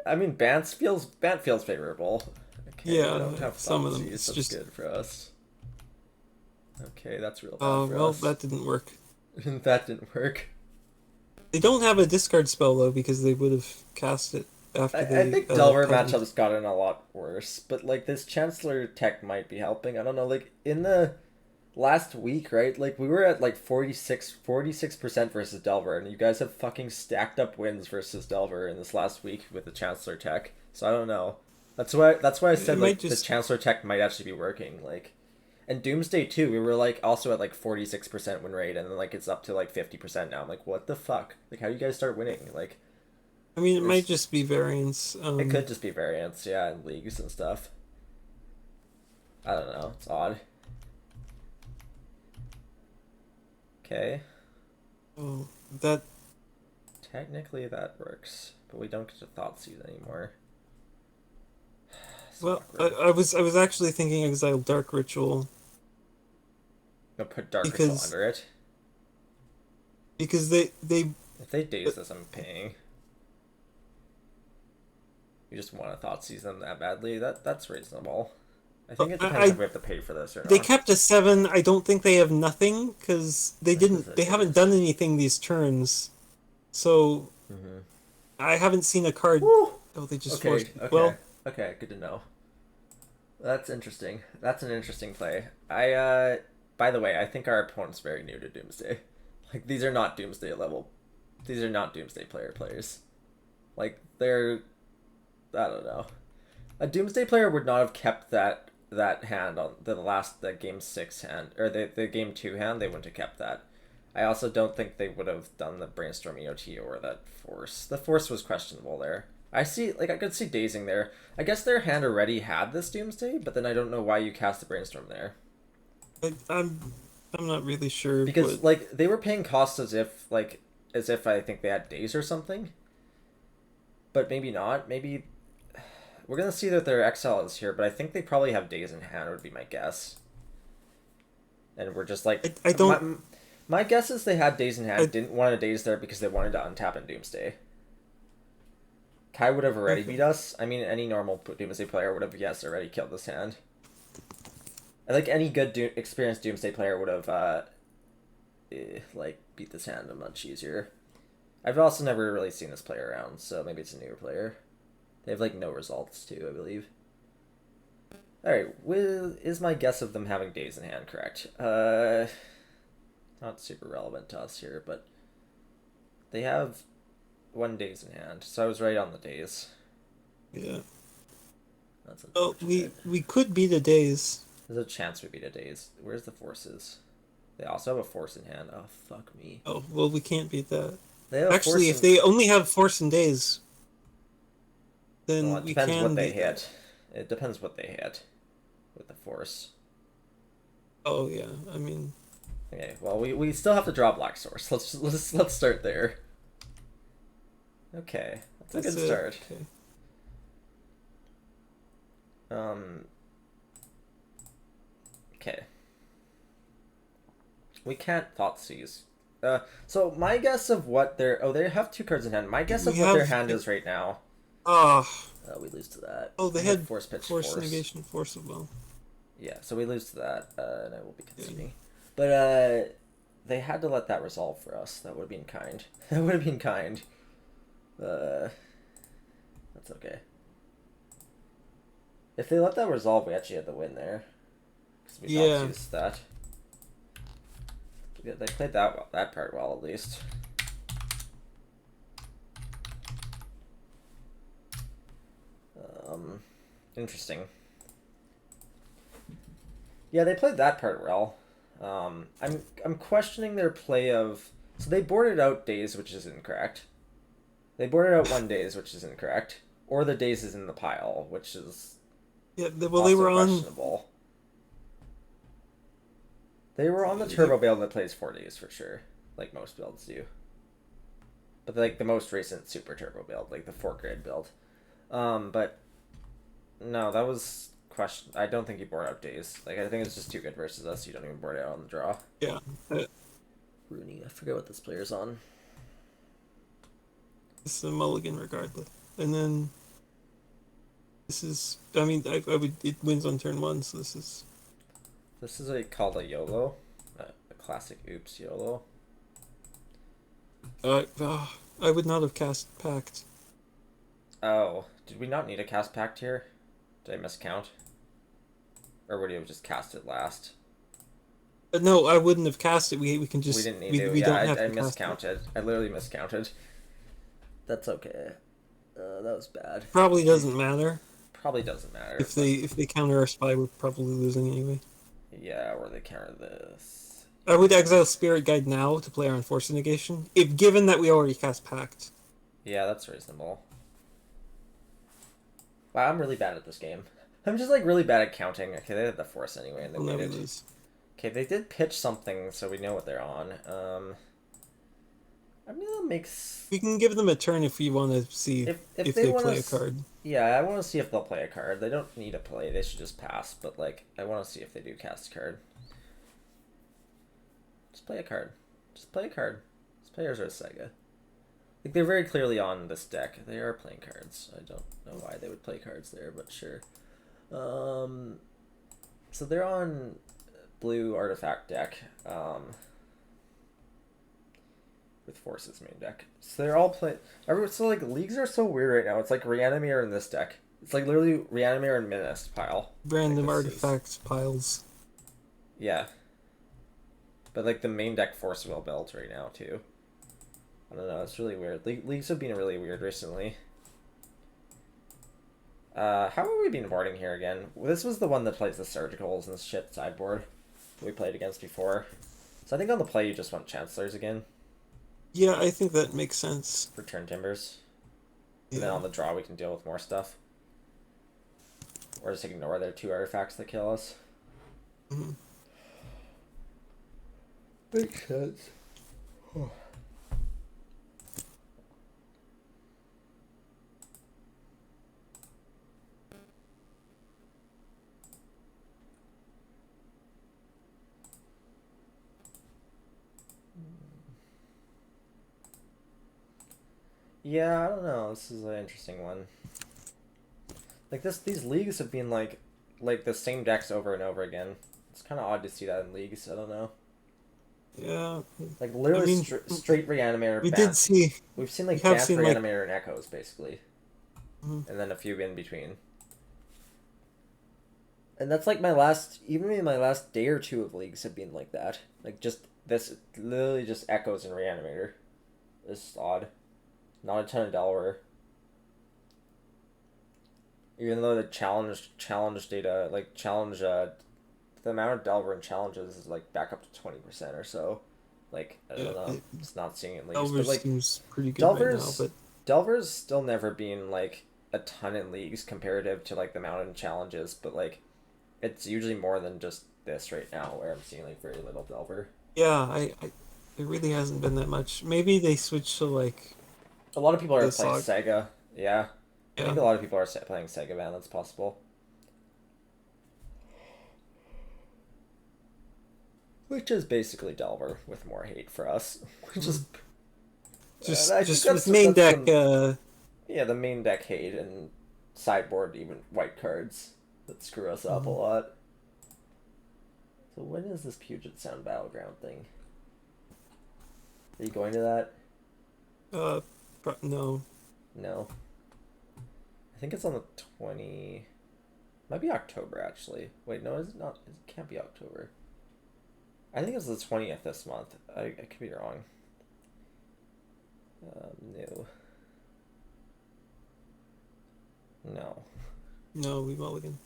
I mean, Bant feels favorable. Okay, yeah, we don't have some of them. Thoughtseize, It's that's just good for us. Okay, that's real bad for well, us. that didn't work. That didn't work. They don't have a discard spell though because they would have cast it after I think Delver matchups gotten a lot worse, but like this Chancellor tech might be helping. I don't know, like in the last week, right? Like we were at like 46% versus Delver, and you guys have fucking stacked up wins versus Delver in this last week with the Chancellor tech. So I don't know. That's why I It said might like the just Chancellor tech might actually be working. Like, and Doomsday too. We were like also at like 46% win rate, and then like it's up to like 50% now. I'm like, what the fuck? Like, how do you guys start winning? Like, I mean, it might it's just be variance. it could just be variance, yeah, in leagues and stuff. I don't know. It's odd. Okay, Oh, that. technically that works, but we don't get to thought seed anymore. So Well, awkward. I was actually thinking Exile Dark Ritual I'll put Dark Ritual because under it. they If they daze this, I'm paying. You just want to thought seize them that badly. That's reasonable. I think it depends if we have to pay for this or they not. kept a 7. I don't think they have nothing because This is a they haven't daze. done anything these turns. So Mm-hmm. I haven't seen a card. Woo! Oh, they just Okay, forced. okay, Well, okay. Good to know. That's interesting. That's an interesting play. By the way, I think our opponent's very new to Doomsday. Like, these are not Doomsday level. These are not Doomsday players. Like, they're, I don't know. A Doomsday player would not have kept that hand on the game 6 hand, or the game 2 hand. They wouldn't have kept that. I also don't think they would have done the brainstorm EOT or that force. The force was questionable there. I could see dazing there. I guess their hand already had this Doomsday, but then I don't know why you cast the brainstorm there. I'm not really sure Because what. like they were paying costs as if I think they had days or something. But maybe not. Maybe we're gonna see that their exile is here, but I think they probably have days in hand would be my guess. And we're just like I don't. my guess is they had days in hand, I, didn't want a days there because they wanted to untap in Doomsday. Kai would have already okay. beat us. I mean, any normal Doomsday player would have, yes, already killed this hand. I think any good experienced Doomsday player would have, like, beat this hand much easier. I've also never really seen this player around, so maybe it's a newer player. They have, like, no results, too, I believe. Alright, is my guess of them having days in hand correct? Not super relevant to us here, but they have 1 days in hand, so I was right on the days. Yeah. That's Oh, unfortunate. we could beat a days. There's a chance we beat a days. Where's the forces? They also have a force in hand. Oh, fuck me. Oh, well, we can't beat that. They have a Actually, force if in... they only have force and days, Well, then it we depends what can they beat that. hit. It depends what they hit with the force. Oh yeah, I mean, Okay, well, we still have to draw Black Source. Let's start there. Okay, that's a that's good it. start. Okay. Um, okay. We can't thought seize. So my guess of what their they have 2 cards in hand. My guess We of what their have. hand is right now. Ah. We lose to that. Oh, they They have had force pitch force force. negation, force of will. Yeah, so we lose to that, and I will be Yeah. conceding. But they had to let that resolve for us. That would have been kind. That would have been kind. Uh, that's okay. If they let that resolve, we actually had the win there. Because we Yeah. not used that. Yeah, they played that part well, at least. Interesting. Yeah, they played that part well. I'm questioning their play of... So they boarded out days, which is incorrect. They boarded out 1 days, which is incorrect. Or the days is in the pile, which is Yeah. Well, also they were on. questionable. They were on the turbo build that plays 4 days for sure, like most builds do. But like the most recent super turbo build, like the 4 grid build. But no, that was question. I don't think he board out days. Like I think it's just too good versus us. You don't even board it out on the draw. Yeah. Rooney, I forget what this player's on. It's a mulligan regardless. And then this is. I mean, I would. It wins on turn 1, so this is. This is called a YOLO, a classic oops YOLO. I would not have cast Pact. Oh, did we not need a cast pact here? Did I miscount? Or would you have just cast it last? No, I wouldn't have cast it. We can just. We didn't need to. We Yeah, don't have I to cast it. miscounted. I literally miscounted. That's okay. That was bad. Probably doesn't matter. Probably doesn't matter. If they counter our spy, we're probably losing anyway. Yeah, or they counter this. I would exile Spirit Guide now to play our Enforcer Negation, if given that we already cast Pact. Yeah, that's reasonable. Wow, I'm really bad at this game. I'm just like really bad at counting. Okay, they had the force anyway, and they We'll never waited. lose. Okay, they did pitch something, so we know what they're on. I mean, that makes. We can give them a turn if we want to see If if they they want play a to, card. yeah, I want to see if they'll play a card. They don't need to play; they should just pass. But like, I want to see if they do cast a card. Just play a card. Just play a card. Just play Urza Sega. Like they're very clearly on this deck. They are playing cards. I don't know why they would play cards there, but sure. So they're on blue artifact deck. With Forces main deck. So they're all playing. So like leagues are so weird right now. It's like Reanimator in this deck. It's like literally Reanimator and Minist pile. Random like artifacts piles. Yeah. But like the main deck Force Will built right now too. I don't know. It's really weird. Leagues have been really weird recently. How have we been boarding here again? Well, this was the one that plays the surgicals and shit sideboard we played against before. So I think on the play you just want Chancellors again. Yeah, I think that makes sense. For turn Timbers. Yeah. And then on the draw we can deal with more stuff. Or just ignore their 2 artifacts that kill us. Mm-hmm. Makes sense. Yeah, I don't know. This is an interesting one. Like these leagues have been like the same decks over and over again. It's kind of odd to see that in leagues. I don't know. Yeah. Like literally straight Reanimator. We did see. We've seen like have Bant seen, Reanimator and Echoes basically, Mhm. and then a few in between. And that's like even in my last day or two of leagues have been like that. Like just this, literally just Echoes and Reanimator. This is odd. Not a ton of Delver. Even though the challenge data, like challenge, the amount of Delver and challenges is like back up to 20% or so. Like, I don't know, just not seeing it least. Delver But like, seems pretty good right now, but Delver's still never been like a ton in leagues comparative to like the amount of challenges, but like, it's usually more than just this right now where I'm seeing like very little Delver. yeah, it really hasn't been that much. Maybe they switched to like. A lot of people are The playing Sega. Yeah. I think a Yeah. lot of people are playing Sega Van. That's possible. Which is basically Delver with more hate for us. Which is Just with main deck. Yeah, the main deck hate and sideboard even white cards that screw us up a lot. So when is this Puget Sound Battleground thing? Are you going to that? No. No. I think it's on the 20... Might be October, actually. Wait, no, is it not? It can't be October. I think it's the 20th this month. I could be wrong. No. No. No, we mulligan.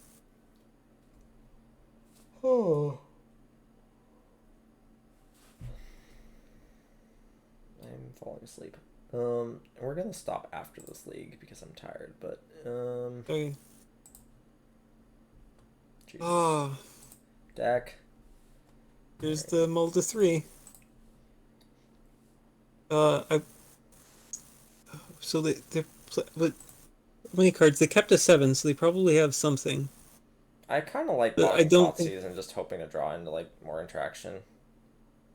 Oh. I'm falling asleep. We're gonna stop after this league because I'm tired, but, Okay. Jesus. Oh, Deck. there's the Molda 3. So but how many cards? They kept a 7, so they probably have something. I kind of like But I bottoming don't think- Thoughtseize and just hoping to draw into, like, more interaction.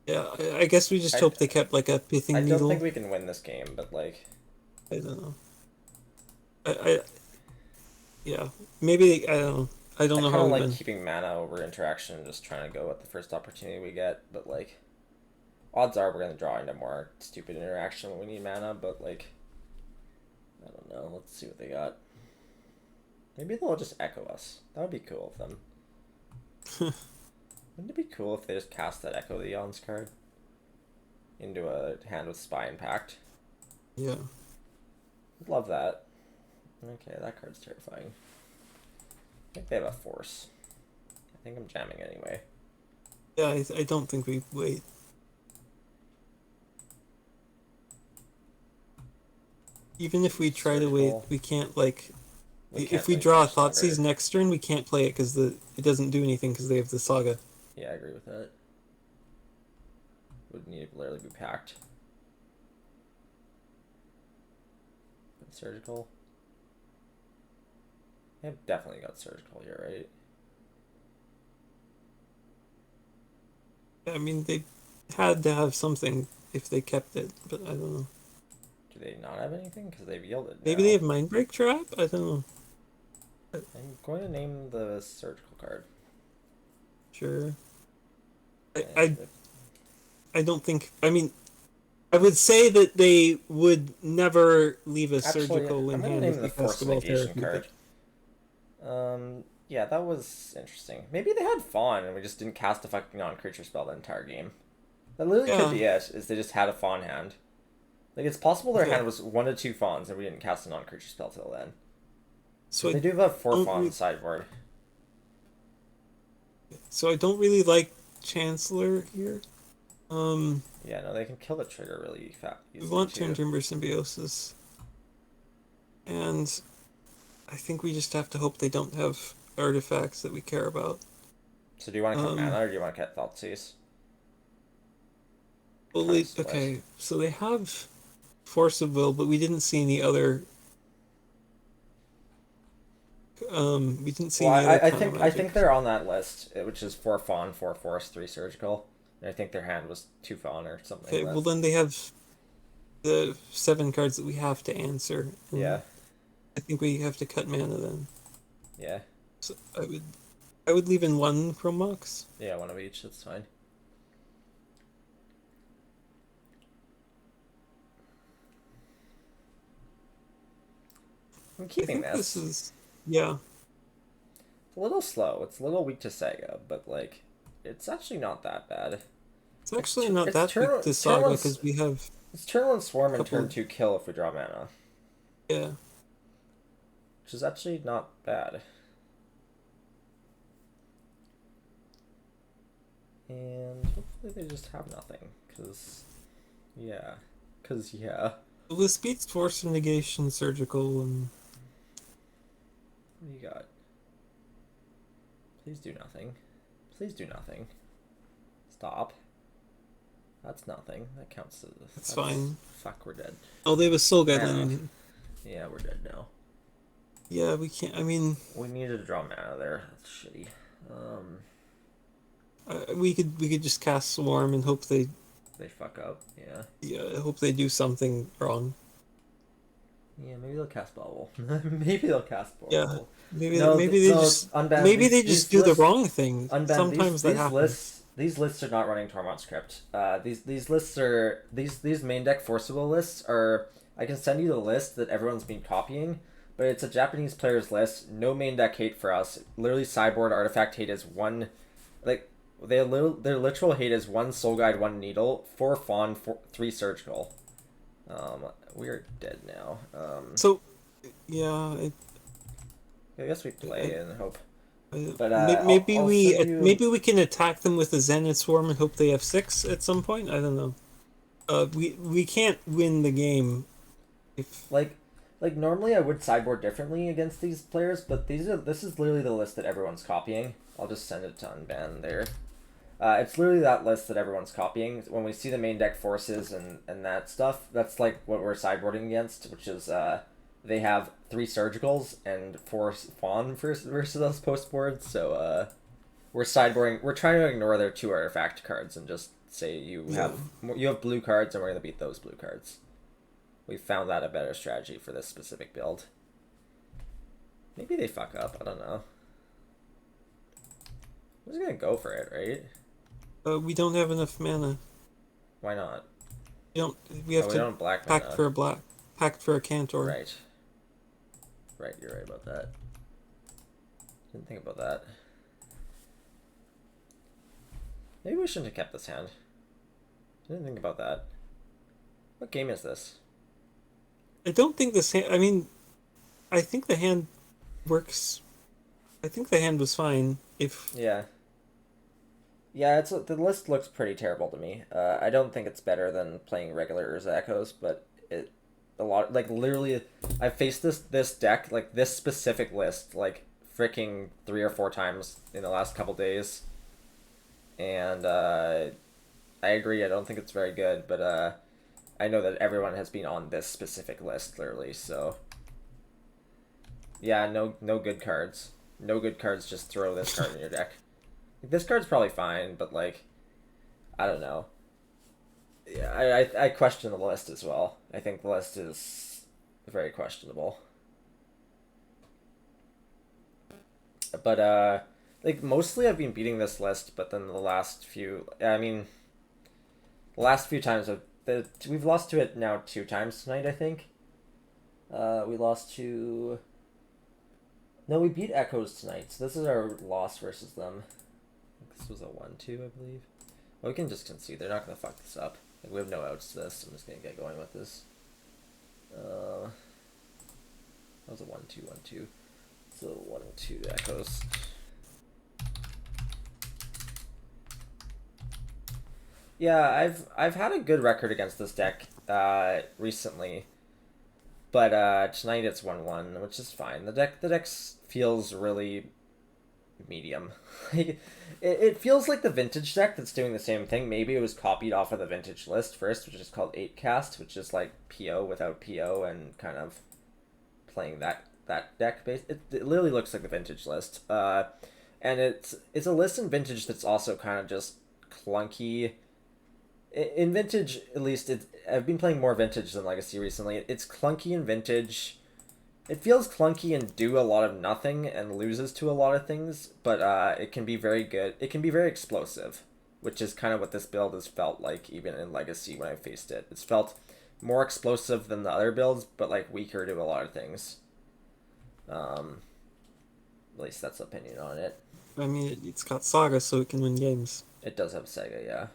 Yeah, I guess we just hope they kept like a pithing I needle. don't think we can win this game, but, like... I don't know. Yeah, maybe I don't know. I don't know I how kind of we like win. keeping mana over interaction and just trying to go at the first opportunity we get, but, like... Odds are we're gonna draw into more stupid interaction when we need mana, but, like... I don't know. Let's see what they got. Maybe they'll just echo us. That would be cool of them. Wouldn't it be cool if they just cast that Echo the Eons card into a hand with Spy Impact? Yeah. Love that. Okay, that card's terrifying. think they have a force. I think I'm jamming anyway. Yeah, I don't think we wait. Even if we try to wait, Surgical. we can't, like... We If can't we wait for draw a much Thoughtseize longer. next turn, we can't play it because it doesn't do anything because they have the Saga. Yeah, I agree with that. Would need to literally be packed. Surgical. They've definitely got surgical here, right? I mean, they had to have something if they kept it, but I don't know. Do they not have anything? Because they've yielded Maybe they now. have Mindbreak Trap? I don't know. I'm going to name the surgical card. Sure. I, And I, I don't think... I mean, I would say that they would never leave a actually, surgical I'm in going to hand name if the we cast force a Ball negation Therapy. card. Yeah, that was interesting. Maybe they had Fawn and we just didn't cast a fucking non-creature spell the entire game. That literally could Yeah, be it, is they just had a Fawn hand. Like, it's possible their okay. hand was 1 to 2 Fawns and we didn't cast a non-creature spell till then. So Because I they do have 4 don't Fawn re- sideboard. so I don't really like Chancellor here. Um, Yeah, no, they can kill the trigger really fast, we easily want Turn too. Timber Symbiosis, and I think we just have to hope they don't have artifacts that we care about. So do you want to cut Um, mana or do you want to cut Thoughtseize? well, Kind of split. okay, so they have Force of Will, but we didn't see any other. We didn't see Well, any other I counter think I magic. think they're on that list, which is 4 Fawn, 4 Force, 3 Surgical. And I think their hand was 2 Fawn or something Okay, like well that. then they have the 7 cards that we have to answer, Yeah, and I think we have to cut mana then. yeah. So I would leave in 1 Chromox. Yeah, one of each, that's fine. I'm I keeping think this this. is, yeah. It's a little slow. It's a little weak to Sega, but like, it's actually not that bad. It's actually not It's that big turn to turn Saga one because we have it's turn one a swarm and turn couple. 2 kill if we draw mana, Yeah, which is actually not bad. And hopefully they just have nothing, yeah, cause yeah. well, this beats Force of Negation, Surgical, and What do you got? Please do nothing. Please do nothing. Stop. That's nothing. That counts as... it's fine. Fuck, we're dead. Oh, they have a Soul Mana. Guideline. Yeah, we're dead now. Yeah, we can't. I mean, We needed to draw mana there. That's shitty. we could just cast Swarm and hope they, They fuck up. Yeah. yeah, hope they do something wrong. Yeah, maybe they'll cast Bubble. Maybe they'll cast Yeah, Bubble. maybe No, maybe they no, just unban maybe they just do the lists. wrong thing. Unban Sometimes that happens. these lists are not running Tormont script. These lists are these main deck forcible lists are. I can send you the list that everyone's been copying, but it's a Japanese players list. No main deck hate for us. Literally, sideboard artifact hate is one, like their literal hate is 1 soul guide, 1 needle, 4 fawn, 3 surgical. We're dead now. So, yeah, I guess we play and hope. I, But maybe I'll send you maybe we can attack them with a Zenith Swarm and hope they have 6 at some point. I don't know. We can't win the game if like normally I would sideboard differently against these players, but this is literally the list that everyone's copying. I'll just send it to unban there. It's literally that list that everyone's copying. When we see the main deck forces and that stuff, that's like what we're sideboarding against, which is they have 3 surgicals and 4 fawn versus those post boards. So we're sideboarding. We're trying to ignore their 2 artifact cards and just say yeah. you have blue cards and we're gonna beat those blue cards. We found that a better strategy for this specific build. Maybe they fuck up. I don't know. We're just gonna go for it, right? We don't have enough mana. Why not? We don't. We have We to don't have black pact mana. for a black, pact for a Cantor. Right. Right, you're right about that. Didn't think about that. Maybe we shouldn't have kept this hand. Didn't think about that. What game is this? I don't think this hand. I mean, I think the hand works I think the hand was fine. If Yeah. Yeah, the list looks pretty terrible to me. I don't think it's better than playing regular Urza Echoes, but it a lot like literally I faced this deck like this specific list like freaking 3 or 4 times in the last couple days, and I agree. I don't think it's very good, but I know that everyone has been on this specific list clearly. So yeah, no good cards. No good cards. Just throw this card in your deck. This card's probably fine, but like I don't know. Yeah, I question the list as well. I think the list is very questionable. But like mostly I've been beating this list, but then the last few, I mean, the last few times we've lost to it now 2 times tonight. I think. We lost to. No, we beat Echoes tonight, so this is our loss versus them. This was a 1-2, I believe. Well, we can just concede. They're not gonna fuck this up. Like, we have no outs to this. I'm just gonna get going with this. That was a 1-2, 1-2. So 1-2 Echoes. Yeah, I've had a good record against this deck recently, but tonight it's 1-1, which is fine. The deck feels really medium. Like it feels like the vintage deck that's doing the same thing. Maybe it was copied off of the vintage list first, which is called 8 cast, which is like PO without PO and kind of playing that deck base. It literally looks like the vintage list. And it's a list in vintage that's also kind of just clunky. In vintage, at least, I've been playing more vintage than legacy recently. It's clunky in vintage. It feels clunky and do a lot of nothing and loses to a lot of things, but it can be very good. It can be very explosive, which is kind of what this build has felt like even in Legacy when I faced it. It's felt more explosive than the other builds, but like weaker to a lot of things. At least that's the opinion on it. I mean, it's got Saga, so it can win games. It does have Sega, yeah.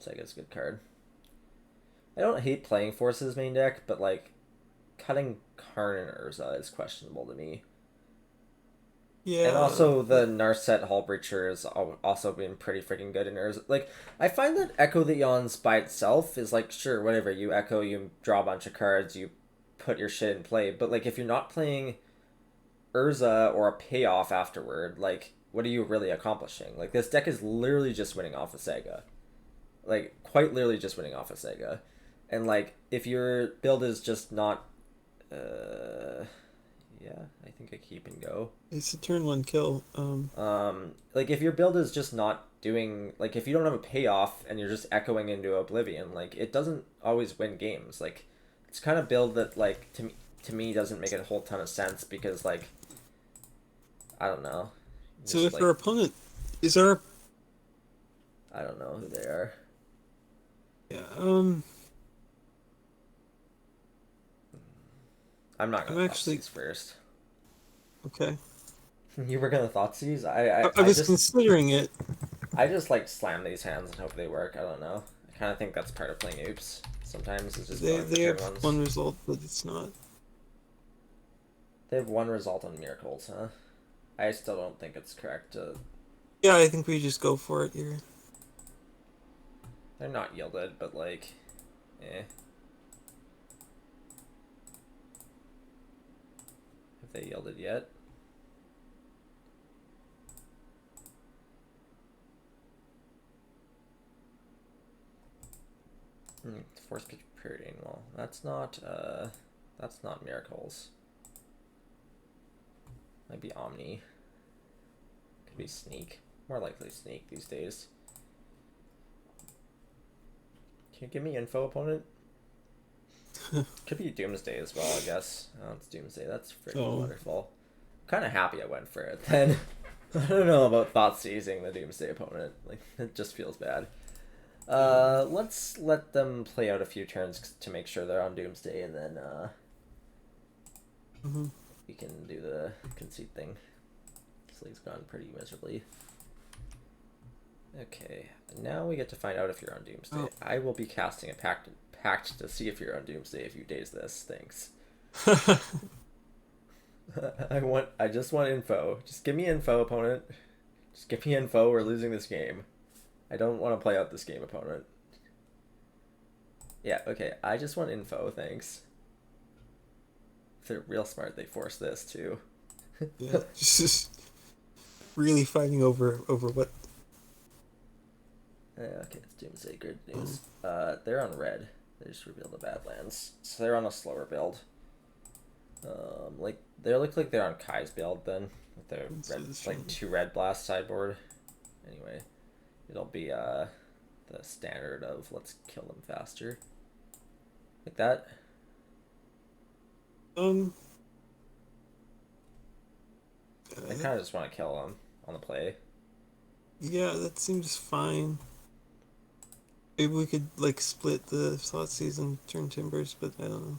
Sega's a good card. I don't hate playing Force's main deck, but like cutting Karn and Urza is questionable to me. Yeah. And also the Narset Hullbreacher has also been pretty freaking good in Urza. Like, I find that Echo the Eons by itself is like, sure, whatever, you Echo, you draw a bunch of cards, you put your shit in play. But like, if you're not playing Urza or a payoff afterward, like, what are you really accomplishing? Like, this deck is literally just winning off of Sega. Like, quite literally just winning off of Sega. And like, if your build is just not yeah, I think I keep and go. It's a turn one kill. Like if your build is just not doing like if you don't have a payoff and you're just echoing into oblivion, like it doesn't always win games. Like it's kind of build that like to me doesn't make a whole ton of sense because like I don't know. So Just, if like, our opponent is our I don't know who they are. yeah, I'm not gonna I'm actually Thoughtseize first. okay. You were gonna Thoughtseize? I was considering it. I just like slam these hands and hope they work. I don't know. I kind of think that's part of playing Oops. Sometimes it's just going for They turn have ones. one result, but it's not. They have one result on Miracles, huh? I still don't think it's correct to. Yeah, I think we just go for it here. They're not yielded, but like, eh. Have they yielded yet? Force pitch period. Well, that's not Miracles. Might be Omni. Could be Sneak. More likely Sneak these days. Can you give me info, opponent? Could be Doomsday as well, I guess. Oh, it's Doomsday. That's freaking wonderful. I'm kind of happy I went for it then. I don't know about Thoughtseize the Doomsday opponent. Like, it just feels bad. Let's let them play out a few turns to make sure they're on Doomsday, and then we can do the conceit thing. This league's gone pretty miserably. Okay, now we get to find out if you're on Doomsday. Oh. I will be casting a pact to see if you're on Doomsday if you daze this. Thanks. I just want info. Just give me info, opponent. Just give me info. We're losing this game. I don't want to play out this game, opponent. Yeah, okay. I just want info, thanks. If they're real smart, they force this too. Yeah, just really fighting over what. Okay, it's Doomsday. Good news. They're on red. They just revealed the Badlands, so they're on a slower build. Like they look like they're on Kai's build then, with their red, like 2 red blast sideboard. Anyway, it'll be the standard of let's kill them faster, like that. I kind of just want to kill them on the play. Yeah, that seems fine. Maybe we could like split the Thoughtseize and turn Timbers, but I don't know.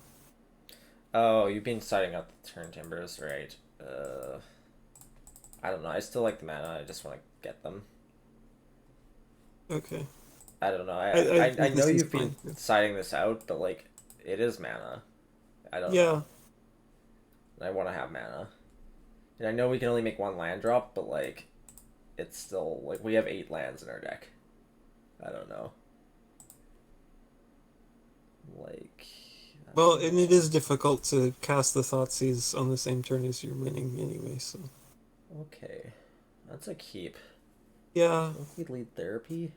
Oh, you've been siding up the turn Timbers, right? I don't know. I still like the mana. I just want to get them. Okay. I don't know. I I know you've fine. been siding this out, but like it is mana. I don't Yeah. know. I want to have mana. And I know we can only make 1 land drop, but like it's still like we have 8 lands in our deck. I don't know. Like Well, and it is difficult to cast the Thoughtseize on the same turn as you're winning anyway, so. okay. That's a keep. Yeah, Don't we lead therapy?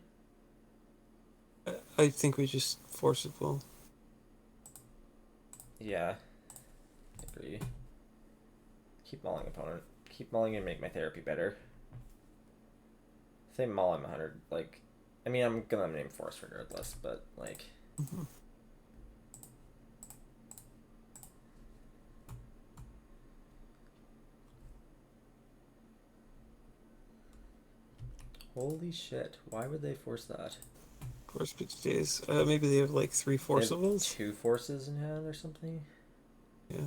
I think we just force it well. Yeah. I agree. Keep mauling, opponent. Keep mauling and make my therapy better. Say maul, I'm 100. Like, I mean, I'm gonna name force regardless, but like. Holy shit! Why would they force that? Force pitch days. Maybe they have like 3 forcibles. 2 forces in hand or something. Yeah.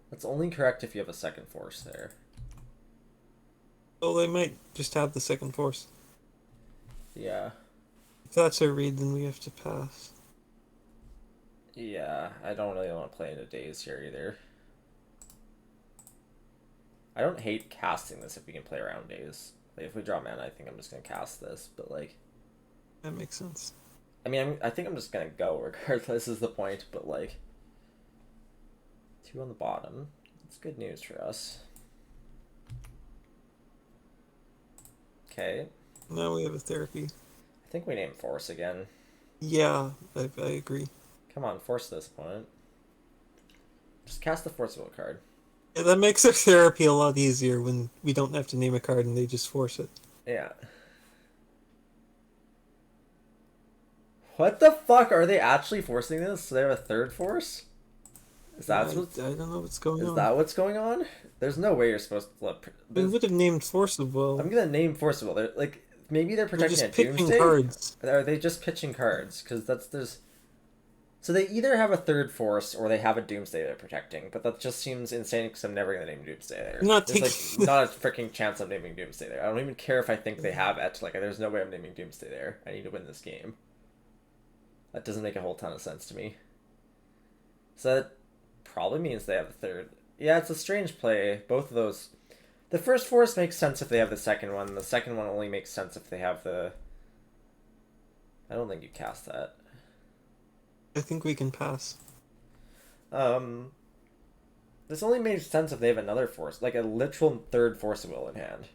That's only correct if you have a second force there. Well, they might just have the second force. Yeah. If that's our read, then we have to pass. Yeah, I don't really want to play into days here either. I don't hate casting this if we can play around days. Like if we draw mana, I think I'm just gonna cast this. But like, That makes sense. I mean, I think I'm just gonna go regardless. Is the point? But like, 2 on the bottom. It's good news for us. Okay. Now we have a therapy. I think we name force again. Yeah, I agree. Come on, force this opponent. Just cast the force will card. Yeah, that makes our therapy a lot easier when we don't have to name a card and they just force it. Yeah. What the fuck? Are they actually forcing this? So they have a 3rd force? Is that what's... I don't know what's going on. Is that what's going on? There's no way you're supposed to let... We would have named Forcible. I'm gonna name Forcible. They're like... Maybe they're protecting just a pitching Doomsday? cards. Are they just pitching cards? Because there's... So they either have a 3rd force or they have a Doomsday they're protecting, but that just seems insane because I'm never gonna name Doomsday there. There's like not a freaking chance I'm naming Doomsday there. I don't even care if I think they have it. Like, there's no way I'm naming Doomsday there. I need to win this game. That doesn't make a whole ton of sense to me. So that probably means they have a 3rd. Yeah, it's a strange play. Both of those. The first force makes sense if they have the second one. The second one only makes sense if they have the... I don't think you cast that. I think we can pass. This only makes sense if they have another force, like a literal 3rd force of will in hand.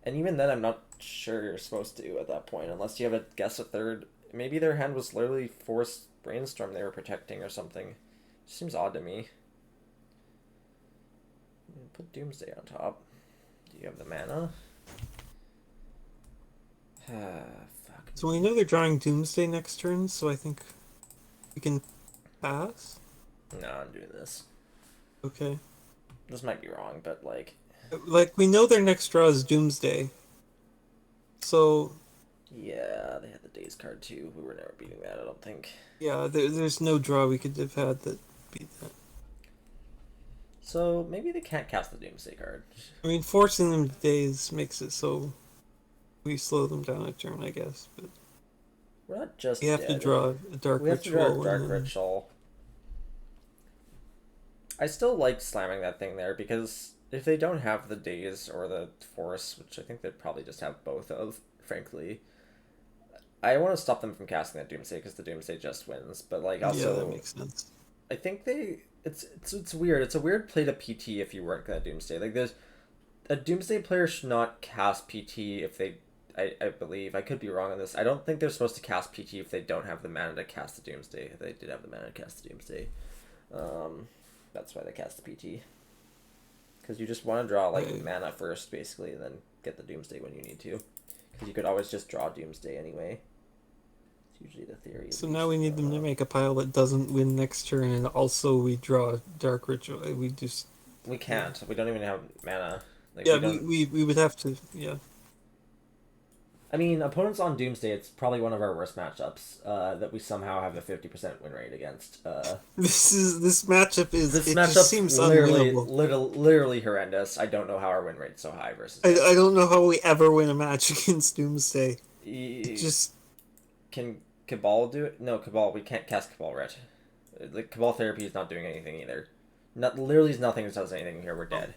And even then, I'm not sure you're supposed to at that point, unless you have a guess a 3rd. Maybe their hand was literally force brainstorm they were protecting or something. Seems odd to me. Put Doomsday on top. Do you have the mana? Fuck. So we know they're drawing Doomsday next turn, so I think we can pass. No, I'm doing this. Okay. This might be wrong, but like... Like, we know their next draw is Doomsday. So... Yeah, they had the Days card too. We were never beating that, I don't think. Yeah, there's no draw we could have had that beat that. So maybe they can't cast the Doomsday card. I mean, forcing them to days makes it so we slow them down a turn, I guess. But we're not just we have dead. to draw a Dark We have to draw Ritual. a Dark Ritual. I still like slamming that thing there because if they don't have the daze or the force, which I think they'd probably just have both of, frankly, I want to stop them from casting that Doomsday because the Doomsday just wins. But like Yeah, that also, makes sense. I think it's weird. It's a weird play to PT if you weren't gonna Doomsday. Like there's a Doomsday player should not cast PT if they. I believe I could be wrong on this. I don't think they're supposed to cast PT if they don't have the mana to cast the Doomsday. If they did have the mana to cast the Doomsday, that's why they cast the PT. Because you just want to draw like mana first, basically, and then get the Doomsday when you need to. Because you could always just draw Doomsday anyway. It's usually the theory. So now we need them to make a pile that doesn't win next turn, and also we draw Dark Ritual. We can't. We don't even have mana. Like, yeah, we would have to. Yeah. I mean, opponents on Doomsday, it's probably one of our worst matchups that we somehow have a 50% win rate against. This matchup is this it matchup just seems literally horrendous. I don't know how our win rate's so high versus. I don't know how we ever win a match against Doomsday. Just can Cabal do it? No, Cabal. We can't cast Cabal Ret. Like Cabal Therapy is not doing anything either. Literally nothing that does anything here. We're dead.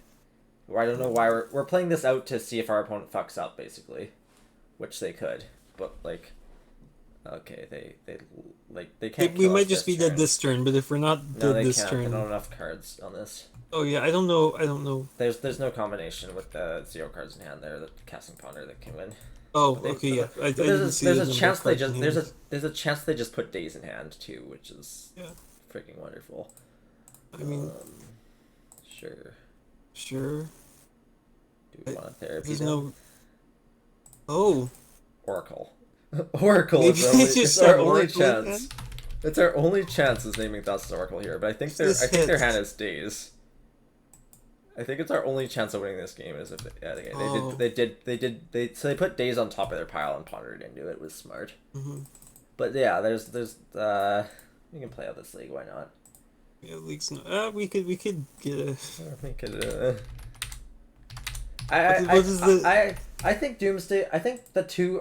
I don't know why we're playing this out to see if our opponent fucks up, basically. Which they could, but like, okay, they can't. We might just be dead this turn, but if we're not dead this turn, they don't have enough cards on this. Oh yeah, I don't know. There's no combination with the 0 cards in hand there that casting Ponder that can win. Oh, okay, yeah. There's a chance they just there's a chance they just put Daze in hand too, which is freaking wonderful. I mean, sure. Do we want a therapy? There's no. Oh. Oracle. Oracle is our only chance. It's our only chance is naming Thassa's Oracle here, but I think their hand is Daze. I think it's our only chance of winning this game is if they put Daze on top of their pile and pondered into it. It was smart. But yeah, there's we can play out this league, why not? Yeah, league's not we could get a we could I think Doomsday. I think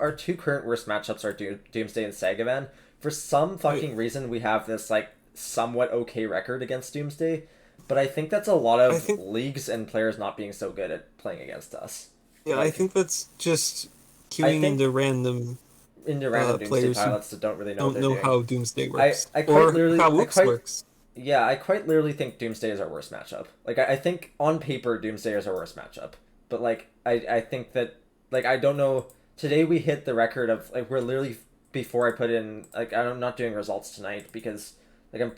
our two current worst matchups are Doomsday and Sagavan. For some fucking reason, we have this like somewhat okay record against Doomsday, but I think that's a lot of leagues and players not being so good at playing against us. Yeah, I think that's just queuing into random Doomsday players pilots that don't really know how Doomsday works how Whoops works. Yeah, I quite literally think Doomsday is our worst matchup. Like I think on paper Doomsday is our worst matchup, but like I think that. Like, I don't know. Today we hit the record of, like, we're literally, before I put in, like, I'm not doing results tonight because, like, I'm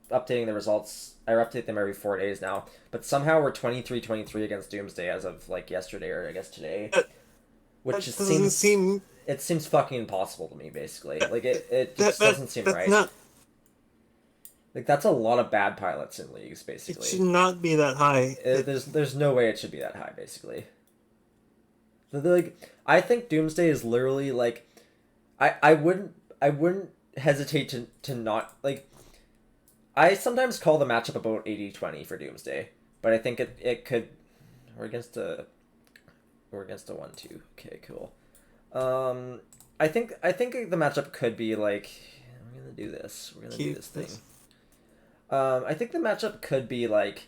updating the results. I update them every 4 days now. But somehow we're 23-23 against Doomsday as of, like, yesterday or I guess today. Which just seems... It seems fucking impossible to me, basically. Like, it just doesn't seem right. Like, that's a lot of bad pilots in leagues, basically. It should not be that high. There's no way it should be that high, basically. Like, I think Doomsday is literally like, I wouldn't hesitate to not like. I sometimes call the matchup about 80-20 for Doomsday, but I think it could. We're against a 1-2. Okay, cool. I think the matchup could be like, we're gonna do this. We're gonna do this thing. I think the matchup could be like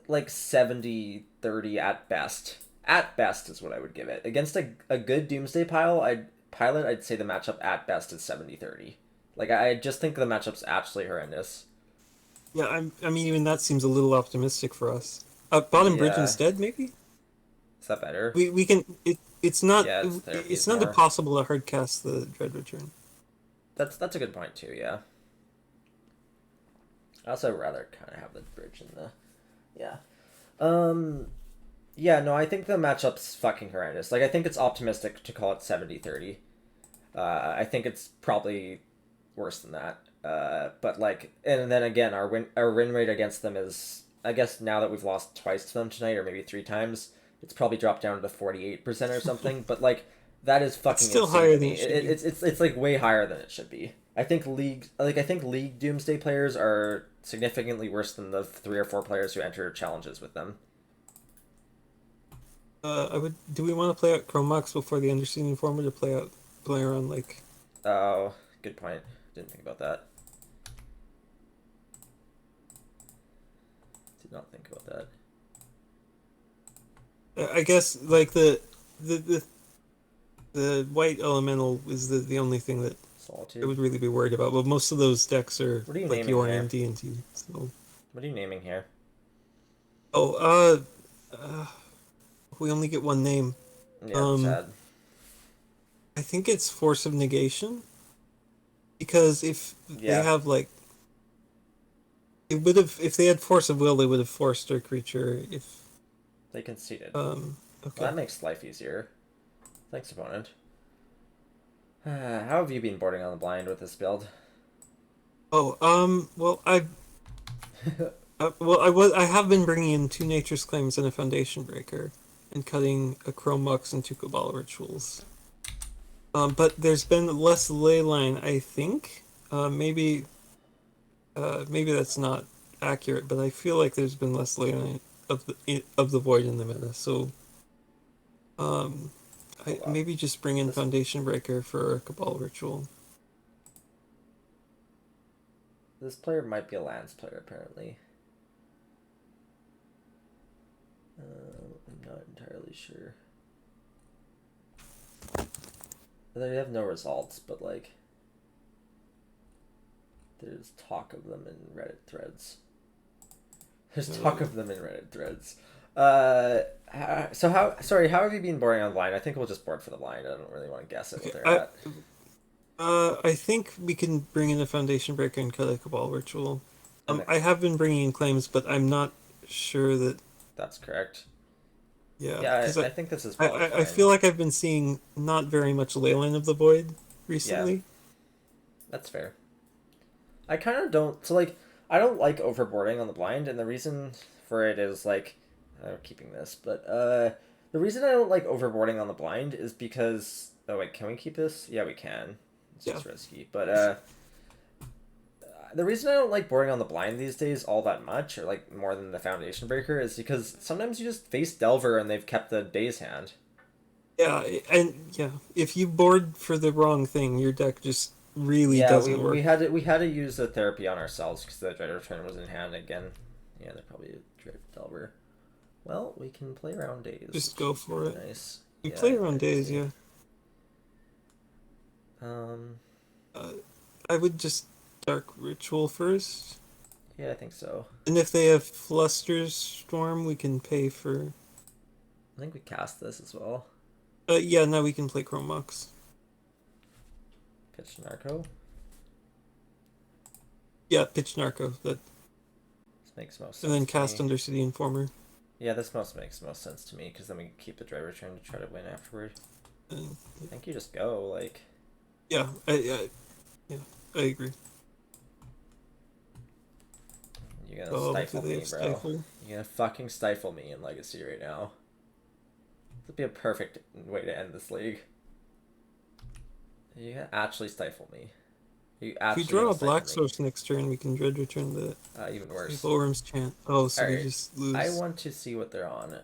70-30 at best. At best is what I would give it. Against a good Doomsday I'd say the matchup at best is 70-30. Like, I just think the matchup's actually horrendous. Yeah, I mean, even that seems a little optimistic for us. Bottom bridge instead, maybe? Is that better? We can... It's not it's not impossible to hardcast the Dread Return. That's a good point, too, yeah. I also rather kind of have the bridge in the... Yeah. Yeah, no, I think the matchup's fucking horrendous. Like, I think it's optimistic to call it 70-30. I think it's probably worse than that. But, like, and then again, our win rate against them is, I guess now that we've lost twice to them tonight, or maybe 3 times, it's probably dropped down to 48% or something. But, like, that is fucking it's still insane higher to than me. it should be. It's like way higher than it should be. I think league Doomsday players are significantly worse than the 3 or 4 players who enter challenges with them. Do we want to play out Chromox before the Understanding Former to play around like? Oh, good point. Didn't think about that. not think about that. I guess like the the white elemental is the only thing that I Solitude. would really be worried about. But most of those decks are What are you like naming Yorion here? and D&T. So What are you naming here? oh we only get one name. Yeah, that's Um, sad. I think it's Force of Negation because if they Yeah, have like it would have if they had Force of Will they would have forced their creature if they conceded. um Well, okay. that makes life easier. Thanks, opponent. How have you been boarding on the blind with this build? Oh well I have been bringing in two Nature's Claims and a Foundation Breaker and cutting a Chrome Mox and two Cabal Rituals. But there's been less leyline, I think. Maybe maybe that's not accurate, but I feel like there's been less leyline of the void in the meta. So um, I Hold up. maybe just bring in This Foundation Breaker for a Cabal Ritual. this player might be a lands player apparently. I'm not entirely sure. They have no results, but like, there's talk of them in Reddit threads. There's talk of them in Reddit threads. So how? Sorry, how have you been boarding online? I think we'll just board for the blind. I don't really want to guess at what Okay, they're at. I think we can bring in a Foundation Breaker and cut a Cabal Ritual. And I have been bringing in claims, but I'm not sure that. that's correct. Yeah, Yeah, because I think this is probably I fine. feel like I've been seeing not very much Leyline of the Void Yeah, recently. that's fair. I kind of don't. So like, I don't like overboarding on the blind, and the reason for it is like, I'm keeping this, but the reason I don't like overboarding on the blind is because. Oh wait, can we keep this? Yeah, we can. It's Yeah. just risky, but the reason I don't like boarding on the blind these days all that much, or like more than the Foundation Breaker, is because sometimes you just face Delver and they've kept the base hand. Yeah, and yeah, if you board for the wrong thing, your deck just really Yeah, doesn't work. we had to use the therapy on ourselves because the Dread Return was in hand again. Yeah, they're probably a Dread Delver. Well, we can play around days. Just go for it. Nice. You Yeah, play around I days, see. yeah. Um, Uh, I would just Dark Ritual first. yeah, I think so. And if they have Fluster's Storm, we can pay for. I think we cast this as well. Yeah, now we can play Chrome Mox. Pitch Narco. Yeah, pitch Narco. That This makes most sense. and then to cast me. Undercity Informer. Yeah, this most makes most sense to me because then we can keep the Dread Return to try to win afterward. And, I think you just go like. yeah, yeah, I agree. You're gonna Oh, stifle do they me, have bro. Stifle? You're gonna fucking stifle me in Legacy right now. This would be a perfect way to end this league. You gonna actually stifle me. You If actually we draw a gonna Black stifle me. Source next turn, we can Dread Return the Even worse. Orm's Chant. Oh, so we Alright, just lose. I want to see what they're on.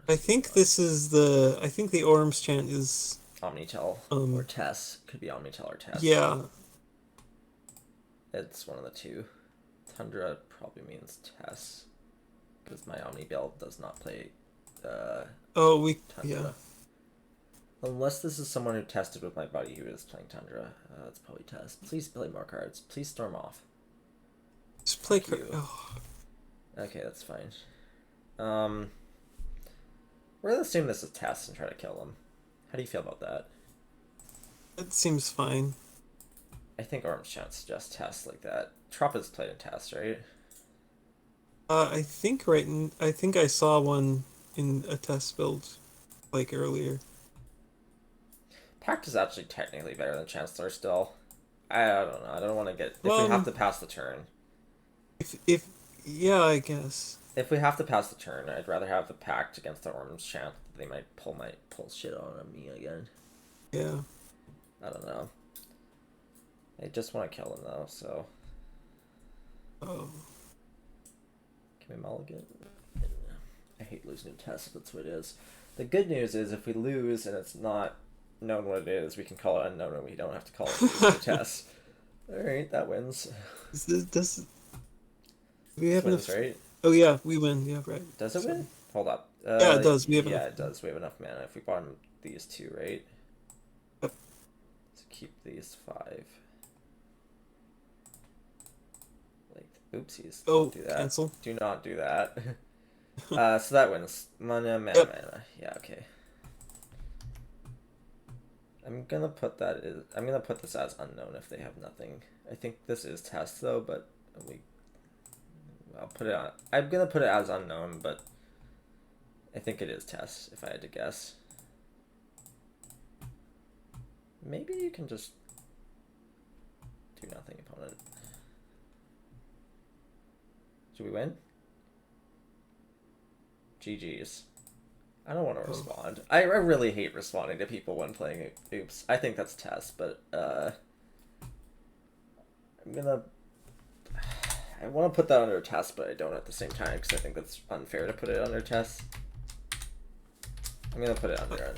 I think this is the. I think the Orm's Chant is. Omnitel or Tess. Could be Omnitel or Tess. Yeah. It's one of the two. Tundra probably means Tess. Because my Omni build does not play Oh, we. Tundra. Yeah. Unless this is someone who tested with my buddy who is playing Tundra. It's probably Tess. Please play more cards. Please storm off. Just play. Fuck you. Oh. Okay, that's fine. We're gonna assume this is Tess and try to kill him. How do you feel about that? That seems fine. I think Orm's Chance just Tess like that. Trop is played in Tess, right? I think I think I saw one in a test build, like earlier. Pact is actually technically better than Chancellor still. I don't know. I don't want to get... If we have to pass the turn. If yeah, I guess. If we have to pass the turn, I'd rather have the Pact against the Orm's Chant. They might pull shit on me again. Yeah. I don't know. I just want to kill him though, so... Oh. Can we mulligan? I hate losing to Tess if that's what it is. The good news is if we lose and it's not known what it is, we can call it unknown and we don't have to call it losing to Tess. Alright, that wins. This We This have wins, enough. right? Oh yeah, we win. Yeah, right. Does it So win? Hold up. yeah, it does. We have Yeah, enough. it does. We have enough mana if we bottom these two, right? Yep. Let's keep these 5. Like, oopsies. Oh, Don't do that. cancel. Do not do that. So that wins. Mana, mana, Yep. mana. Yeah, okay. I'm gonna put that is. I'm gonna put this as unknown if they have nothing. I think this is test though, but we. I'll put it on. I'm gonna put it as unknown, but I think it is test if I had to guess. Maybe you can just do nothing, opponent. Should we win? GG's. I don't want to respond. I really hate responding to people when playing Oops. I think that's test, but I'm gonna. I want to put that under test, but I don't at the same time because I think that's unfair to put it under test. I'm gonna put it under.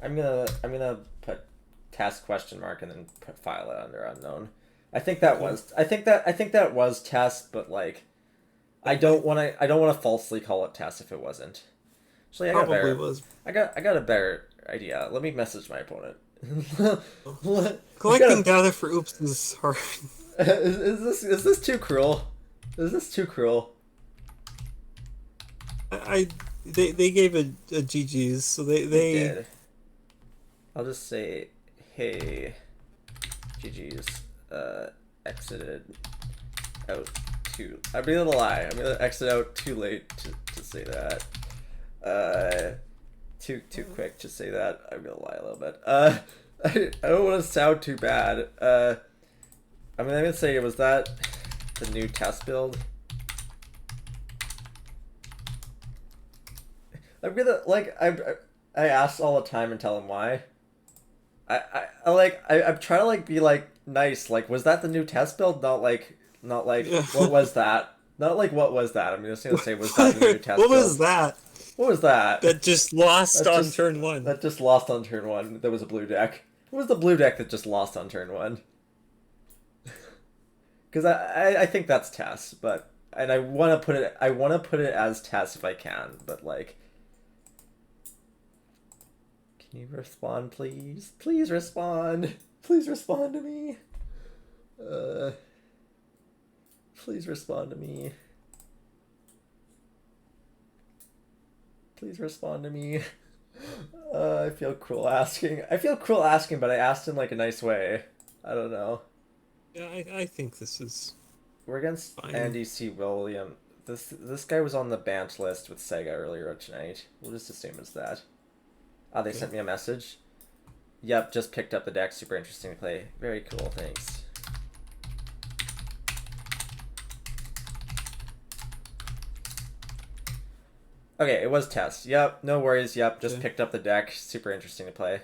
I'm gonna put test question mark and then file it under unknown. I think that was. I think that was test, but like. I don't want to falsely call it test if it wasn't. Actually, Probably was. I got a better idea. Let me message my opponent. Collecting data for oops is hard. Is this too cruel? Is this too cruel? They gave a GG's, so they did. I'll just say, hey, GG's exited out. I'm gonna lie. I'm gonna exit out too late to say that. Too quick to say that. I'm gonna lie a little bit. I don't want to sound too bad. I'm gonna say, was that the new test build? I'm gonna like I ask all the time and tell them why. I'm trying to like be like nice. Like, was that the new test build? Not like what was that? Not like what was that? I'm just gonna say, was that the new test What build? was that? What was that? That just lost on turn 1. That just lost on turn 1. That was a blue deck. What was the blue deck that just lost on turn 1? Because I think that's test, but and I want to put it as test if I can, but like, can you respond, please? Please respond. Please respond to me. Please respond to me. Please respond to me. I feel cruel asking. But I asked in like a nice way. I don't know. Yeah, I think this is. We're against fine. Andy C. William. This guy was on the banned list with Sega earlier tonight. We'll just assume it's that. Ah, they sent me a message. Yep, just picked up the deck. Super interesting to play. Very cool. Thanks. Okay, it was test. Yep, no worries. Yep, just picked up the deck. Super interesting to play.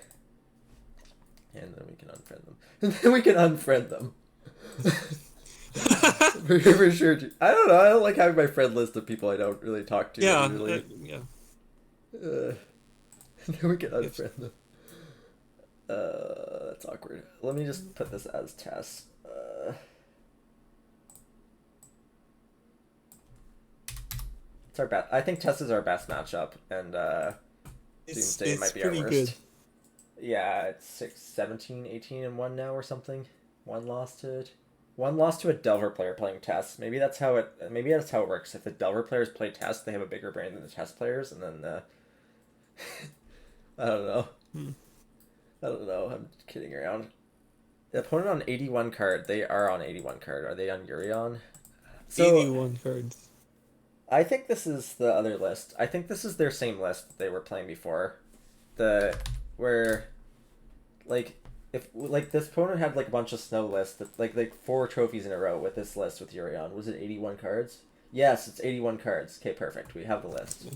And then we can unfriend them. And then we can unfriend them. for sure. I don't know. I don't like having my friend list of people I don't really talk to. Yeah, usually. yeah. Then we can unfriend them. That's awkward. Let me just put this as test. It's our best. I think Test is our best matchup, and Doomsday might be our worst. Good. Yeah, it's 6, 17, 18, and 1 now or something. One loss to a Delver player playing Test. Maybe that's how it works. If the Delver players play Test, they have a bigger brain than the Test players, and then I don't know. I don't know. I'm kidding around. The opponent on 81 card. They are on 81 card. Are they on Urion? So, 81 cards. I think this is the other list. I think this is their same list that they were playing before. Where, like, if like this opponent had like a bunch of snow lists, that, like 4 trophies in a row with this list with Urion. Was it 81 cards? Yes, it's 81 cards. Okay, perfect. We have the list.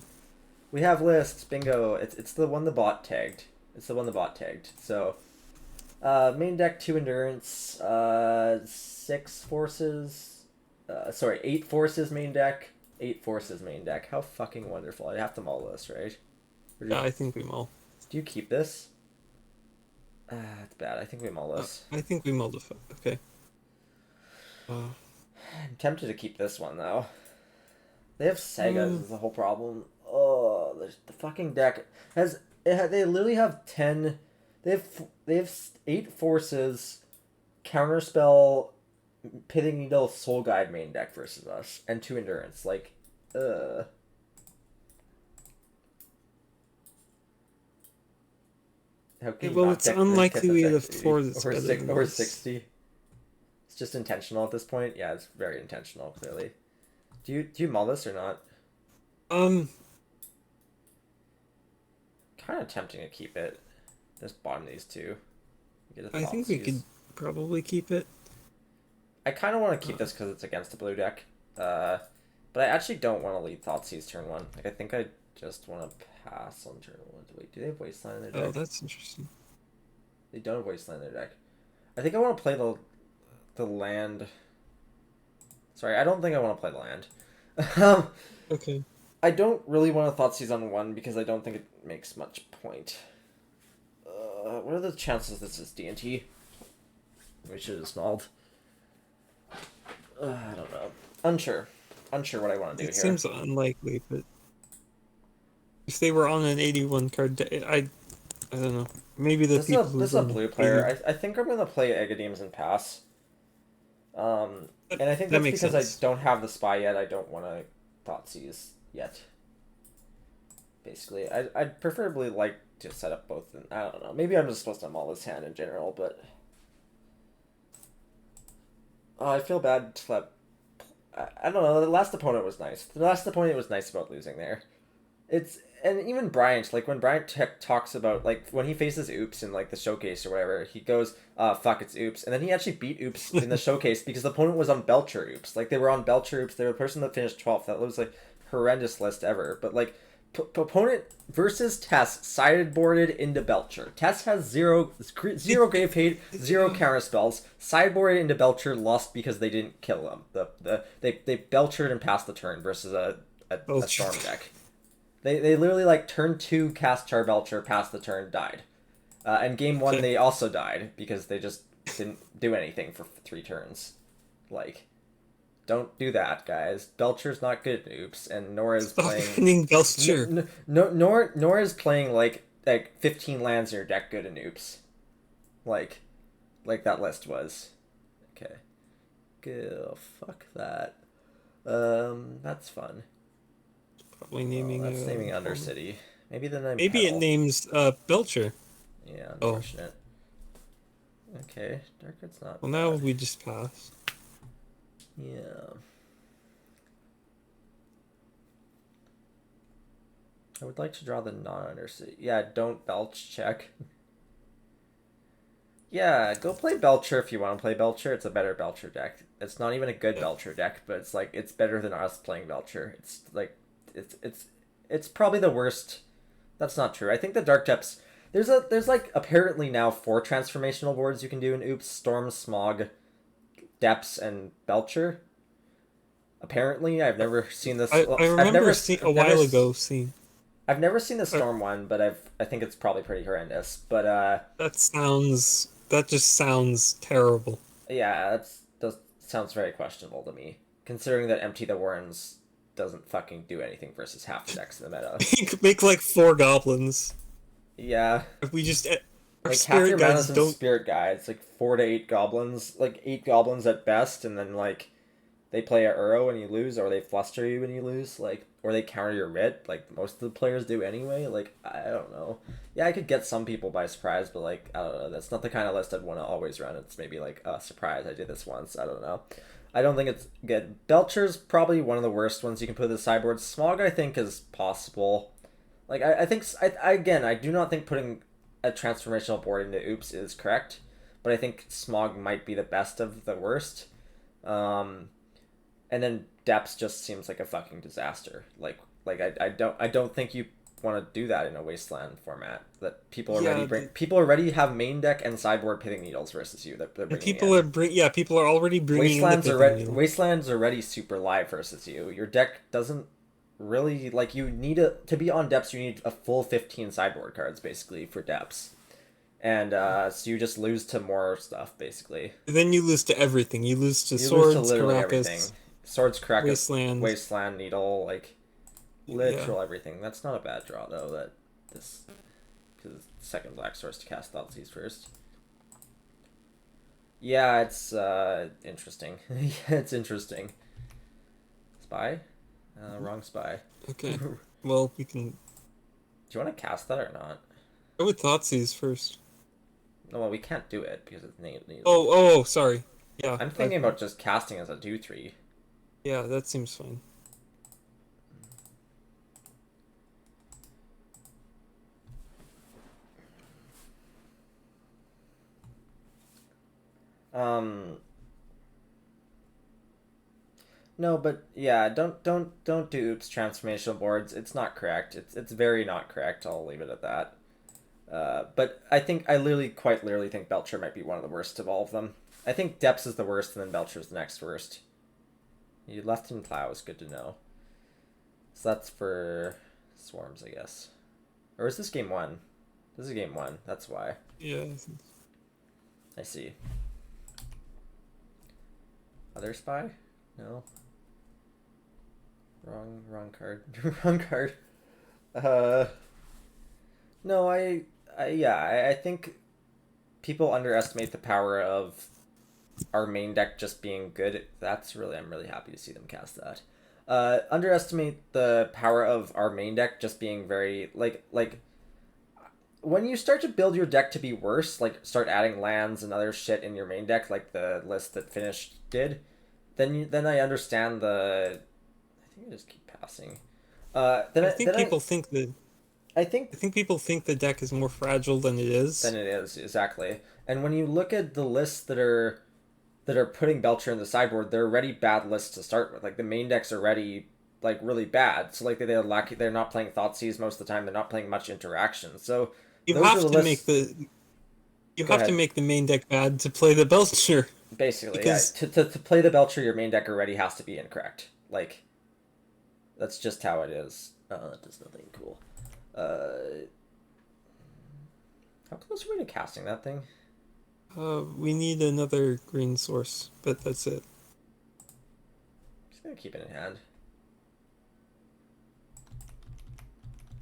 We have lists. Bingo. It's the one the bot tagged. So, main deck 2 endurance, 6 forces. 8 forces main deck. 8 forces main deck. How fucking wonderful. I have to mull this, right? Yeah, I think we mull. Do you keep this? That's bad. I think we mull this. I think we modify. Okay. I'm tempted to keep this one though. They have Segas Hmm. is the whole problem. Oh, the fucking deck has they literally have 10. They have 8 forces, counterspell, pitting needle, soul guide main deck versus us, and 2 endurance. Like, how can you Well, not it's deck this Tith unlikely we had a effectively? 4 that's Or better six than or this. 60. It's just intentional at this point. Yeah, it's very intentional. Clearly. Do you mull this or not? Um, Kind of tempting to keep it. Just bottom these two. Get a I think we could Thoughtseize. probably keep it. I kind of want to keep Uh, this because it's against the blue deck. But I actually don't want to lead Thoughtseize turn one. Like I think I just want to pass on turn one. Wait, do they have Wasteland in their oh, deck? that's interesting. They don't have Wasteland in their deck. I think I want to play the land. Sorry, I don't think I want to play the land. um, Okay. I don't really want to Thoughtseize on one because I don't think it makes much point. What are the chances this is D&T? We should have smalled. I don't know. Unsure what I want to do It here. seems unlikely, but if they were on an 81 card deck, I don't know. Maybe the people who This is a run blue player. 80, I think I'm gonna play Egademes and pass. that, And I think that that's makes because I sense. don't have the spy yet. I don't want to Thoughtseize yet. Basically, I'd preferably like to set up both. I don't know. Maybe I'm just supposed to mull this hand in general, but I feel bad to let. I don't know. The last opponent was nice. The last opponent was nice about losing there. It's and even Bryant, like when Bryant talks about like when he faces Oops in like the showcase or whatever, he goes, fuck, it's Oops," and then he actually beat Oops in the showcase because the opponent was on Belcher Oops. Like they were on Belcher Oops. They were the person that finished 12th. That was like horrendous list ever. But like opponent versus Tess sideboarded into Belcher. Tess has zero grave hate, zero counter spells. Sideboarded into Belcher, lost because they didn't kill him. They Belchered and passed the turn versus a Ultra. storm deck. They literally like turn 2 cast Charbelcher, passed the turn, died. And game 1 Okay. they also died because they just didn't do anything for 3 turns. Like, don't do that, guys. Belcher's not good at Oops, and nor is Stop playing. winning Belcher. Nor is playing like 15 lands in your deck good in Oops. Like that list was. Okay. Go fuck that. That's fun. Probably Well, naming that's naming opponent. Undercity. Maybe the name Maybe it Petal. names Belcher. Yeah, Oh, unfortunate. Okay, Darkwood's not well now bad. we just pass. Yeah. I would like to draw the non-Undercity. Yeah, don't Belch check. Yeah, go play Belcher if you want to play Belcher. It's a better Belcher deck. It's not even a good Yeah. Belcher deck, but it's like it's better than us playing Belcher. It's like it's probably the worst. That's not true. I think the Dark Depths there's like apparently now 4 transformational boards you can do in Oops, Storm, Smog, Depths, and Belcher. Apparently, I've never seen this. I remember see a while ago seeing I've never seen the uh, Storm one, but I think it's probably pretty horrendous. But that just sounds terrible. yeah, that sounds very questionable to me, considering that Empty the Warrens doesn't fucking do anything versus half the decks in the meta. You could make like 4 goblins. Yeah, If we just our like half your spirit mana's guides in don't. Spirit Guides, like 4 to 8 goblins, like 8 goblins at best, and then like they play a Uro and you lose, or they fluster you when you lose, like, or they counter your writ, like most of the players do anyway. Like, I don't know. Yeah, I could get some people by surprise, but like, I don't know. That's not the kind of list I'd want to always run. It's maybe like a surprise. I did this once. I don't know. I don't think it's good. Belcher's probably one of the worst ones you can put in the sideboard. Smog, I think, is possible. Like, I think, again, I do not think putting a transformational board into Oops is correct, but I think Smog might be the best of the worst. Um, and then Depths just seems like a fucking disaster. I don't think you want to do that in a Wasteland format. That Yeah, people already have main deck and sideboard pitting needles versus you that they're and bringing in. people are already bringing in the pithing needle. Wasteland's already super live versus you. Your deck doesn't really like you need to be on Depths. You need a full 15 sideboard cards basically for Depths. and so you just lose to more stuff basically. Then you lose to everything. You lose to You lose to swords, literally everything. Caracas, Swords, Caracas, Wasteland. Wasteland, Needle, like Yeah. literal everything. That's not a bad draw though. That this because second black source to cast Thoughtseize first. Yeah, it's interesting. Yeah, it's interesting. Spy? Wrong spy. Okay. Do Well, we can you want to cast that or not? go with Thoughtseize first. No, well, we can't do it because it's Needle. Oh, sorry. Yeah, I'm thinking about just casting as a 2/3. yeah, that seems fine. Um, no, but yeah, don't do oops transformational boards. It's not correct. It's very not correct. I'll leave it at that. But I think I literally quite literally think Belcher might be one of the worst of all of them. I think Depths is the worst, and then Belcher's the next worst. You left in Plow is good to know. So that's for Swarms, I guess. Or is this game one? This is game one. That's why. Yeah. I see. Other spy? No. Wrong card. Wrong card. Uh. No, I think people underestimate the power of our main deck just being good. That's really I'm really happy to see them cast that. Underestimate the power of our main deck just being very like when you start to build your deck to be worse, like start adding lands and other shit in your main deck, like the list that Finish did, then I understand the. I think I just keep passing. I think people think that I think I think people think the deck is more fragile than it is. than it is exactly. And when you look at the lists that are putting Belcher in the sideboard, they're already bad lists to start with. Like the main deck's already like really bad. So like they're lucky they're not playing Thoughtseize most of the time. They're not playing much interaction. So You those are have the to make lists. the you Go have to ahead. make the main deck bad to play the Belcher Basically, yeah. because To play the Belcher, your main deck already has to be incorrect. Like that's just how it is. That does nothing cool. How close are we to casting that thing? we need another green source, but that's it. Just gonna keep it in hand.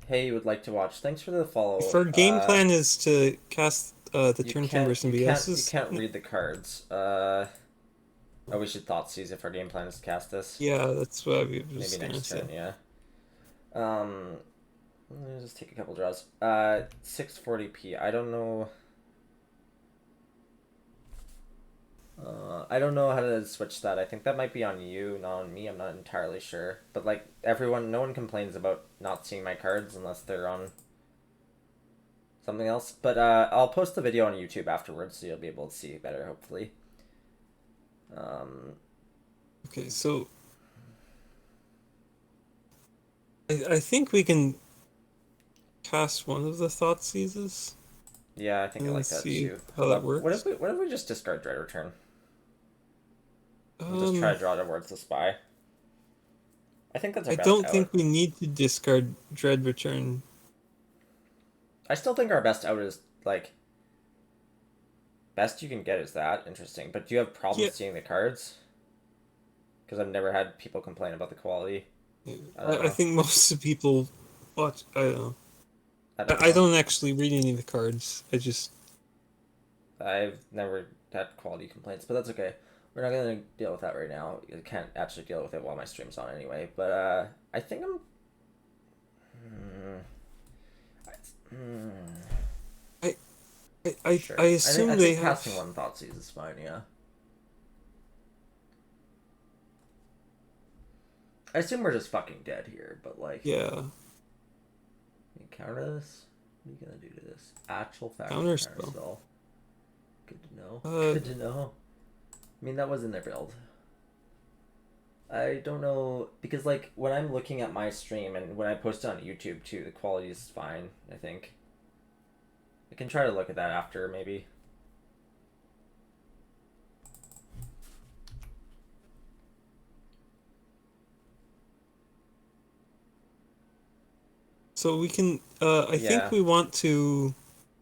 Hey, you would like to watch? Thanks for the If follow. our game plan is to cast the Turn Timbers and You BS's, can't read the cards. Oh, we should Thoughtseize if our game plan is to cast this. yeah, that's what I was Maybe gonna next say. turn, yeah. Let's just take a couple draws. 640p. I don't know. I don't know how to switch that. I think that might be on you, not on me. I'm not entirely sure. But like everyone, no one complains about not seeing my cards unless they're on something else. But I'll post the video on YouTube afterwards, so you'll be able to see better, hopefully. Okay, so I think we can cast one of the Thoughtseizes Yeah, I think I and like that see too. how that works. What if we just discard Dread Return? And just try Um, to draw towards the spy. I think that's our I best don't out. think we need to discard Dread Return. I still think our best out is like best you can get is that interesting. But do you have Yeah, problems seeing the cards? Because I've never had people complain about the quality. I don't I know. think most of the people watch. I don't know. I don't I know. don't actually read any of the cards. I just I've never had quality complaints, but that's okay. We're not gonna deal with that right now. I can't actually deal with it while my stream's on anyway. But I think I'm. Hmm, hmm, I I sure. I assume they think casting have. one Thoughtseize is fine. Yeah. I assume we're just fucking dead here, but like, Yeah, you counter this. What are you gonna do to this? Actual factory counter counter spell. spell. Good to know. Uh, Good to know. I mean, that was in their build. I don't know because like when I'm looking at my stream and when I post it on YouTube too, the quality is fine. I think I can try to look at that after maybe. so we can. I think Yeah, we want to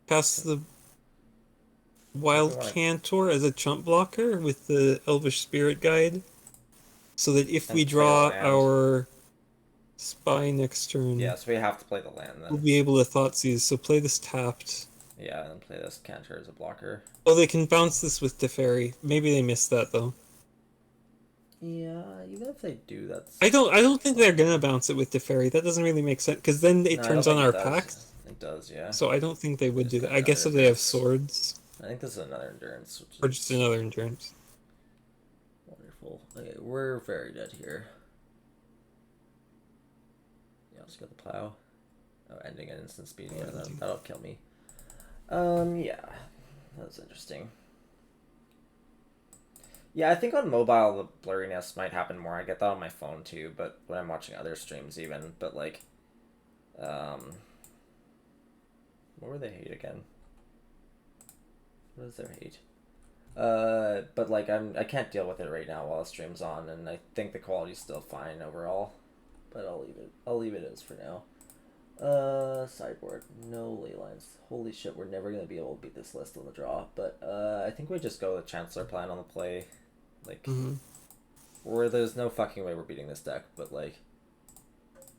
cast the If we Wild want to Cantor as a chump blocker with the Elvish Spirit Guide, so that if we and play a draw land, our spy next turn, yeah, so we have to play the land we'll then. be able to Thoughtseize. So play this tapped. Yeah, and play this Cantor as a blocker. Oh, they can bounce this with Teferi. Maybe they missed that though. Yeah, even if they do, that's I don't think they're fine. gonna bounce it with Teferi. That doesn't really make sense because then it No, I don't turns on think it our does. pact. It does, yeah. So I don't think they They would just do that. got I guess another if they have endurance. swords I think this is another endurance, which or just is another endurance. wonderful. Okay, we're very dead here. Yeah, let's go the plow. Oh, ending an instant speed. Yeah, that'll kill me. Yeah, that's interesting. Yeah, I think on mobile the blurriness might happen more. I get that on my phone too, but when I'm watching other streams even. But like, um, what were they hate again? What is their hate? But like I can't deal with it right now while the stream's on, and I think the quality's still fine overall. But I'll leave it. I'll leave it as for now. Sideboard, no ley lines. Holy shit, we're never gonna be able to beat this list on the draw. But I think we just go with Chancellor plan on the play, like, where there's no fucking way we're beating this deck. But like,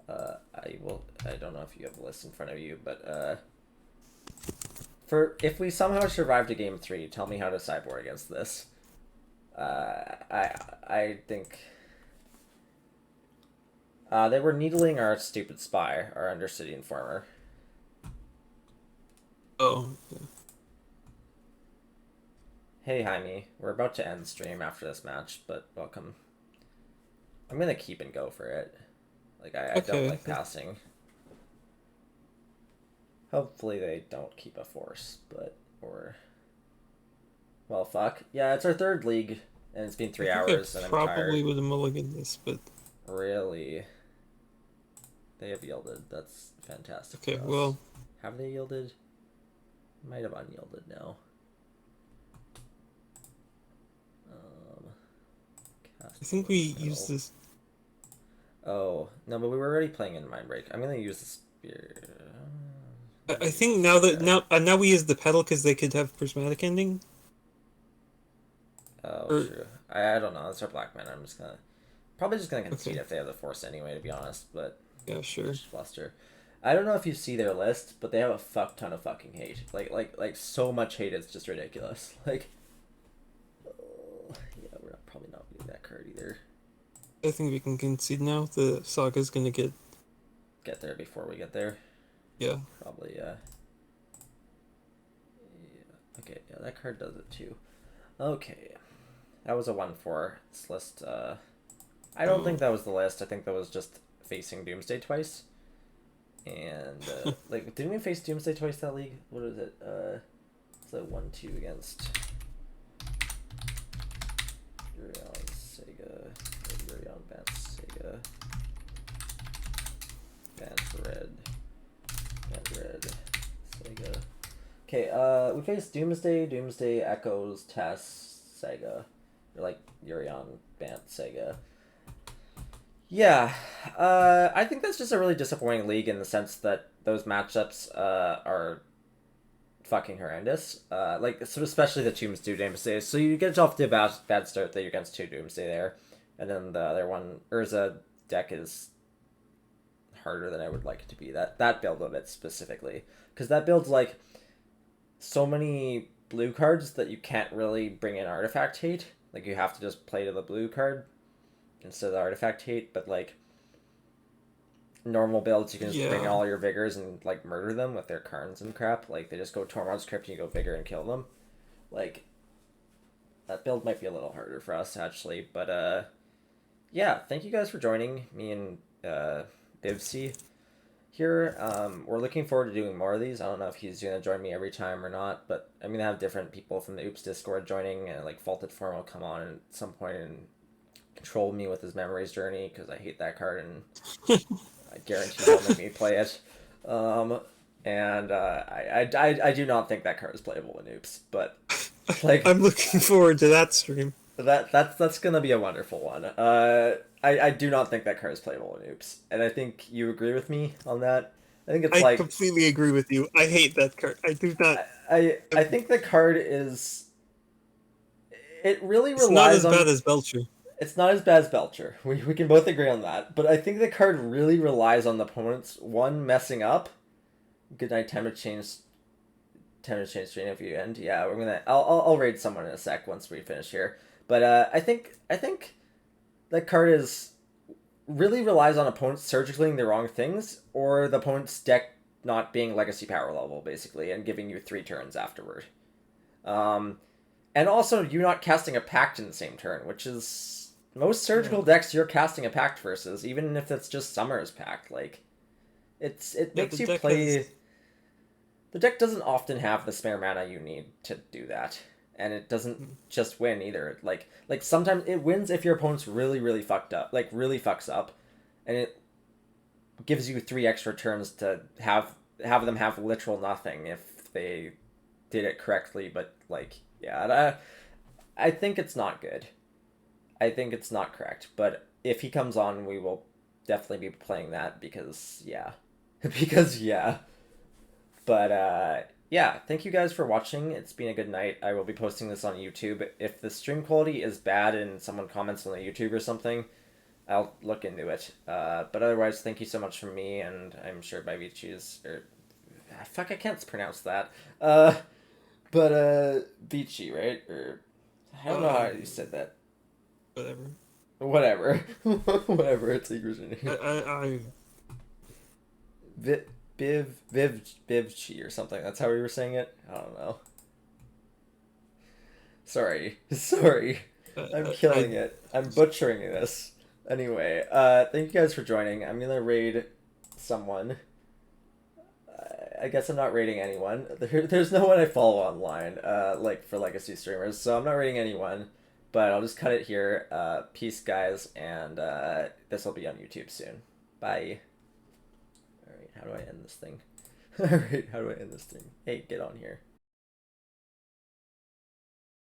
I will. I don't know if you have the list in front of you, but for if we somehow survived to game 3, tell me how to sideboard against this. I think. They were needling our stupid spy, our Undercity Informer. Oh, yeah. Hey, Jaime. We're about to end stream after this match, but welcome. I'm gonna keep and go for it. Like, I don't like passing. Hopefully they don't keep a force, but, or... Well, fuck. Yeah, it's our third league, and it's been 3 hours, and I'm tired. Probably would have mulliganed this, but... Really? They have yielded. That's fantastic. Okay, well... Have they yielded? Might have unyielded now. I think we used this... Oh, no, but we were already playing in Mindbreak. I'm gonna use the spear. I think now that... Now we use the pedal because they could have prismatic ending. Oh, true. I don't know. That's our black man. I'm just gonna... Probably just gonna concede if they have the force anyway, to be honest, but... Yeah, sure. Just fluster. I don't know if you see their list, but they have a fuck ton of fucking hate. Like so much hate, it's just ridiculous. Like... yeah, we're probably not beating that card either. I think we can concede now. The Saga's gonna get there before we get there. Yeah. Probably, yeah. Okay, yeah, that card does it too. Okay. That was a 1-4. This list, I don't think that was the list. I think that was just facing Doomsday twice. And, like, didn't we face Doomsday twice that league? What is it? It's a 1-2 against... Yurion, Sega... Yurion, Vance, Sega... Vance, Red... Red, Sega. Okay, we faced Doomsday, Echoes, Tess, Sega. Or like Yurion, Bant, Sega. Yeah, I think that's just a really disappointing league in the sense that those matchups are fucking horrendous. Like, so especially the Doomsday. So you get off to a bad start that you're against 2 Doomsday there. And then the other one, Urza deck is harder than I would like it to be. That build of it specifically, because that build's like so many blue cards that you can't really bring in artifact hate. Like, you have to just play to the blue card instead of the artifact hate. But like normal builds, you can just bring in all your vigors and like murder them with their Karns and crap. Like, they just go Tormod's Crypt and you go vigor and kill them. Like, that build might be a little harder for us actually. But yeah, thank you guys for joining me and Byvci here. We're looking forward to doing more of these. I don't know if he's gonna join me every time or not, but I'm gonna have different people from the Oops Discord joining, and like Faulted Form will come on at some point and control me with his Memories Journey, because I hate that card and I guarantee he'll make me play it. And I do not think that card is playable in Oops, but like, I'm looking forward to that stream. That's gonna be a wonderful one. I do not think that card is playable in Oops, and I think you agree with me on that. I think it's I like completely agree with you. I hate that card. I do not. I think the card is it really It's not relies as bad on as Belcher. it's not as bad as Belcher. We can both agree on that. But I think the card really relies on the opponent's one messing up. Good night. Time to change train if you end. Yeah, we're gonna. I'll raid someone in a sec once we finish here. But I think that card is really relies on opponents surgically the wrong things or the opponent's deck not being legacy power level basically and giving you 3 turns afterward. Um, and also you not casting a pact in the same turn, which is most surgical Yeah. decks you're casting a pact versus, even if it's just Summer's Pact. Like it Yeah, makes the you deck has. play. The deck doesn't often have the spare mana you need to do that, and it doesn't just win either. Like sometimes it wins if your opponent's really fucked up, like really fucks up, and it gives you 3 extra turns to have them have literal nothing if they did it correctly. But like yeah, I think it's not good. I think it's not correct. But if he comes on, we will definitely be playing that because yeah, because yeah. But yeah, thank you guys for watching. It's been a good night. I will be posting this on YouTube. If the stream quality is bad and someone comments on the YouTube or something, I'll look into it. But otherwise, thank you so much from me, and I'm sure Byvci is or fuck, I can't pronounce that. But Byvci, right? Or I don't know how you Um, said that. Whatever. Whatever, whatever. It's English I, name. I, Vi- Bivci or something. That's how we were saying it. I don't know. Sorry, sorry. I'm killing I it. I'm butchering this. Anyway, thank you guys for joining. I'm gonna raid someone. I guess I'm not raiding anyone. There's no one I follow online, like for legacy streamers, so I'm not raiding anyone. But I'll just cut it here. Peace, guys, and this will be on YouTube soon. Bye. All right, how do I end this thing? All right, how do I end this thing? Hey, get on here.